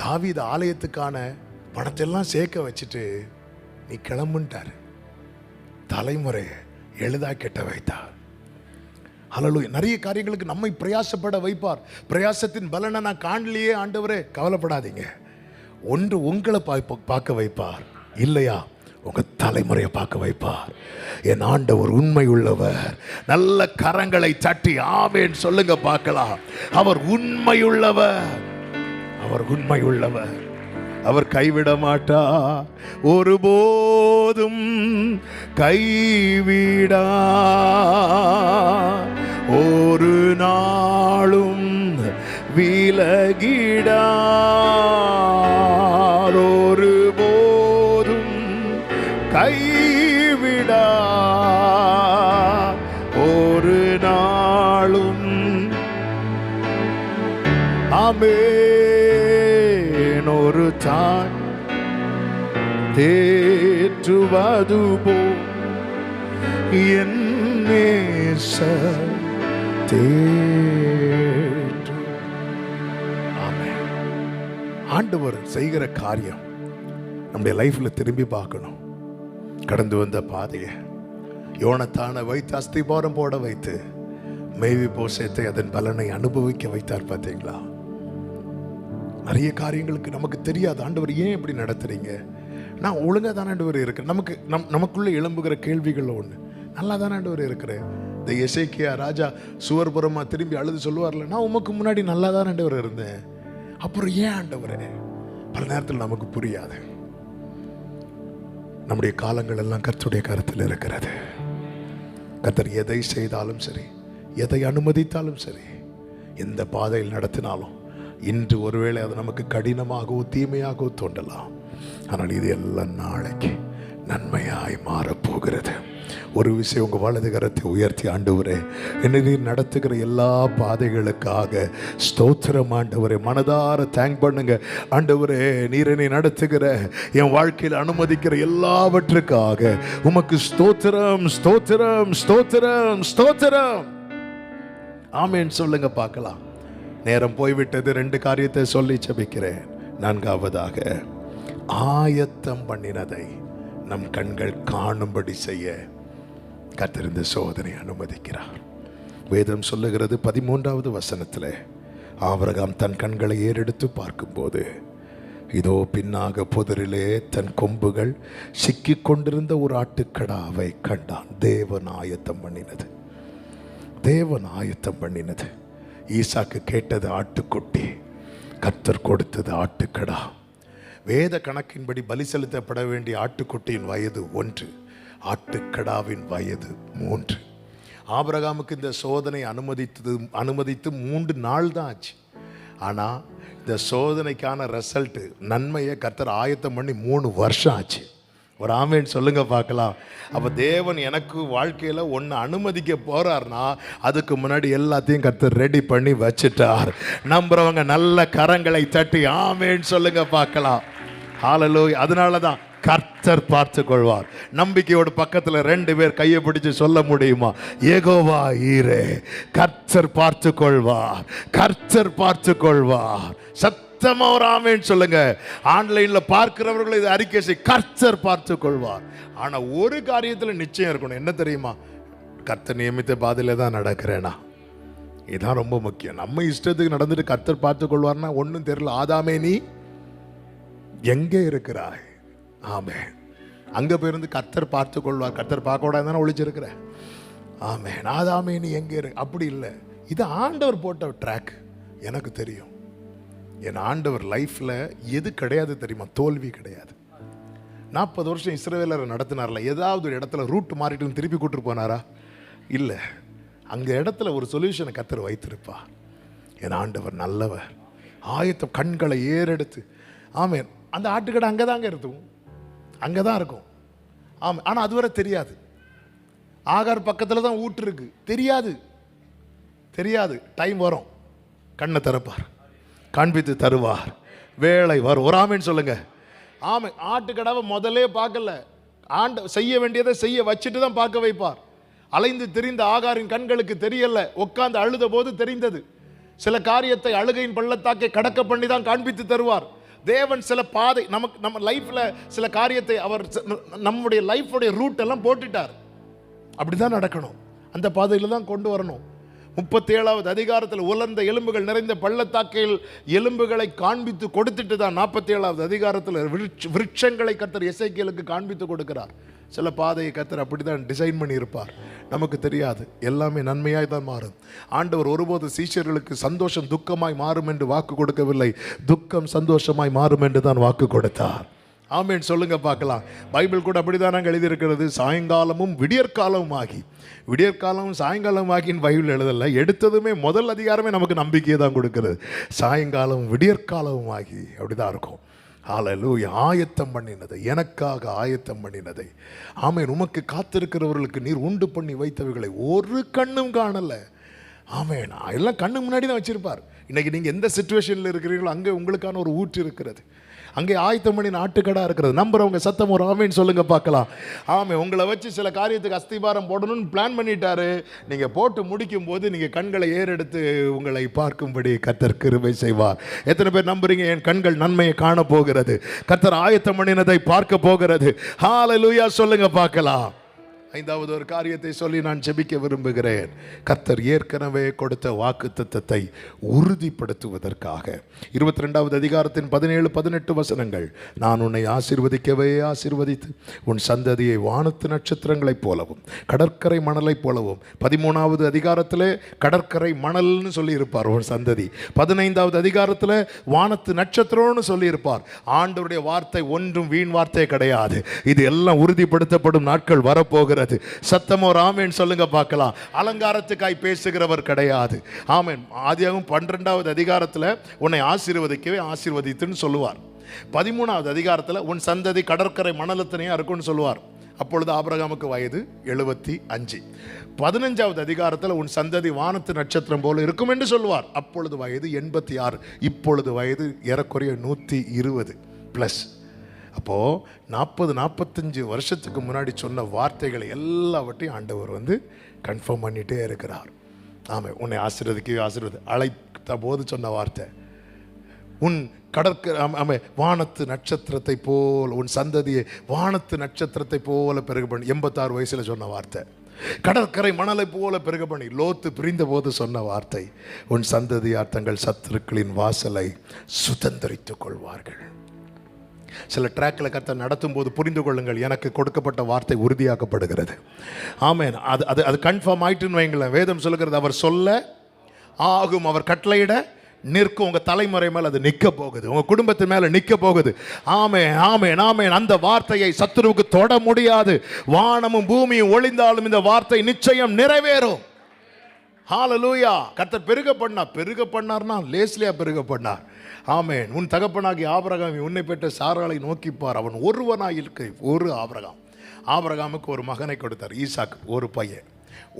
தாவீது ஆலயத்துக்கான பணத்தை எல்லாம் சேர்க்க வச்சுட்டு நீ கிளம்புன்ட்டாரு. தலைமுறை எழுதா கெட்ட வைத்தார். ஹல்லேலூயா. நிறைய காரியங்களுக்கு நம்மை பிரயாசப்பட வைப்பார். பிரயாசத்தின் பலனை நான் காணலையே ஆண்டவரே, கவலைப்படாதீங்க. ஒன்று உங்களை பார்க்க வைப்பார், இல்லையா உங்க தலைமுறையை பார்க்க வைப்பார். என் ஆண்டவர் உண்மை உள்ளவர். நல்ல கரங்களை தட்டி ஆமென் சொல்லுங்க பார்க்கலாம். அவர் உண்மை உள்ளவர், அவர் உண்மை உள்ளவர். அவர் கைவிட மாட்டார், ஒருபோதும் கைவிடா, ஒரு நாளும் விலகிடா, ஒருபோதும் கைவிடா, ஒரு நாளும். ஆமென். ஒரு தான் தேற்றுவது போ என் நேசர் தேற்று. ஆமென். ஆண்டவர் செய்கிற காரியம் நம்முடைய லைஃப்ல திரும்பி பார்க்கணும். கடந்து வந்த பாதையை யோனத்தானை வைத்து அஸ்திபாரம் போட வைத்து மேவிபோசேத்தை அதன் பலனை அனுபவிக்க வைத்தார். பார்த்தீங்களா? நிறைய காரியங்களுக்கு நமக்கு தெரியாது, ஆண்டவர் ஏன் இப்படி நடத்துறீங்க, நான் ஒழுங்கா தானே ஆண்டவர் இருக்கிறேன். நமக்குள்ள எழும்புகிற கேள்விகள் ஒன்று, நல்லா தானே ஆண்டவர் இருக்கிறேன். இந்த எசேக்கியா ராஜா சுவர்புறமா திரும்பி அழுது சொல்லுவார்ல, நான் உமக்கு முன்னாடி நல்லா தானே ஆண்டவர் இருந்தேன், அப்புறம் ஏன் ஆண்டவரே? பல நேரத்தில் நமக்கு புரியாது. நம்முடைய காலங்கள் எல்லாம் கர்த்தருடைய கருத்தில் இருக்கிறது. கர்த்தர் எதை செய்தாலும் சரி, எதை அனுமதித்தாலும் சரி, எந்த பாதையில் நடத்தினாலும் இன்று ஒருவேளை அது நமக்கு கடினமாகவோ தீமையாகவோ தோன்றலாம். ஆனால் இது எல்லாம் நாளைக்கு நன்மையாய் மாறப்போ போகிறது. ஒரு விஷயம், உங்கள் வலது கரத்தை உயர்த்தி, ஆண்டவரே என்னை நீர் நடத்துகிற எல்லா பாதைகளுக்காக ஸ்தோத்திரம் ஆண்டவரே. மனதார தேங்க் பண்ணுங்க ஆண்டவரே. நீர் என்னை நடத்துகிற என் வாழ்க்கையில் அனுமதிக்கிற எல்லாவற்றுக்காக உமக்கு ஸ்தோத்திரம், ஸ்தோத்திரம், ஸ்தோத்திரம், ஸ்தோத்திரம். ஆமேன் சொல்லுங்க பார்க்கலாம். நேரம் போய்விட்டது. 2 காரியத்தை சொல்லி ஜெபிக்கிறேன். 4வதாக, ஆயத்தம் பண்ணினதை நம் கண்கள் காணும்படி செய்ய கர்த்தர் இந்த சோதனை அனுமதிக்கிறார். வேதம் சொல்லுகிறது 13வது வசனத்தில், ஆபிரகாம் தன் கண்களை ஏறெடுத்து பார்க்கும்போது இதோ பின்னாக புதரிலே தன் கொம்புகள் சிக்கி கொண்டிருந்த ஒரு ஆட்டுக்கடாவை கண்டான். தேவன் ஆயத்தம் பண்ணினது, தேவன் ஆயத்தம் பண்ணினது. ஈசாக்கு கேட்டது ஆட்டுக்குட்டி, கர்த்தர் கொடுத்தது ஆட்டுக்கடா. வேத கணக்கின்படி பலி செலுத்தப்பட வேண்டிய ஆட்டுக்குட்டியின் வயது 1, ஆட்டுக்கடாவின் வயது 3. ஆபிரகாமுக்கு இந்த சோதனை அனுமதித்து 3 நாள் தான் ஆச்சு. ஆனால் இந்த சோதனைக்கான ரிசல்ட்டு, நன்மையை கர்த்தர் ஆயத்தம் பண்ணி 3 வருஷம் ஆச்சு. ஒரு ஆமேன் சொல்லுங்க பார்க்கலாம். அப்போ தேவன் எனக்கு வாழ்க்கையில் ஒன்று அனுமதிக்க போறார்னா அதுக்கு முன்னாடி எல்லாத்தையும் கர்த்தர் ரெடி பண்ணி வச்சுட்டார். நம்புறவங்க நல்ல கரங்களை தட்டி ஆமேன் சொல்லுங்க பார்க்கலாம். ஹல்லேலூயா. அதனால தான் கர்த்தர் பார்த்து கொள்வார். நம்பிக்கையோட பக்கத்தில் 2 பேர் கையை பிடிச்சு சொல்ல முடியுமா? யெகோவா ஈரே, கர்த்தர் பார்த்து கொள்வார், கர்த்தர் பார்த்து கொள்வார். சத்தமா ஒரு ஆமேன் சொல்லுங்க. ஆன்லைன்ல பார்க்கிறவர்கள் இதை அறிக்கை செய், கர்த்தர் பார்த்து கொள்வார். ஆனா ஒரு காரியத்துல நிச்சயம் இருக்கணும். என்ன தெரியுமா? கர்த்தர் நியமித்த பாதையில தான் நடக்கிறேனா, இதுதான் ரொம்ப முக்கியம். நம்ம இஷ்டத்துக்கு நடந்துட்டு கர்த்தர் பார்த்து கொள்வார்னா ஒன்றும் தெரியல. ஆதாமே நீ எங்கே இருக்கிறாய்? ஆமே, அங்க போயிருந்து கர்த்தர் பார்த்து கொள்வார். கர்த்தர் பார்க்க கூடாது தானே ஒழிச்சிருக்கிற. ஆமே, ஆதாமே நீ எங்கே இருக்கு? அப்படி இல்லை, இது ஆண்டவர் போட்ட ட்ராக். எனக்கு தெரியும் என் ஆண்டவர் லைஃப்ல எது கிடையாது தெரியுமா? தோல்வி கிடையாது. 40 வருஷம் இஸ்ரவேலரை நடத்தினார்ல, ஏதாவது ஒரு இடத்துல ரூட் மாறிட்டு திருப்பி கூட்டு போனாரா? இல்லை. அங்க இடத்துல ஒரு சொல்யூஷனை கர்த்தர் வைத்திருப்பா. என் ஆண்டவர் நல்லவர். ஆயத்தம், கண்களை ஏறெடுத்து. ஆமே, அந்த ஆட்டுக்கடை அங்கதாங்க இருக்கும், அங்கதான் இருக்கும். ஆமா, ஆனா அதுவரை தெரியாது. ஆகார் பக்கத்துல தான் ஊட்டு இருக்கு, தெரியாது, தெரியாது. டைம் வரும், கண்ணை திறப்பார், காண்பித்து தருவார். வேலை வரும். ஒரு ஆமேன்னு சொல்லுங்க. ஆமை, ஆட்டுக்கடாவை முதலே பார்க்கல, செய்ய வேண்டியதை செய்ய வச்சுட்டு தான் பார்க்க வைப்பார். அலைந்து திரிந்த ஆகாரின் கண்களுக்கு தெரியல, உட்கார்ந்து அழுத போது தெரிந்தது. சில காரியத்தை அழுகையின் பள்ளத்தாக்கை கடக்க பண்ணி தான் காண்பித்து தருவார். தேவன் சில பாதை நம்ம லைஃப்ல சில காரியத்தை அவர் நம்முடைய லைஃபுடைய ரூட் எல்லாம் போட்டுட்டார். அப்படிதான் நடக்கணும், அந்த பாதையில தான் கொண்டு வரணும். 37வது அதிகாரத்தில் உலர்ந்த எலும்புகள் நிறைந்த பள்ளத்தாக்கையில் எலும்புகளை காண்பித்து கொடுத்துட்டு தான் 47வது அதிகாரத்தில் விருட்சங்களை கர்த்தர் எசேக்கியேலுக்கு காண்பித்து கொடுக்கிறார். சில பாதையை கர்த்தர் அப்படிதான் டிசைன் பண்ணி இருப்பார், நமக்கு தெரியாது. எல்லாமே நன்மையாய் தான் மாறும். ஆண்டவர் ஒருபோது சீஷர்களுக்கு சந்தோஷம் துக்கமாய் மாறும் என்று வாக்கு கொடுக்கவில்லை, துக்கம் சந்தோஷமாய் மாறும் என்று தான் வாக்கு கொடுத்தார். ஆமேன் சொல்லுங்க பார்க்கலாம். பைபிள் கூட அப்படிதான் நாங்கள் எழுதியிருக்கிறது. சாயங்காலமும் விடியற்காலமும் ஆகி, விடியற்காலமும் சாயங்காலம் ஆகின்னு பைபிள் எழுதலை. எடுத்ததுமே முதல் அதிகாரமே நமக்கு நம்பிக்கையை தான் கொடுக்கிறது. சாயங்காலம் விடியற்காலமும் ஆகி அப்படிதான் இருக்கும். ஹல்லேலூயா. ஆயத்தம் பண்ணினதை, எனக்காக ஆயத்தம் பண்ணினதை. ஆமேன். உமக்கு காத்திருக்கிறவர்களுக்கு நீர் உண்டு பண்ணி வைத்தவைகளை ஒரு கண்ணும் காணல. ஆமேன். எல்லாம் கண்ணு முன்னாடி தான் வச்சிருப்பார். இன்னைக்கு நீங்க எந்த சிச்சுவேஷன்ல இருக்கிறீங்களோ அங்கே உங்களுக்கான ஒரு ஊற்று இருக்கிறது, அங்கே ஆயத்தம் பண்ணி நாட்டுக்கடா இருக்கிறது. நம்புறவங்க சத்தம் ஒரு ஆமேன்னு சொல்லுங்க பார்க்கலாம். ஆமே, உங்களை வச்சு சில காரியத்துக்கு அஸ்திபாரம் போடணும்னு பிளான் பண்ணிட்டாரு. நீங்க போட்டு முடிக்கும் போது நீங்க கண்களை ஏறெடுத்து உங்களை பார்க்கும்படி கர்த்தர் கிருபை செய்வார். எத்தனை பேர் நம்புறீங்க? என் கண்கள் நன்மையை காண போகிறது, கர்த்தர் ஆயத்தம் பண்ணினதை பார்க்க போகிறது. ஹல்லேலூயா சொல்லுங்க பார்க்கலாம். 5வது ஒரு காரியத்தை சொல்லி நான் ஜெபிக்க விரும்புகிறேன். கர்த்தர் ஏற்கனவே கொடுத்த வாக்குத்தத்தத்தை உறுதிப்படுத்துவதற்காக 22வது அதிகாரத்தின் 17-18 வசனங்கள். நான் உன்னை ஆசீர்வதிக்கவே ஆசீர்வதித்து உன் சந்ததியை வானத்து நட்சத்திரங்களைப் போலவும் கடற்கரை மணலைப் போலவும். 13வது அதிகாரத்தில் கடற்கரை மணல்னு சொல்லியிருப்பார் உன் சந்ததி. 15வது அதிகாரத்தில் வானத்து நட்சத்திரம்னு சொல்லியிருப்பார். ஆண்டவருடைய வார்த்தை ஒன்றும் வீண் வார்த்தை கிடையாது. இது எல்லாம் உறுதிப்படுத்தப்படும் நாட்கள் வரப்போகிறது. சத்தமோ ஆமென் சொல்லுங்க பார்க்கலாம். அலங்காரத்துக்காய் பேசுகிறவர் கிடையாது. ஆமென். ஆதியாகமம் 12வது அதிகாரத்தில் உன்னை ஆசீர்வதிக்கவே ஆசீர்வதித்துன்னு சொல்லுவார். 13வது அதிகாரத்தில் உன் சந்ததி கடற்கரை மணலத்தினையா இருக்குன்னு சொல்லுவார். அப்பொழுது ஆபிரகாமுக்கு வயது 75. 15வது அதிகாரத்தில் உன் சந்ததி வானத்து நட்சத்திரம் போல இருக்கும் என்று சொல்வார். அப்பொழுது வயது 86. இப்பொழுது வயது ஏறக்குறைய 120 ப்ளஸ். அப்போது 40-45 வருஷத்துக்கு முன்னாடி சொன்ன வார்த்தைகளை எல்லாவற்றையும் ஆண்டவர் வந்து கன்ஃபார்ம் பண்ணிகிட்டே இருக்கிறார். ஆமாம், உன்னை ஆசீர்வதி அழைத்த போது சொன்ன வார்த்தை, உன் கடற்கரை வானத்து நட்சத்திரத்தை போல் உன் சந்ததியை வானத்து நட்சத்திரத்தை போல பெருக பண்ணி. 86 வயசில் சொன்ன வார்த்தை. கடற்கரை மணலை போல பெருக பண்ணி. லோத்து பிரிந்த போது சொன்ன வார்த்தை, உன் சந்ததியார் தங்கள் சத்துருக்களின் வாசலை சுதந்திரித்துக் கொள்வார்கள். சில ட்ராக்கில் கர்த்தர் நடத்தும் போது புரிந்து கொள்ளுங்கள், எனக்கு கொடுக்கப்பட்ட வார்த்தை உறுதியாக்கப்படுகிறது. ஆமென். அது கன்ஃபார்ம் ஆயிட்டுன்னு வைங்களேன். வேதம் சொல்லுகிறது, அவர் சொல்ல ஆகும், அவர் கட்டளையிட நிற்கும். உங்க தலைமுறை மேல அது நிற்க போகுது, உங்க குடும்பத்தின் மேல நிற்க போகுது. ஆமென், ஆமென், ஆமென். அந்த வார்த்தையை சத்துருவுக்கு தொட முடியாது. வானமும் பூமியும் ஒளிந்தாலும் இந்த வார்த்தை நிச்சயம் நிறைவேறும். ஹalleluya. கர்த்தர் பெருக பண்ணார்னா லேஸ்லியா பெருக பண்ணார். ஆமென். உன் தகப்பனாகி ஆபிரகாம் உன்னை பெற்ற சாராளை நோக்கிப்பார், அவன் ஒருவனாய் இருக்க. ஒரு ஆபிரகாமுக்கு ஒரு மகனை கொடுத்தார், ஈசாக்கு, ஒரு பையன்.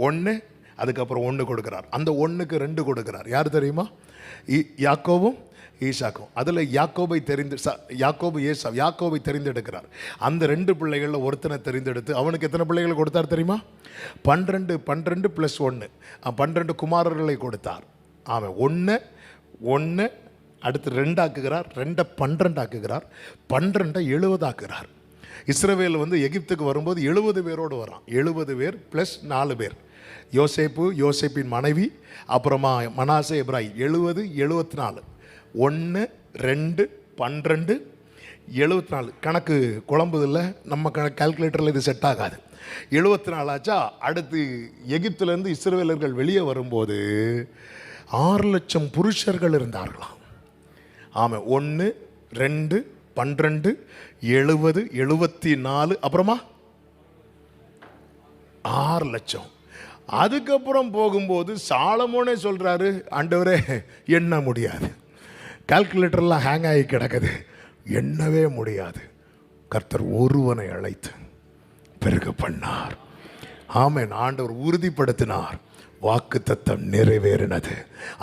ஒன்று, அதுக்கப்புறம் 1 கொடுக்கிறார். அந்த 1க்கு 2 கொடுக்கிறார். யார் தெரியுமா? யாக்கோபும் ஈசாக்கும். அதில் யாக்கோபை தெரிந்தெடுக்கிறார். அந்த 2 பிள்ளைகளில் ஒருத்தனை தெரிந்தெடுத்து அவனுக்கு எத்தனை பிள்ளைகளை கொடுத்தார் தெரியுமா? 12 + 1 12 குமாரர்களை கொடுத்தார். ஆமாம். 1 அடுத்து 2 ஆக்குகிறார், 2 12 ஆக்குகிறார், 12 70 ஆக்குகிறார். இஸ்ரவேல் வந்து எகிப்துக்கு வரும்போது 70 பேரோடு வரான். 70 பேர் + 4 பேர். யோசேப்பின் மனைவி, அப்புறமா மனாசே, எப்ராயிம். 70 74. 1 2 12 74. கணக்கு குழம்புது இல்லை, நம்ம கால்குலேட்டரில் இது செட் ஆகாது. 74 ஆச்சா. அடுத்து எகிப்திலேருந்து இஸ்ரவேலர்கள் வெளியே வரும்போது 6 லட்சம் புருஷர்கள் இருந்தார்களாம். ஆமாம். 1 2 12 70 74, அப்புறமா 6 லட்சம். அதுக்கப்புறம் போகும்போது சாலமோனே சொல்கிறாரு, ஆண்டவரே எண்ண முடியாது, கால்குலேட்டர்லாம் ஹேங் ஆகி கிடக்குது, எண்ணவே முடியாது. கர்த்தர் ஒருவனை அழைத்து பெருக பண்ணார். ஆமென். ஆண்டவர் உறுதிப்படுத்தினார். வாக்குத்தத்தம் நிறைவேறினது.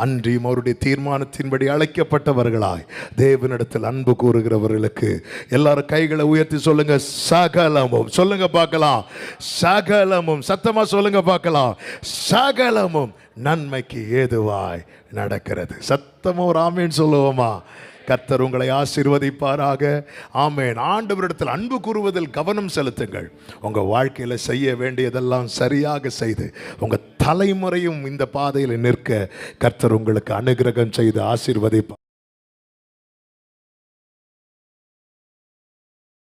அன்றியும் அவருடைய தீர்மானத்தின்படி அழைக்கப்பட்டவர்களாய் தேவனிடத்தில் அன்பு கூறுகிறவர்களுக்கு எல்லாரும் கைகளை உயர்த்தி சொல்லுங்க, சகலமும். சொல்லுங்க பார்க்கலாம், சகலமும். சத்தமா சொல்லுங்க பார்க்கலாம், சகலமும் நன்மைக்கு ஏதுவாய் நடக்கிறது. சத்தமா ஒரு ஆமேன் சொல்லுவோமா? கர்த்தர் உங்களை ஆசீர்வதிப்பாராக. ஆமென். ஆண்டவரிடத்தில் அன்பு கூறுவதில் கவனம் செலுத்துங்கள். உங்கள் வாழ்க்கையில் செய்ய வேண்டியதெல்லாம் சரியாக செய்து உங்கள் தலைமுறையும் இந்த பாதையில் நிற்க கர்த்தர் உங்களுக்கு அனுகிரகம் செய்து ஆசீர்வதிப்பார்.